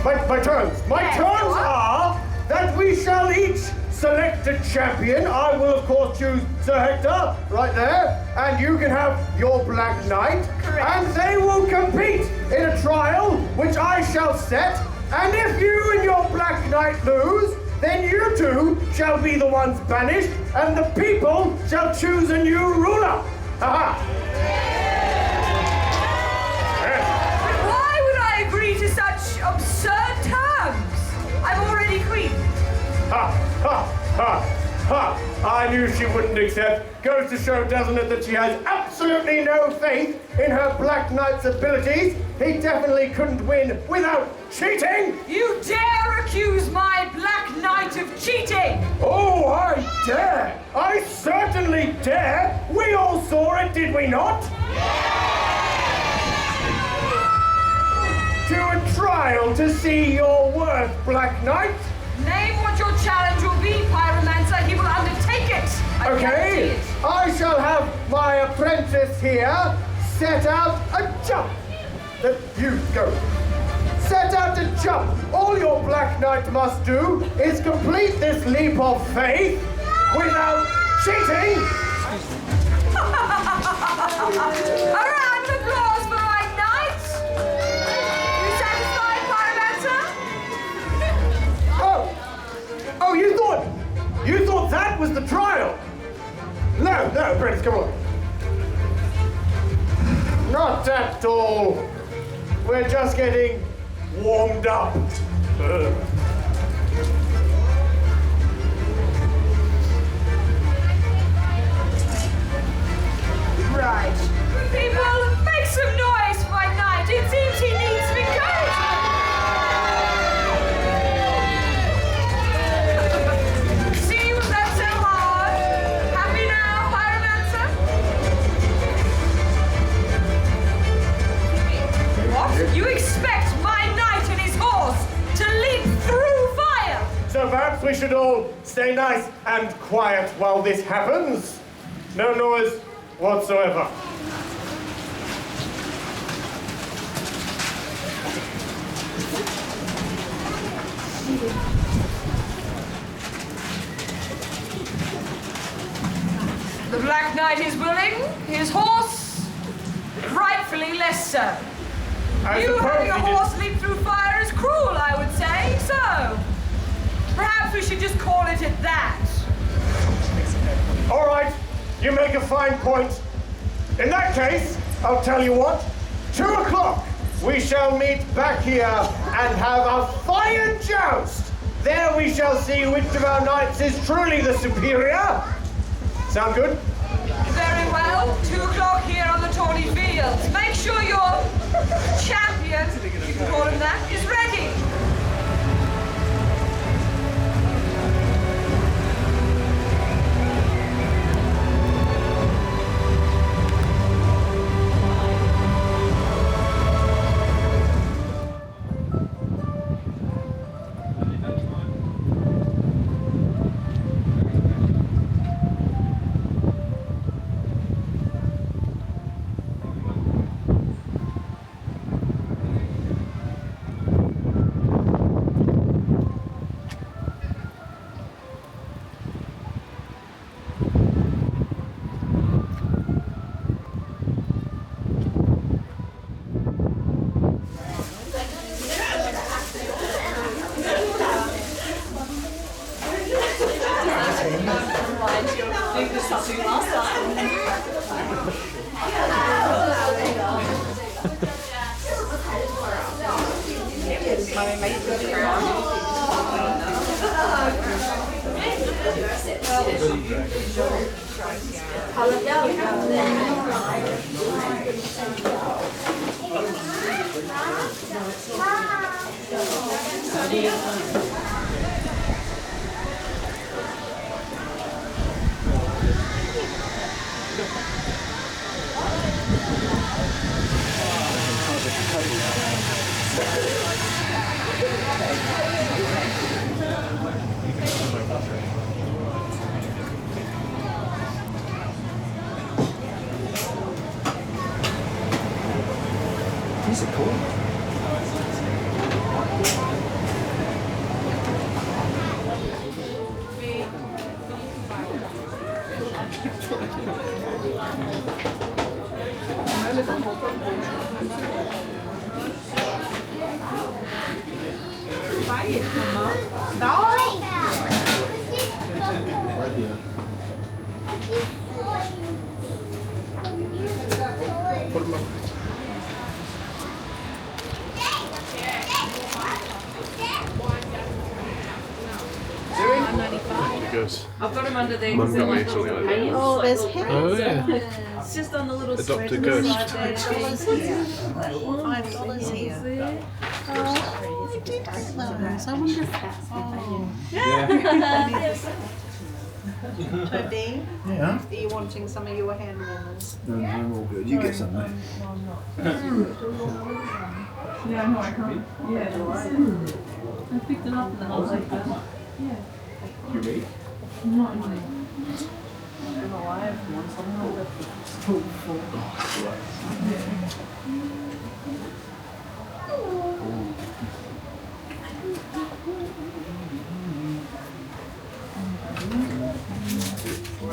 My terms? My terms are that we shall each select a champion. I will, of course, choose Sir Hector, right there. And you can have your Black Knight. Correct. And they will compete in a trial, which I shall set. And if you and your Black Knight lose, then you two shall be the ones banished, and the people shall choose a new ruler. Ha-ha. Why would I agree to such absurd terms? I'm already queen. Ha, ha, ha, ha. I knew she wouldn't accept. Goes to show, doesn't it, that she has absolutely no faith in her Black Knight's abilities. He definitely couldn't win without cheating. You dare accuse my Black Knight of cheating? Oh, I dare. I certainly dare. We all saw it, did we not? To a trial to see your worth, Black Knight. Name what your challenge will be, Pyromancer. He will undertake it. I guarantee it. I shall have my apprentice here set out a jump. You go. Set out to jump. All your Black Knight must do is complete this leap of faith without cheating. was the trial. No, Apprentice, come on. Not at all. We're just getting warmed up. Right. People, make some noise for my knight. It seems he needs some encouragement. See, was that so hard? Happy now, Pyromancer? What? You expect my knight and his horse to leap through fire? So perhaps we should all stay nice and quiet while this happens. No noise whatsoever. The Black Knight is willing, his horse rightfully less so. You having a horse leap through fire is cruel, I would say, so perhaps we should just call it at that. All right, you make a fine point. In that case, I'll tell you what, 2 o'clock, we shall meet back here and have a fire joust. There we shall see which of our knights is truly the superior. Sound good? Very well, 2 o'clock here on the Tawny Fields. Make sure your champion, you can call him that, is ready. These are cool. I've got him under there. Mum got me something like that. Oh, there's hens. Oh, yeah. It's just on the little Adopt a square ghost. side there. $5 here. Oh, I did get those. I wonder if that's Toby, Yeah. are you wanting some of your hand warmers? No, I'm all good. You get some, mate. Yeah, no, I can't. Yeah, I picked it up and then I was like, yeah. You ready? Not really. I don't know why I've won somehow, but it's full.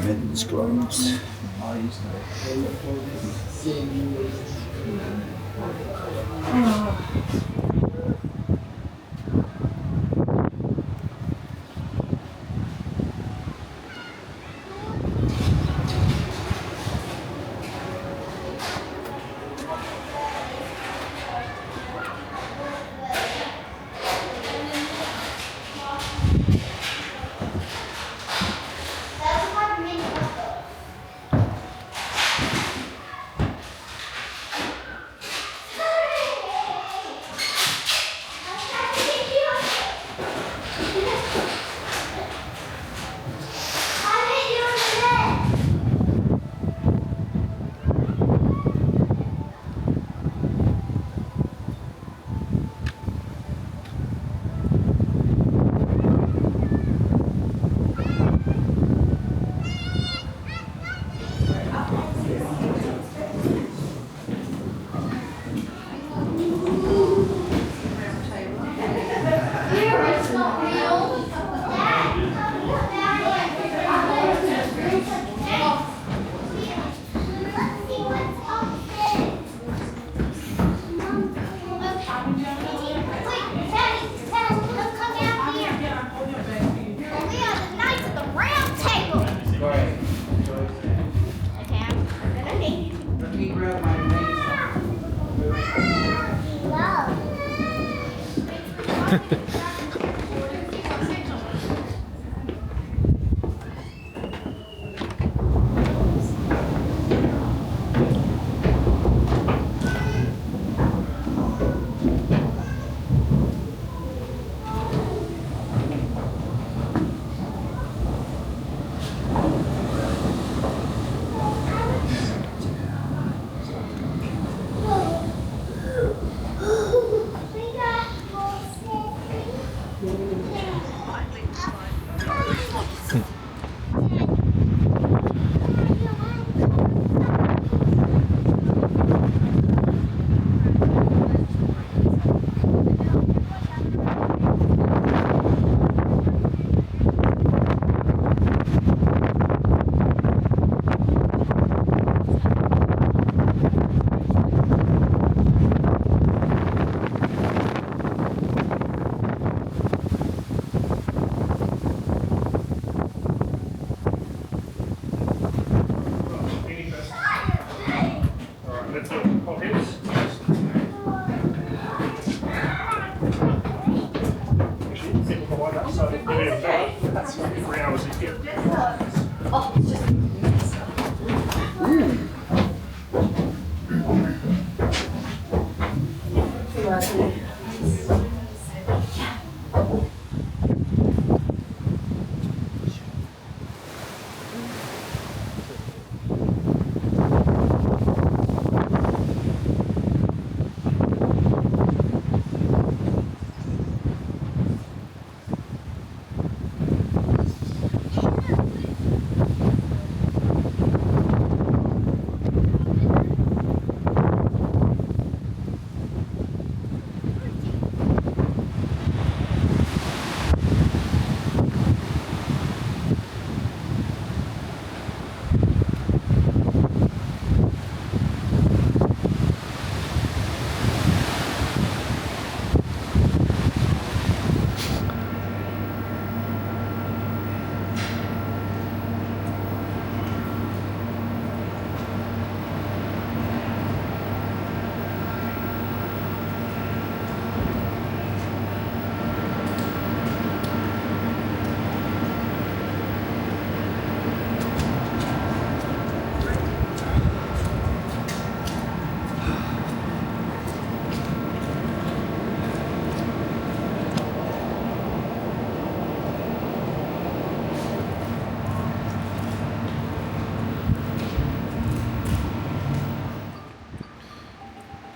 Men's gloves.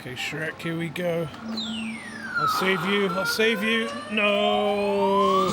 Okay, Shrek, here we go. I'll save you, I'll save you. No!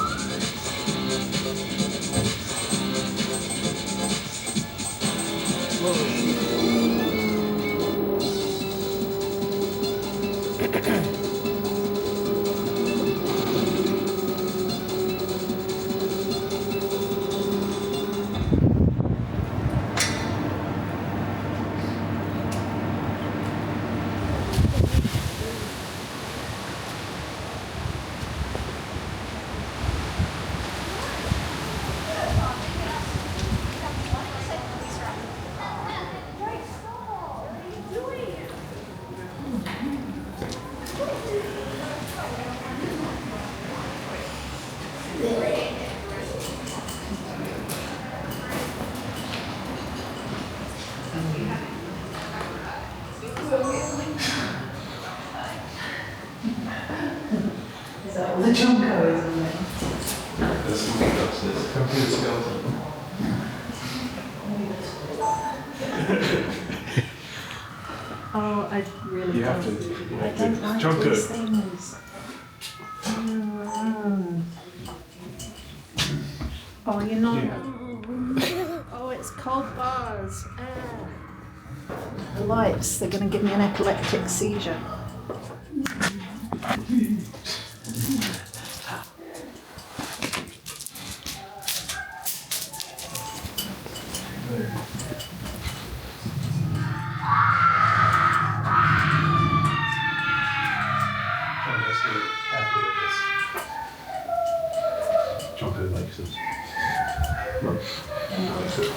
Is that all the Junko is on there? There's something upstairs. Computer skeleton. Oh, I really You have don't. to. I don't like Junko. these things. Oh, you're not. Oh, it's cold bars. The lights, they're going to give me an epileptic seizure. Junko likes it. Likes it.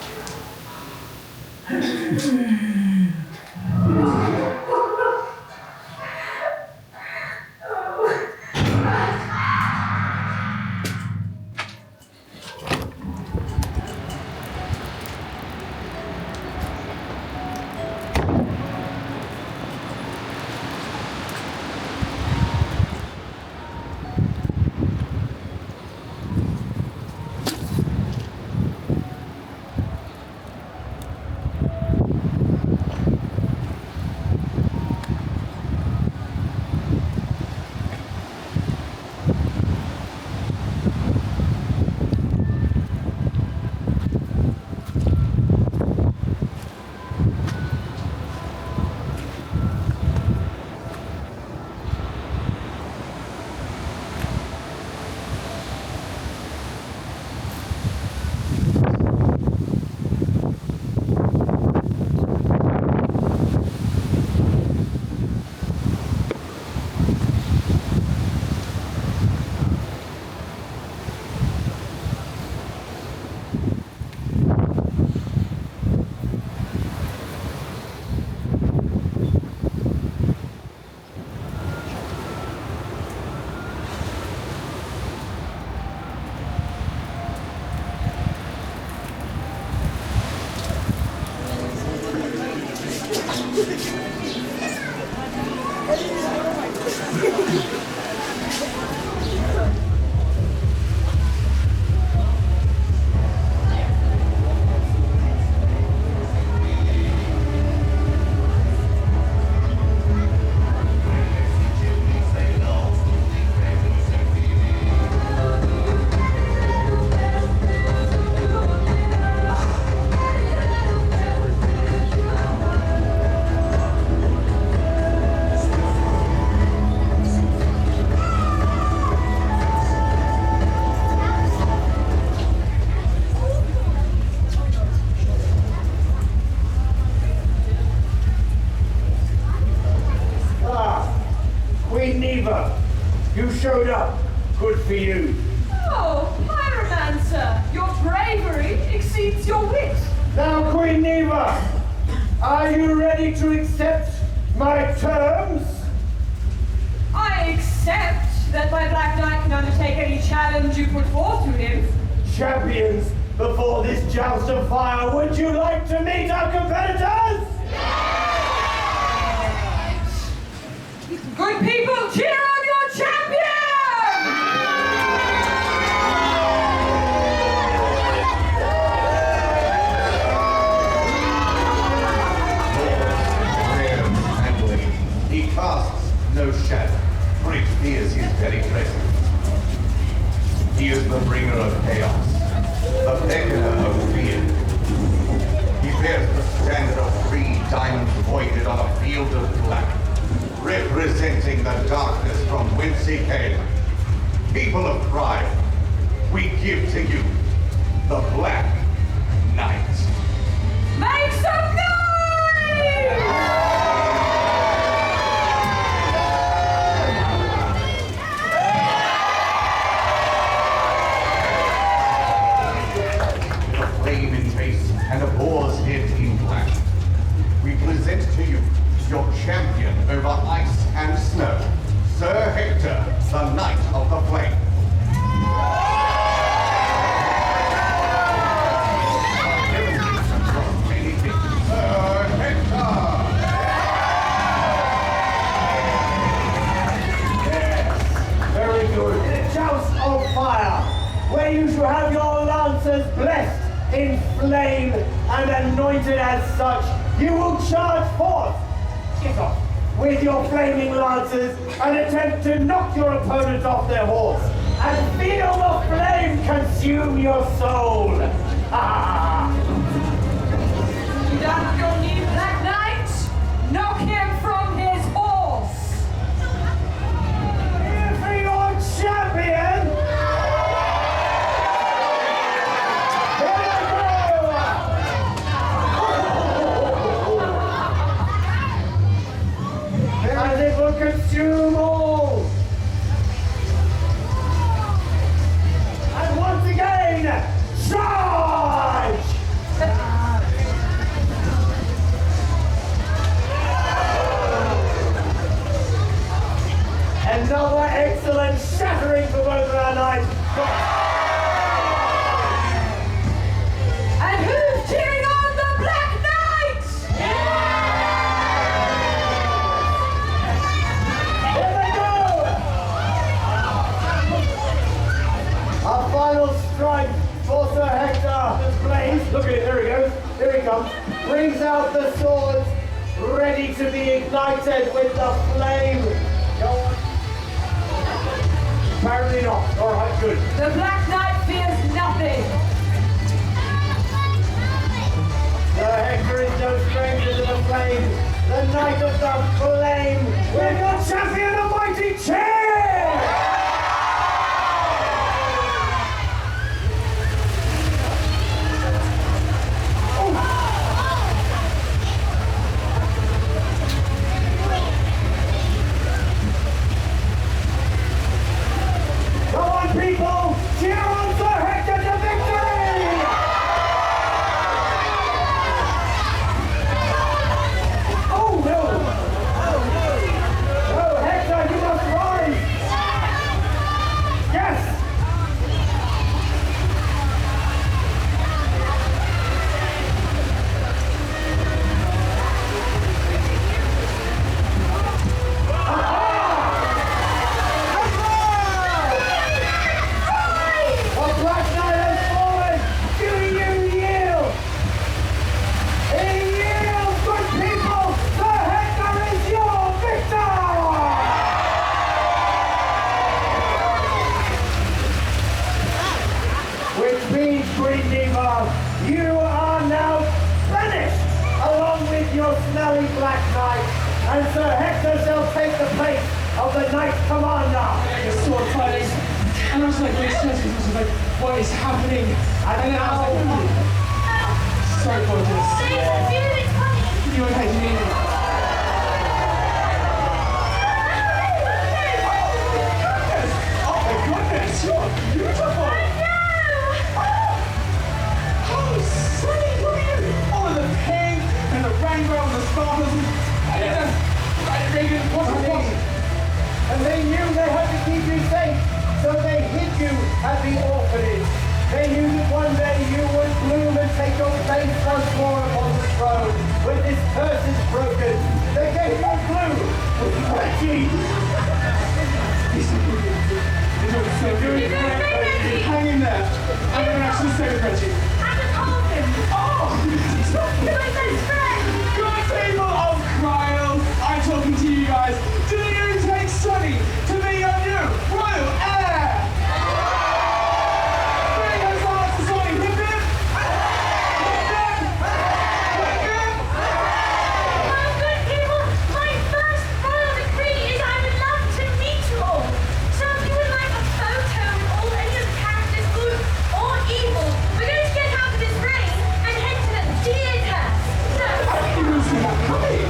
showed up. Good for you. Oh, Pyromancer, your bravery exceeds your wit. Now, Queen Neva, are you ready to accept my terms? I accept that my Black Knight can undertake any challenge you put forth to him. Champions, before this joust of fire, would you like to meet our competitors? Good people, cheer on your champion! He casts no shadow, for it fears his very presence. He is the bringer of chaos, the beckoner of fear. He bears the standard of 3 diamonds voided on a field of black, representing the darkness from whence he came. People of Cryle, we give to you the Black Knight. Make some noise! And a boar's head in black. We present to you your champion over ice and snow, Sir Hector, the Knight of the Flame. Sir Hector! Yes, very good. In a joust of fire, where you shall have your lancers blessed in flame and anointed as such, you will charge forth, get off, with your flaming lances and attempt to knock your opponent off their horse and feel the flame consume your soul. Down your knee, Black Knight! Knock him from his horse! Here for your champion! As it will consume all. And once again, charge! Another excellent shattering for both of our knights. And who's cheering on the Black Knight? Here they go! Our final strike for Sir Hector. This blaze, look at it, there he goes. Here he comes. Brings out the swords, ready to be ignited with the flame. Go on. Apparently not. All right, good. The Black Knight fears nothing. Sir Hector is no stranger to the flame. The Knight of the Flame. With your champion, a mighty cheer! Come on, people! Cheer on Sir Hector to victory! Oh no! Oh, Hector, you must rise! Yes! The Black Knight has fallen! Do you yield? He yields, good people! Sir Hector is your victor! Which means, Queen Neva, you are now banished along with your smelly Black Knight, and Sir Hector shall take the place of the Knight Commander. The sword fighters, and I was like, what is happening? And then I was like, so gorgeous. You okay, do you need it? on the Spartans. And they knew they had to keep you safe, so they hid you at the orphanage. They knew that one day you would bloom and take your place once more upon the throne. When this curse is broken, they gave you a clue. Reggie! Hang in there. I'm going to actually save Reggie. I just hold him. Oh! He's my best friend. Good people of Crile, I'm talking to you guys. Do you take Sunny to be your new royal heir? Bring us on to Sunny. Hip hip! Oh, good people. My first royal decree is I would love to meet you all. So if you would like a photo with all any of the characters, good or evil, we're going to get out of this rain and head to the theatre. So, I didn't even see that coming.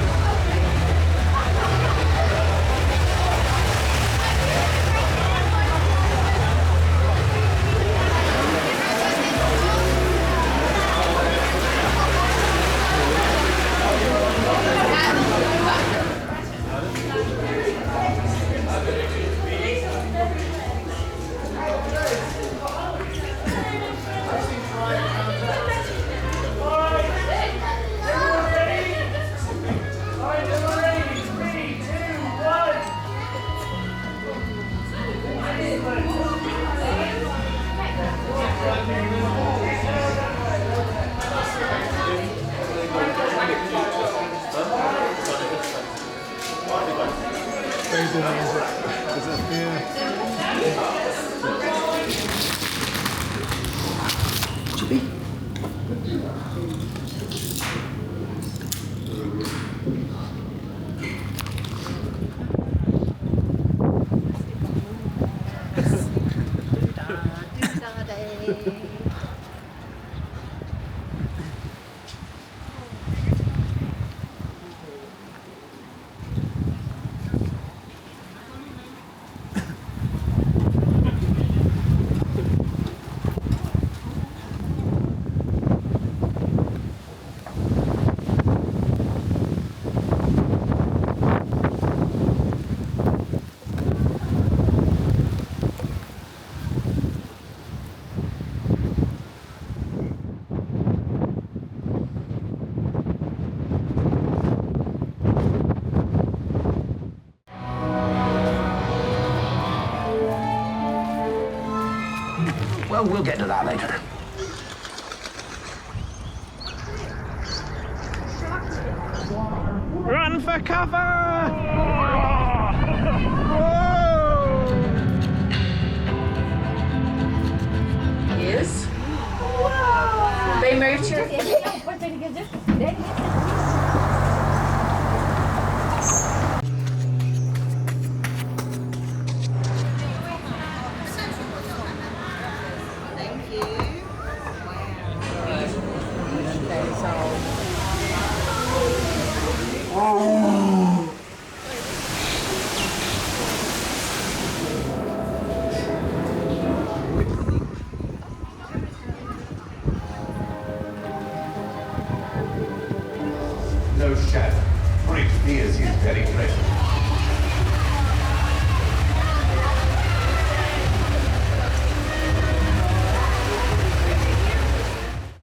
Well, we'll get to that later. Run for cover! Yes. They moved to No shadow